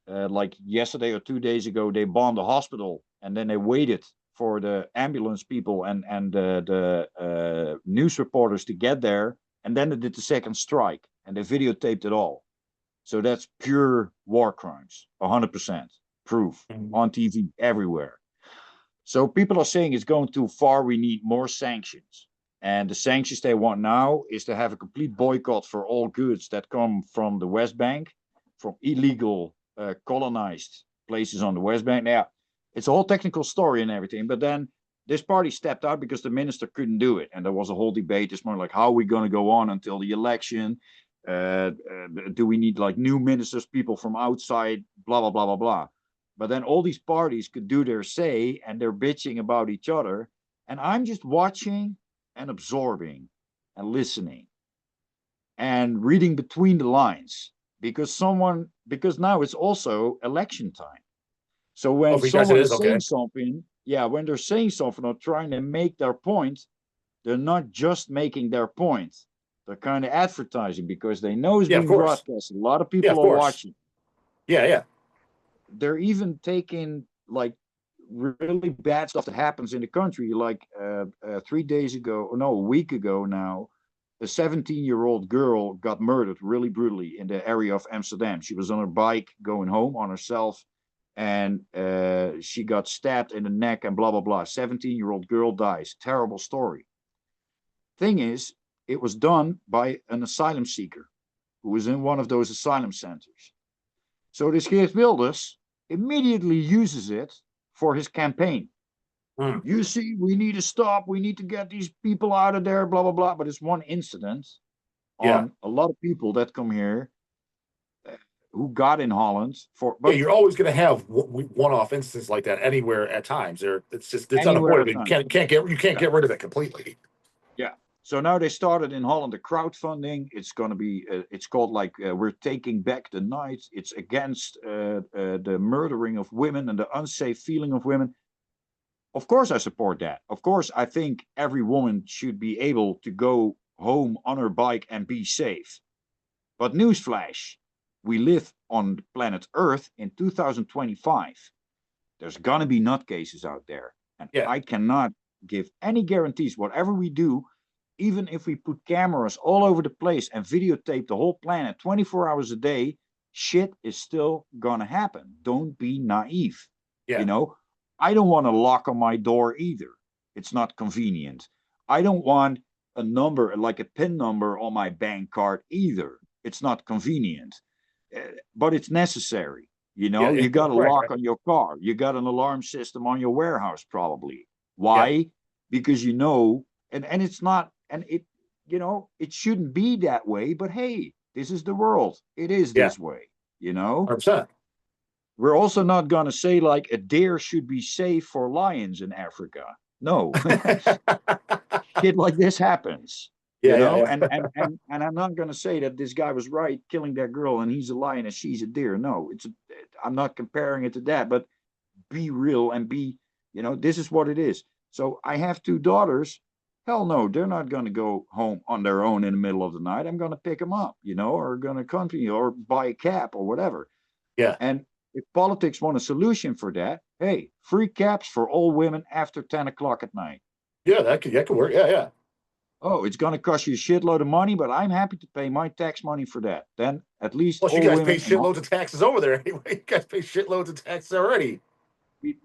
Speaker 2: Like yesterday or 2 days ago, they bombed a hospital, and then they waited for the ambulance people and the news reporters to get there, and then they did the second strike, and they videotaped it all. So that's pure war crimes, 100% proof on TV everywhere. So people are saying it's going too far. We need more sanctions. And the sanctions they want now is to have a complete boycott for all goods that come from the West Bank, from illegal colonized places on the West Bank. Now, it's a whole technical story and everything, but then this party stepped out because the minister couldn't do it. And there was a whole debate. It's more like, how are we going to go on until the election? Do we need like new ministers, people from outside, blah, blah, blah, blah, blah. But then all these parties could do their say, and they're bitching about each other. And I'm just watching and absorbing and listening and reading between the lines, because now it's also election time. So when someone is saying something, when they're saying something or trying to make their point, they're not just making their point. They're kind of advertising because they know it's being broadcast. A lot of people are watching.
Speaker 1: Yeah, yeah.
Speaker 2: They're even taking like really bad stuff that happens in the country. Like 3 days ago, or no, a week ago now, a 17-year-old girl got murdered really brutally in the area of Amsterdam. She was on her bike going home on herself, and she got stabbed in the neck and blah, blah, blah. 17-year-old girl dies. Terrible story. Thing is, it was done by an asylum seeker who was in one of those asylum centers. So this Geert Wilders immediately uses it for his campaign. You see, we need to stop. We need to get these people out of there, blah, blah, blah. But it's one incident on a lot of people that come here who got in Holland for. But
Speaker 1: you're always going to have one-off instances like that anywhere at times. It's unavoidable. You can't get rid of it completely.
Speaker 2: Yeah. So now they started in Holland a crowdfunding. It's going to be. It's called like We're Taking Back the Night. It's against the murdering of women and the unsafe feeling of women. Of course, I support that. Of course, I think every woman should be able to go home on her bike and be safe. But newsflash, we live on planet Earth in 2025. There's going to be nutcases out there. And I cannot give any guarantees. Whatever we do, even if we put cameras all over the place and videotape the whole planet 24 hours a day, shit is still going to happen. Don't be naive. You know? I don't want a lock on my door either. It's not convenient. I don't want a number, like a PIN number on my bank card either. It's not convenient. But it's necessary. You know, you got a lock on your car. You got an alarm system on your warehouse, probably. Why? Because you know, and it's not, and it, you know, it shouldn't be that way, but hey, this is the world. It is this way, you know?
Speaker 1: 100%.
Speaker 2: We're also not going to say like a deer should be safe for lions in Africa. No. Shit like this happens. You know, and I'm not going to say that this guy was right killing that girl and he's a lion and she's a deer. No, I'm not comparing it to that, but be real and be, you know, this is what it is. So I have 2 daughters. Hell no, they're not going to go home on their own in the middle of the night. I'm going to pick them up, you know, or going to accompany or buy a cab or whatever.
Speaker 1: Yeah.
Speaker 2: And if politics want a solution for that, hey, free cabs for all women after 10 o'clock at night.
Speaker 1: Yeah, that could work. Yeah.
Speaker 2: Oh, it's going to cost you a shitload of money, but I'm happy to pay my tax money for that. Then at least
Speaker 1: plus you guys pay shitloads of taxes over there anyway. You guys pay shitloads of taxes already.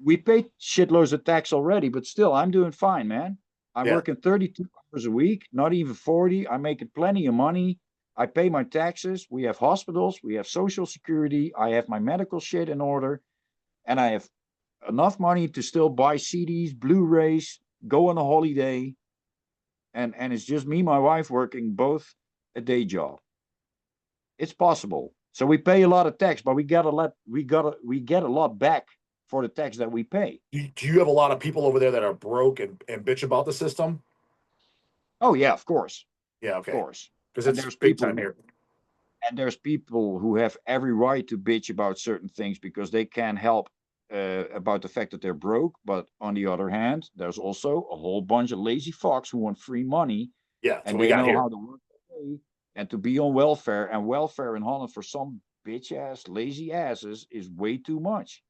Speaker 2: We pay shitloads of tax already, but still, I'm doing fine, man. I'm working 32 hours a week, not even 40. I'm making plenty of money. I pay my taxes. We have hospitals. We have social security. I have my medical shit in order. And I have enough money to still buy CDs, Blu-rays, go on a holiday. And it's just me, my wife working both a day job. It's possible. So we pay a lot of tax, but we get a lot back for the tax that we pay.
Speaker 1: Do you have a lot of people over there that are broke and bitch about the system?
Speaker 2: Oh yeah, of course.
Speaker 1: Yeah, okay.
Speaker 2: Of course.
Speaker 1: Because it's big time here.
Speaker 2: And there's people who have every right to bitch about certain things because they can't help about the fact that they're broke. But on the other hand, there's also a whole bunch of lazy fucks who want free money.
Speaker 1: Yeah,
Speaker 2: and they know how to work and to be on welfare. And welfare in Holland for some bitch ass, lazy asses is way too much.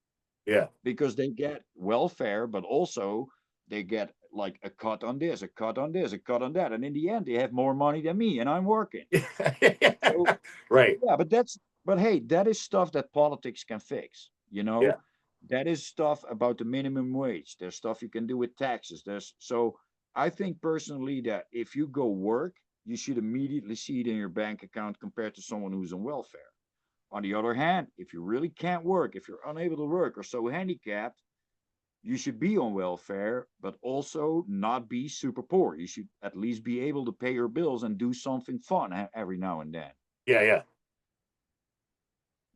Speaker 1: Yeah.
Speaker 2: Because they get welfare, but also they get like a cut on this, a cut on this, a cut on that. And in the end, they have more money than me and I'm working. So,
Speaker 1: right.
Speaker 2: Yeah, but hey, that is stuff that politics can fix, you know?
Speaker 1: Yeah.
Speaker 2: That is stuff about the minimum wage. There's stuff you can do with taxes. So I think personally that if you go work, you should immediately see it in your bank account compared to someone who's on welfare. On the other hand, if you really can't work, if you're unable to work or so handicapped, you should be on welfare, but also not be super poor. You should at least be able to pay your bills and do something fun every now and then.
Speaker 1: Yeah.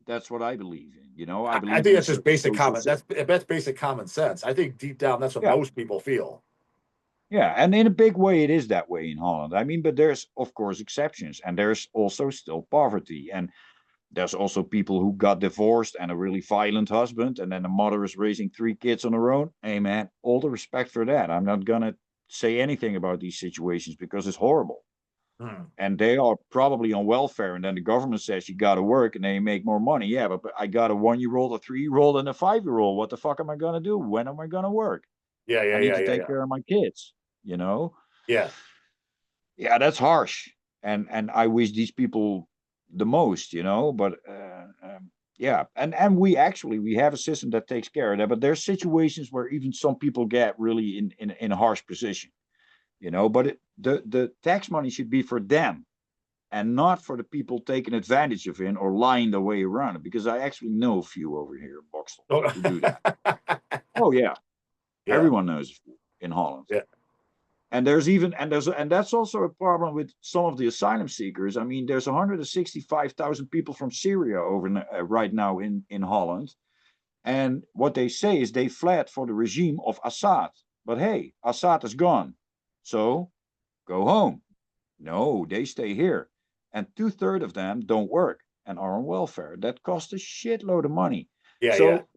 Speaker 2: That's what I believe in. You know,
Speaker 1: I think that's just basic common. That's basic common sense. I think deep down, that's what most people feel.
Speaker 2: Yeah, and in a big way, it is that way in Holland. I mean, but there's of course exceptions, and there's also still poverty, and there's also people who got divorced and a really violent husband, and then the mother is raising 3 kids on her own. Hey, man, all the respect for that. I'm not gonna say anything about these situations because it's horrible. and they are probably on welfare. And then the government says you got to work and then you make more money. Yeah, but I got a 1-year-old, a 3-year-old, and a 5-year-old. What the fuck am I going to do? When am I going to work?
Speaker 1: Yeah,
Speaker 2: I
Speaker 1: yeah,
Speaker 2: need
Speaker 1: yeah,
Speaker 2: to
Speaker 1: yeah,
Speaker 2: take
Speaker 1: yeah.
Speaker 2: care of my kids, you know?
Speaker 1: Yeah.
Speaker 2: Yeah, that's harsh. And I wish these people the most, you know, but yeah. And we actually, we have a system that takes care of that, but there's situations where even some people get really in a harsh position, you know, but the tax money should be for them and not for the people taking advantage of it or lying the way around it, because I actually know a few over here in Boxtel
Speaker 1: Oh.
Speaker 2: who do that. Oh yeah,
Speaker 1: Yeah.
Speaker 2: everyone knows in Holland.
Speaker 1: Yeah.
Speaker 2: And that's also a problem with some of the asylum seekers. I mean, there's 165,000 people from Syria over right now in Holland, and what they say is they fled for the regime of Assad. But hey, Assad is gone, so go home. No, they stay here, and 2/3 of them don't work and are on welfare. That costs a shitload of money.
Speaker 1: Yeah, yeah.
Speaker 2: So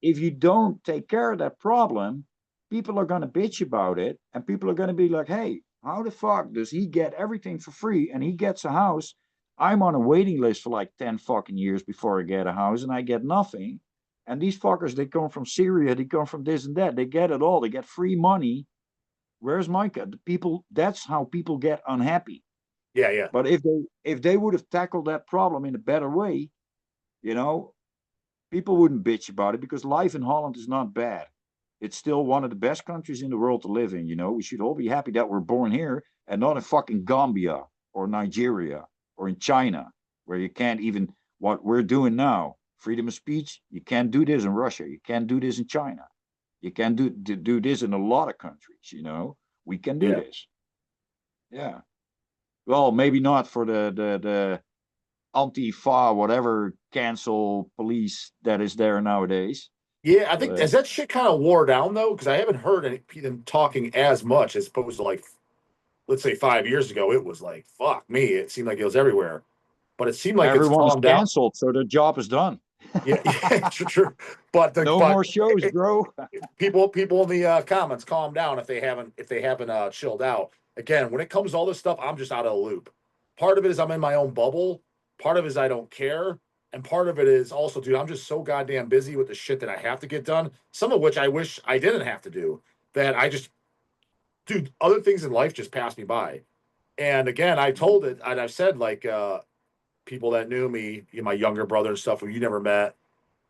Speaker 2: if you don't take care of that problem, people are going to bitch about it, and people are going to be like, hey, how the fuck does he get everything for free and he gets a house? I'm on a waiting list for like 10 fucking years before I get a house and I get nothing. And these fuckers, they come from Syria, they come from this and that, they get it all, they get free money. Where's my cut? The people, that's how people get unhappy.
Speaker 1: Yeah, yeah.
Speaker 2: But if they would have tackled that problem in a better way, you know, people wouldn't bitch about it, because life in Holland is not bad. It's still one of the best countries in the world to live in. You know, we should all be happy that we're born here and not in fucking Gambia or Nigeria or in China, where you can't even, what we're doing now, freedom of speech, you can't do this in Russia. You can't do this in China. You can do this in a lot of countries, you know. We can do
Speaker 1: Yeah.
Speaker 2: this. Yeah. Well, maybe not for the Antifa, whatever cancel police that is there nowadays.
Speaker 1: Yeah, I think
Speaker 2: But
Speaker 1: has that shit kind of wore down though? Because I haven't heard them talking as much as opposed to like, let's say 5 years ago. It was like, fuck me. It seemed like it was everywhere, but it seemed like it's
Speaker 2: everyone is
Speaker 1: calmed down.
Speaker 2: canceled, so their job is done.
Speaker 1: Yeah, yeah, true.
Speaker 2: No more shows, bro.
Speaker 1: People in the comments, calm down if they haven't chilled out. Again, when it comes to all this stuff, I'm just out of the loop. Part of it is I'm in my own bubble. Part of it is I don't care. And part of it is also, dude, I'm just so goddamn busy with the shit that I have to get done. Some of which I wish I didn't have to do. That I just, dude, other things in life just pass me by. And again, I told it, and I've said like people that knew me, my younger brother and stuff who you never met,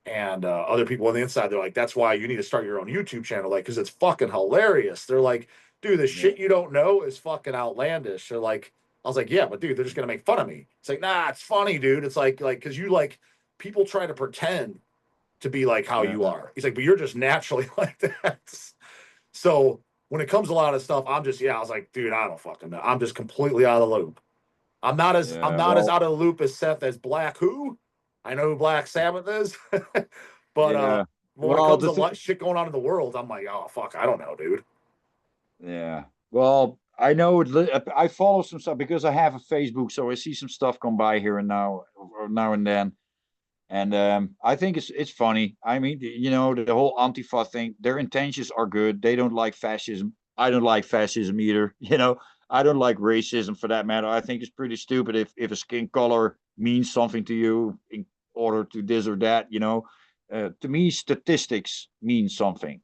Speaker 1: and other people on the inside, they're like, that's why you need to start your own YouTube channel, like, because it's fucking hilarious. They're like, dude, the
Speaker 2: Yeah.
Speaker 1: shit you don't know is fucking outlandish. They're like, I was like, yeah, but dude, they're just gonna make fun of me. It's like, nah, it's funny, dude. It's like, because you like people try to pretend to be like how you
Speaker 2: Yeah.
Speaker 1: are. He's like, but you're just naturally like that. So when it comes to a lot of stuff, I'm just, yeah, I was like, dude, I don't fucking know. I'm just completely out of the loop. I'm
Speaker 2: Yeah.
Speaker 1: not as
Speaker 2: Well,
Speaker 1: out of the loop as Seth as Black who. I know who Black Sabbath is, but
Speaker 2: yeah.
Speaker 1: when it
Speaker 2: Well,
Speaker 1: comes to shit going on in the world, I'm like, oh fuck, I don't know, dude.
Speaker 2: yeah. Well, I know I follow some stuff because I have a Facebook, so I see some stuff come by here and now and then. And I think it's funny. I mean, you know, the whole Antifa thing, their intentions are good. They don't like fascism. I don't like fascism either. You know, I don't like racism for that matter. I think it's pretty stupid if a skin color means something to you in order to this or that, you know. To me, statistics mean something.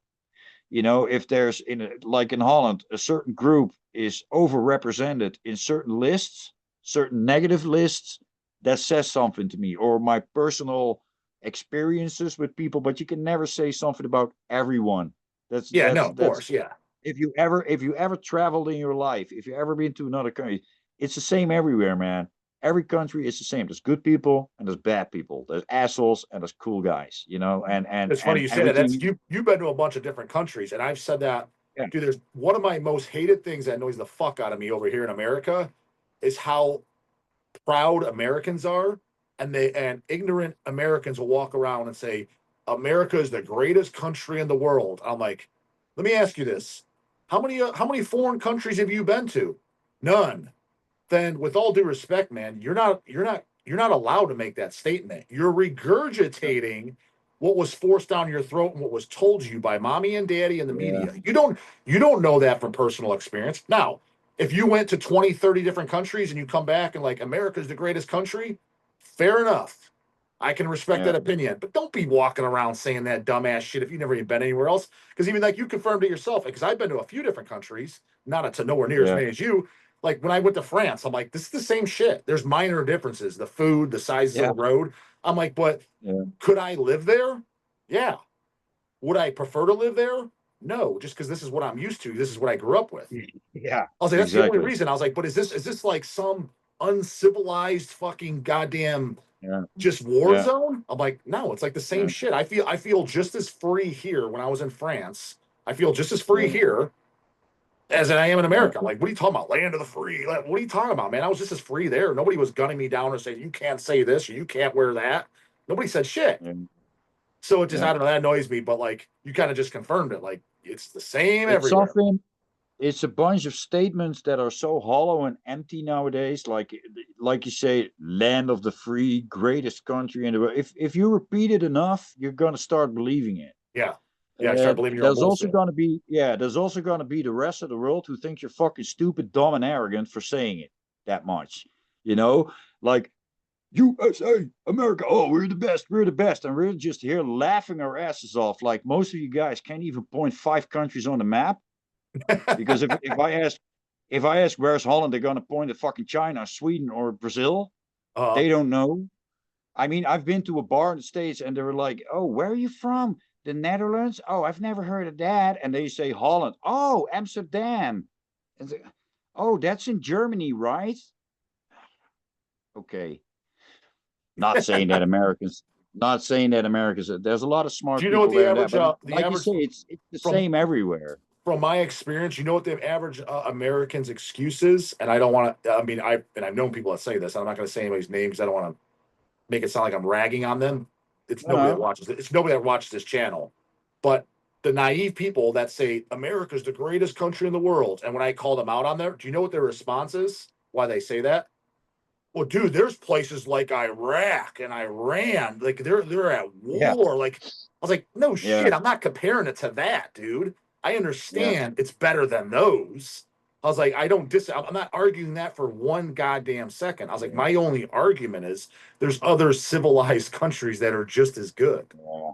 Speaker 2: You know, if there's like in Holland, a certain group is overrepresented in certain lists, certain negative lists, that says something to me, or my personal experiences with people. But you can never say something about everyone. That's
Speaker 1: Yeah,
Speaker 2: that's
Speaker 1: no, of
Speaker 2: that's
Speaker 1: course, yeah,
Speaker 2: if you ever traveled in your life, if you ever been to another country, it's the same everywhere, man. Every country is the same. There's good people and there's bad people. There's assholes and there's cool guys, you know, and
Speaker 1: it's funny
Speaker 2: and
Speaker 1: you say that. That's
Speaker 2: everything.
Speaker 1: you've been to a bunch of different countries, and I've said that,
Speaker 2: Yeah.
Speaker 1: dude. There's one of my most hated things that annoys the fuck out of me over here in America is how proud Americans are, and ignorant Americans will walk around and say America is the greatest country in the world. I'm like, let me ask you this: how many foreign countries have you been to? None. Then, with all due respect, man, you're not allowed to make that statement. You're regurgitating what was forced down your throat and what was told you by mommy and daddy and the
Speaker 2: Yeah.
Speaker 1: media. You don't know that from personal experience. Now, If you went to 20, 30 different countries and you come back and like America's the greatest country, fair enough. I can respect
Speaker 2: Yeah,
Speaker 1: that opinion, but don't be walking around saying that dumbass shit if you've never even been anywhere else. Because even like you confirmed it yourself, because I've been to a few different countries, not to nowhere near as
Speaker 2: yeah,
Speaker 1: many as you. Like when I went to France, I'm like, this is the same shit. There's minor differences, the food, the sizes of
Speaker 2: yeah,
Speaker 1: the road. I'm like, but
Speaker 2: yeah,
Speaker 1: could I live there? Yeah. Would I prefer to live there? No, just because this is what I'm used to. This is what I grew up with.
Speaker 2: yeah,
Speaker 1: I was like, that's the only
Speaker 2: exactly.
Speaker 1: reason. I was like, but is this like some uncivilized fucking goddamn
Speaker 2: Yeah,
Speaker 1: just war
Speaker 2: yeah,
Speaker 1: zone? I'm like, no, it's like the same
Speaker 2: yeah,
Speaker 1: shit. I feel just as free here when I was in France. I feel just as free
Speaker 2: yeah,
Speaker 1: here as I am in
Speaker 2: yeah,
Speaker 1: America. Like, what are you talking about? Land of the free. Like, what are you talking about, man? I was just as free there. Nobody was gunning me down or saying you can't say this or you can't wear that. Nobody said shit.
Speaker 2: yeah,
Speaker 1: So it just,
Speaker 2: yeah.
Speaker 1: I don't know, that annoys me, but like you kind of just confirmed it. Like it's the same
Speaker 2: It's
Speaker 1: everywhere.
Speaker 2: something. It's a bunch of statements that are so hollow and empty nowadays. Like you say, land of the free, greatest country in the world. If you repeat it enough, you're gonna start believing it.
Speaker 1: Yeah. Yeah. I start believing your own
Speaker 2: There's also
Speaker 1: bullshit.
Speaker 2: gonna be there's also gonna be the rest of the world who thinks you're fucking stupid, dumb, and arrogant for saying it that much. You know, like USA, America, oh, we're the best, and we're just here laughing our asses off. Like most of you guys can't even point 5 countries on the map because if I ask where's Holland, they're gonna point at fucking China, Sweden, or Brazil.
Speaker 1: uh,
Speaker 2: They don't know. I mean, I've been to a bar in the States and they were like, oh, where are you from? The Netherlands? Oh, I've never heard of that. And they say Holland. Oh, Amsterdam. And they, oh, that's in Germany, right? Okay. Not saying that Americans, not saying that Americans, there's a lot of
Speaker 1: do
Speaker 2: smart
Speaker 1: you know what
Speaker 2: people
Speaker 1: the
Speaker 2: there and that,
Speaker 1: average,
Speaker 2: but
Speaker 1: the
Speaker 2: like you
Speaker 1: average
Speaker 2: say, it's the
Speaker 1: from
Speaker 2: same everywhere.
Speaker 1: my experience, you know what the average Americans' excuse is? And I don't want to. I mean, I've known people that say this. I'm not going to say anybody's name because I don't want to make it sound like I'm ragging on them. It's
Speaker 2: You
Speaker 1: nobody that
Speaker 2: know?
Speaker 1: watches it. It's nobody that watches this channel. But the naive people that say America's the greatest country in the world, and when I call them out on there, do you know what their response is? Why they say that? Well, dude, there's places like Iraq and Iran, like they're at
Speaker 2: Yeah,
Speaker 1: war. Like I was like, no
Speaker 2: yeah,
Speaker 1: shit, I'm not comparing it to that, dude. I
Speaker 2: yeah,
Speaker 1: understand it's better than those. I was like, I'm not arguing that for one goddamn second. I was like,
Speaker 2: yeah,
Speaker 1: my only argument is there's other civilized countries that are just as good.
Speaker 2: yeah.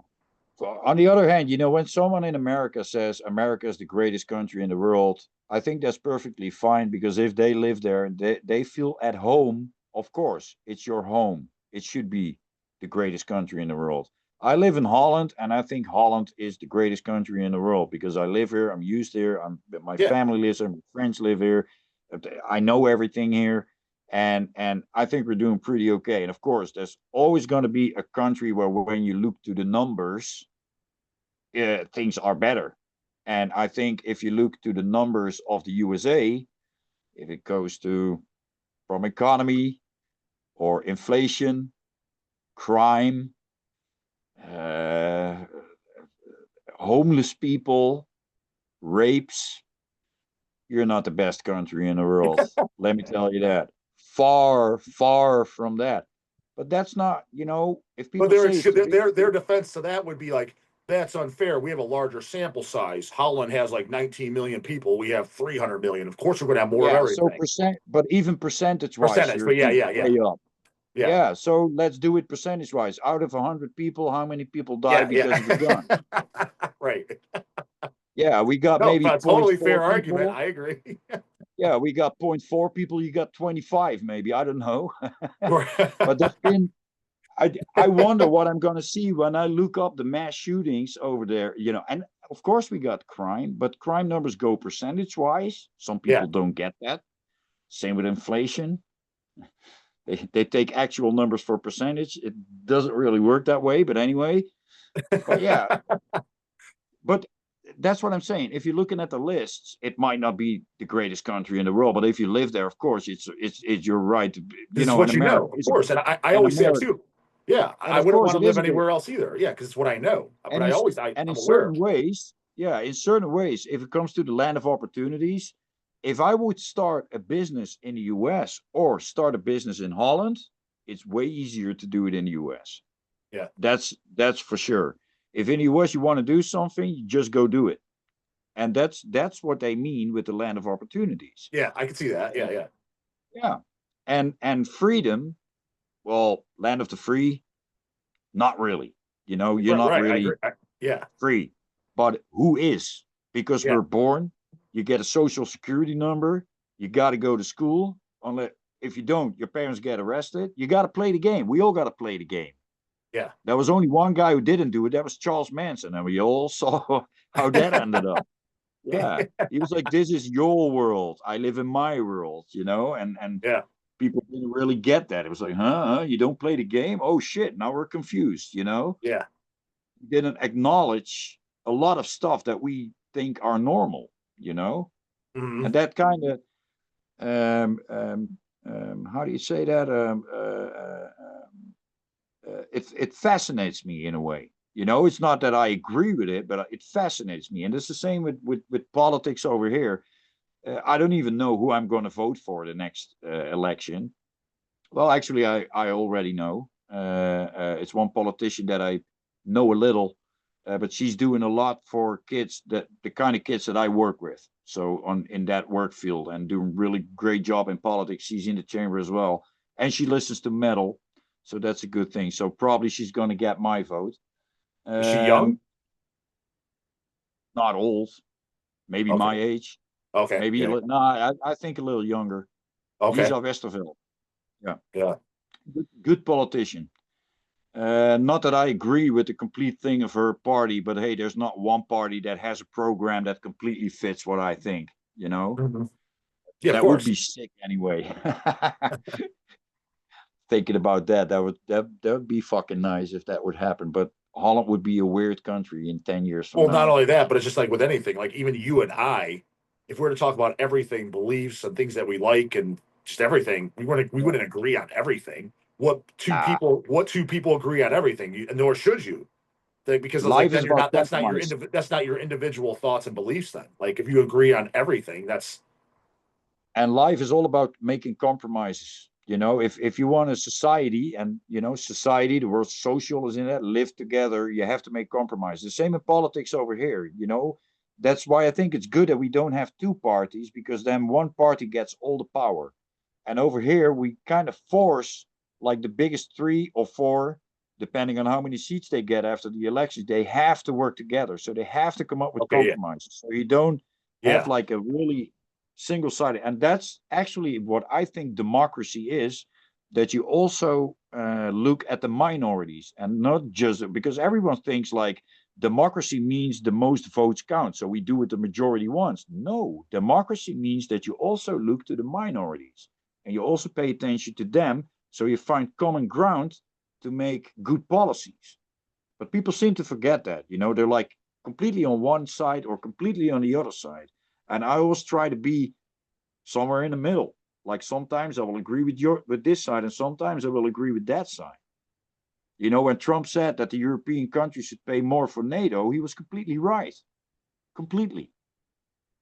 Speaker 2: So on the other hand, when someone in America says America is the greatest country in the world, I think that's perfectly fine because if they live there, they feel at home. Of course, it's your home. It should be the greatest country in the world. I live in Holland, and I think Holland is the greatest country in the world because I live here. I'm used here. My
Speaker 1: Yeah.
Speaker 2: family lives here. My friends live here. I know everything here, and I think we're doing pretty okay. And of course, there's always going to be a country where when you look to the numbers things are better. And I think if you look to the numbers of the USA, if it goes to from economy or inflation, crime, uh, homeless people, rapes, you're not the best country in the world. Let me tell you that. Far, far from that. But that's not, if
Speaker 1: But
Speaker 2: people say it's the big,
Speaker 1: their defense to that would be like, that's unfair. We have a larger sample size. Holland has like 19 million people. We have 300 million. Of course, we're going to have more of
Speaker 2: yeah, so
Speaker 1: everything.
Speaker 2: percent, but even percentage wise,
Speaker 1: Percentage, but yeah, yeah, yeah,
Speaker 2: way up.
Speaker 1: yeah,
Speaker 2: Yeah, so let's do it percentage wise. Out of 100 people, how many people die
Speaker 1: yeah,
Speaker 2: because of a
Speaker 1: yeah.
Speaker 2: gun?
Speaker 1: Right.
Speaker 2: Yeah, we got
Speaker 1: No,
Speaker 2: maybe
Speaker 1: a
Speaker 2: zero point
Speaker 1: totally
Speaker 2: 0.4
Speaker 1: fair argument.
Speaker 2: people.
Speaker 1: I agree.
Speaker 2: Yeah, we got zero point 0.4 people. You got 25, maybe. I don't know. But there's been, I wonder what I'm going to see when I look up the mass shootings over there, And of course, we got crime, but crime numbers go percentage wise. Some
Speaker 1: Yeah.
Speaker 2: people don't get that. Same with inflation. They take actual numbers for percentage. It doesn't really work that way, but anyway. But yeah, but that's what I'm saying. If you're looking at the lists, it might not be the greatest country in the world, but if you live there, of course, it's your right to,
Speaker 1: This is
Speaker 2: and
Speaker 1: what you
Speaker 2: America
Speaker 1: know, of
Speaker 2: is
Speaker 1: course. And I
Speaker 2: and
Speaker 1: always say it
Speaker 2: America,
Speaker 1: too. Yeah.
Speaker 2: and
Speaker 1: I
Speaker 2: of
Speaker 1: wouldn't
Speaker 2: course
Speaker 1: want to
Speaker 2: it
Speaker 1: live
Speaker 2: is a great,
Speaker 1: anywhere else either. Yeah. Because it's what I know.
Speaker 2: and
Speaker 1: But
Speaker 2: in
Speaker 1: I'm aware.
Speaker 2: certain ways, yeah, in certain ways, if it comes to the land of opportunities, if I would start a business in the US or start a business in Holland, it's way easier to do it in the US.
Speaker 1: Yeah.
Speaker 2: That's for sure. If in the US you want to do something, you just go do it. And that's what they mean with the land of opportunities.
Speaker 1: Yeah, I can see that. Yeah, yeah.
Speaker 2: Yeah. And freedom, well, land of the free, not really. You're
Speaker 1: Right,
Speaker 2: not
Speaker 1: right. I agree.
Speaker 2: really
Speaker 1: Yeah,
Speaker 2: free. But who is? Because
Speaker 1: yeah.
Speaker 2: we're born, you get a social security number, you got to go to school. Unless if you don't, your parents get arrested. You got to play the game. We all got to play the game.
Speaker 1: Yeah.
Speaker 2: There was only one guy who didn't do it. That was Charles Manson, and we all saw how that ended up. Yeah, he was like, "This is your world. I live in my world," and
Speaker 1: Yeah.
Speaker 2: people didn't really get that. It was like, huh? You don't play the game? Oh shit! Now we're confused.
Speaker 1: Yeah.
Speaker 2: Didn't acknowledge a lot of stuff that we think are normal.
Speaker 1: Hmm.
Speaker 2: And that kind of how do you say that? It fascinates me in a way. It's not that I agree with it, but it fascinates me. And it's the same with politics over here. I don't even know who I'm going to vote for the next election. Well, actually, I already know. It's one politician that I know a little, but she's doing a lot for kids, that the kind of kids that I work with. So in that work field, and doing really great job in politics. She's in the chamber as well, and she listens to metal, so that's a good thing. So probably she's going to get my vote.
Speaker 1: Is she young?
Speaker 2: Um, Not old, maybe
Speaker 1: Okay.
Speaker 2: my age,
Speaker 1: Okay.
Speaker 2: maybe
Speaker 1: Yeah.
Speaker 2: no, I think a little younger.
Speaker 1: Okay.
Speaker 2: Lisa Westerveld, yeah,
Speaker 1: Yeah.
Speaker 2: good politician. Not that I agree with the complete thing of her party, but hey, there's not one party that has a program that completely fits what I think.
Speaker 1: Hmm. Yeah, of
Speaker 2: That would
Speaker 1: course.
Speaker 2: be sick anyway. Thinking about that would be fucking nice if that would happen. But Holland would be a weird country in 10 years from
Speaker 1: Well, not
Speaker 2: now.
Speaker 1: only that, but it's just like with anything, like even you and I, if we were to talk about everything, beliefs and things that we like and just everything,
Speaker 2: Yeah.
Speaker 1: we wouldn't agree on everything.
Speaker 2: Nah,
Speaker 1: What two people agree on everything, and nor should you. Because it's like
Speaker 2: life is
Speaker 1: then you're
Speaker 2: about
Speaker 1: not
Speaker 2: compromise.
Speaker 1: that's not your individual thoughts and beliefs then. Like if you agree on everything, that's
Speaker 2: And life is all about making compromises. If you want a society, and society, the word social is in that, live together, you have to make compromises. The same in politics over here. That's why I think it's good that we don't have two parties, because then one party gets all the power. And over here we kind of force, like, the biggest three or four, depending on how many seats they get after the elections, they have to work together, so they have to come up with
Speaker 1: okay. Yeah.
Speaker 2: compromises, so you don't have
Speaker 1: Yeah.
Speaker 2: like a really single-sided. And that's actually what I think democracy is, that you also look at the minorities, and not just because everyone thinks like democracy means the most votes count, so we do what the majority wants. No, democracy means that you also look to the minorities, and you also pay attention to them, so you find common ground to make good policies. But people seem to forget that. They're like completely on one side or completely on the other side. And I always try to be somewhere in the middle. Like sometimes I will agree with this side, and sometimes I will agree with that side. When Trump said that the European countries should pay more for NATO, he was completely right. Completely.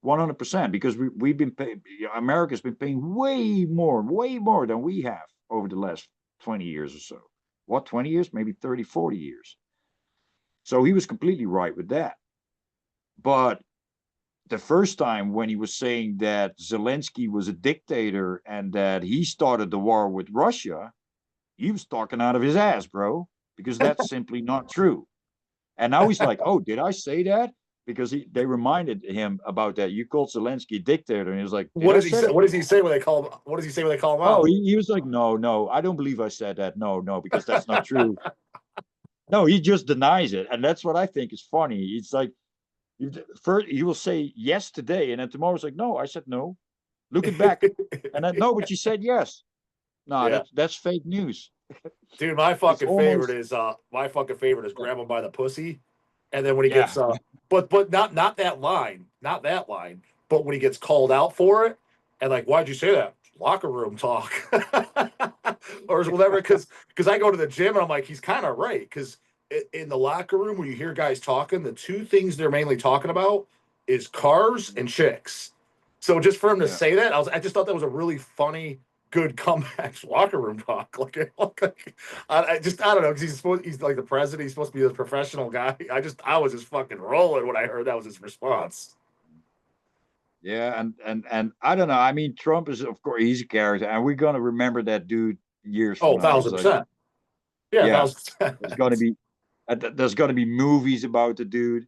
Speaker 2: 100%, because we've been paying, America's been paying way more than we have over the last 20 years or so. What, 20 years? Maybe 30, 40 years. So he was completely right with that. But the first time when he was saying that Zelensky was a dictator and that he started the war with Russia, he was talking out of his ass, bro, because that's simply not true. And now he's like, oh, did I say that? Because they reminded him about that. You called Zelensky a dictator. And he was like, did
Speaker 1: What
Speaker 2: I
Speaker 1: does he
Speaker 2: say
Speaker 1: say?
Speaker 2: that?
Speaker 1: What does he say when they call him? What does he say when they call him
Speaker 2: Oh,
Speaker 1: out?
Speaker 2: he was like, no, I don't believe I said that. No, because that's not true. No, he just denies it. And that's what I think is funny. It's like, first he will say yes today, and then tomorrow it's like, no, I said no. Looking back, and then no, but you said yes. No,
Speaker 1: Yeah.
Speaker 2: that's fake news.
Speaker 1: Dude,
Speaker 2: It's almost,
Speaker 1: my fucking favorite is grab him by the pussy. And then when he
Speaker 2: yeah,
Speaker 1: gets but not that line, not that line, but when he gets called out for it, and like, why'd you say that? Locker room talk. Or whatever, because I go to the gym and I'm like, he's kind of right. Because in the locker room when you hear guys talking, the two things they're mainly talking about is cars and chicks. So just for him to
Speaker 2: yeah.
Speaker 1: say that, I just thought that was a really funny, good comeback. Locker room talk. I don't know, because he's like the president. He's supposed to be a professional guy. I was just fucking rolling when I heard that was his response.
Speaker 2: Yeah, and I don't know. I mean, Trump is, of course, he's a character, and we're gonna remember that dude years
Speaker 1: Oh,
Speaker 2: from now.
Speaker 1: 1000%. Yeah,
Speaker 2: Yeah,
Speaker 1: 1000%.
Speaker 2: there's gonna be there's gonna be movies about the dude,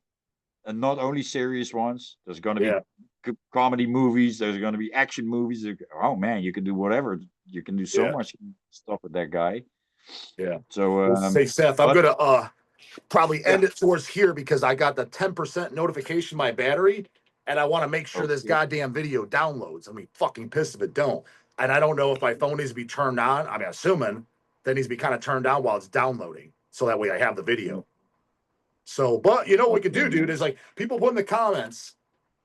Speaker 2: and not only serious ones. There's gonna be
Speaker 1: Yeah,
Speaker 2: comedy movies. There's gonna be action movies. Oh man, you can do whatever. You can do so
Speaker 1: yeah,
Speaker 2: much stuff with that guy.
Speaker 1: yeah.
Speaker 2: So,
Speaker 1: We'll say, Seth, I'm
Speaker 2: but
Speaker 1: gonna probably
Speaker 2: yeah,
Speaker 1: end it towards here because I got the 10% notification my battery, and I want to make sure this
Speaker 2: okay.
Speaker 1: goddamn video downloads. I mean, fucking pissed if it don't. And I don't know if my phone needs to be turned on. I mean, assuming that needs to be kind of turned on while it's downloading, so that way I have the video. So, but you know what we could
Speaker 2: Okay,
Speaker 1: do, dude,
Speaker 2: man.
Speaker 1: is like people put in the comments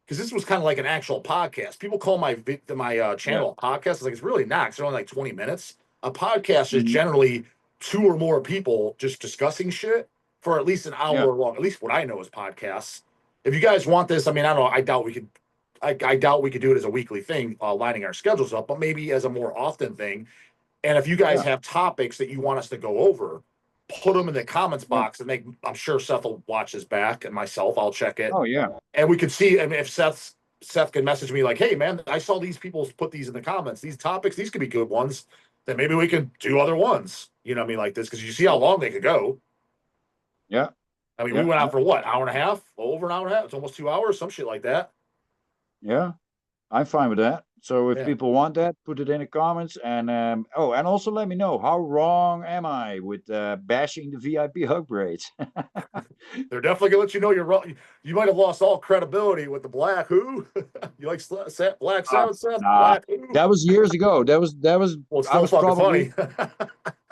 Speaker 1: because this was kind of like an actual podcast. People call my
Speaker 2: Yeah.
Speaker 1: channel a podcast. It's like it's really not. It's only like 20 minutes. A podcast is
Speaker 2: Mhm.
Speaker 1: generally two or more people just discussing shit for at least an
Speaker 2: Yeah.
Speaker 1: hour long. At least what I know is podcasts. If you guys want this, I mean, I don't know. I doubt we could. I doubt we could do it as a weekly thing, lining our schedules up, but maybe as a more often thing. And if you guys
Speaker 2: Yeah.
Speaker 1: have topics that you want us to go over, put them in the comments
Speaker 2: Yeah.
Speaker 1: box and make. I'm sure Seth will watch this back, and myself, I'll check it,
Speaker 2: Oh yeah.
Speaker 1: and we could see. And if Seth can message me like, "Hey man, I saw these people put these in the comments. These topics, these could be good ones. Then maybe we could do other ones. You know what I mean? Like this, because you see how long they could go.
Speaker 2: Yeah.
Speaker 1: I mean, we
Speaker 2: Yeah.
Speaker 1: went
Speaker 2: Yeah.
Speaker 1: out for what, hour and a half, over an hour and a half. It's almost 2 hours, some shit like that.
Speaker 2: Yeah. I'm fine with that. So if
Speaker 1: Yeah,
Speaker 2: people want that, put it in the comments. And oh, and also let me know, how wrong am I with bashing the VIP hug braids?
Speaker 1: they're definitely gonna let you know you're wrong. You might have lost all credibility with the Black Who. You like Black
Speaker 2: Uh,
Speaker 1: Sabbath, Seth?
Speaker 2: nah,
Speaker 1: Black Who?
Speaker 2: that was years ago. That was
Speaker 1: Well, it's
Speaker 2: I
Speaker 1: still
Speaker 2: was
Speaker 1: fucking
Speaker 2: probably
Speaker 1: funny.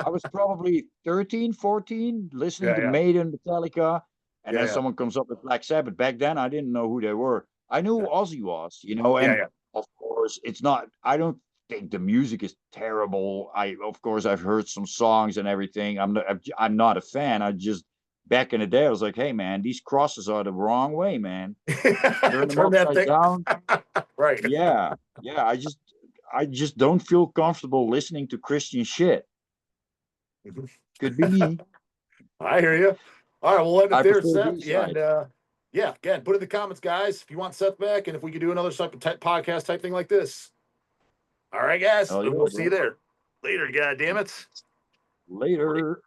Speaker 2: I was probably 13, 14, listening
Speaker 1: Yeah,
Speaker 2: to
Speaker 1: yeah,
Speaker 2: Maiden, Metallica, and
Speaker 1: yeah,
Speaker 2: then
Speaker 1: yeah,
Speaker 2: someone comes up with Black Sabbath. Back then, I didn't know who they were. I knew who Ozzy was,
Speaker 1: yeah,
Speaker 2: and
Speaker 1: yeah.
Speaker 2: of course, it's not. I don't think the music is terrible. Of course, I've heard some songs and everything. I'm not a fan. I just back in the day, I was like, hey man, these crosses are the wrong way, man. Turn them
Speaker 1: Turn that
Speaker 2: upside
Speaker 1: thing
Speaker 2: down.
Speaker 1: right.
Speaker 2: Yeah, yeah. I just don't feel comfortable listening to Christian shit. Could be me.
Speaker 1: I hear you. All right, we'll end it
Speaker 2: I
Speaker 1: there,
Speaker 2: prefer
Speaker 1: Seth. Yeah,
Speaker 2: Deicide.
Speaker 1: and yeah, again, put in the comments, guys, if you want Seth back, and if we could do another type of podcast type thing like this. All right, guys,
Speaker 2: Oh yeah,
Speaker 1: we'll see you
Speaker 2: bro.
Speaker 1: there later. God damn it.
Speaker 2: Later.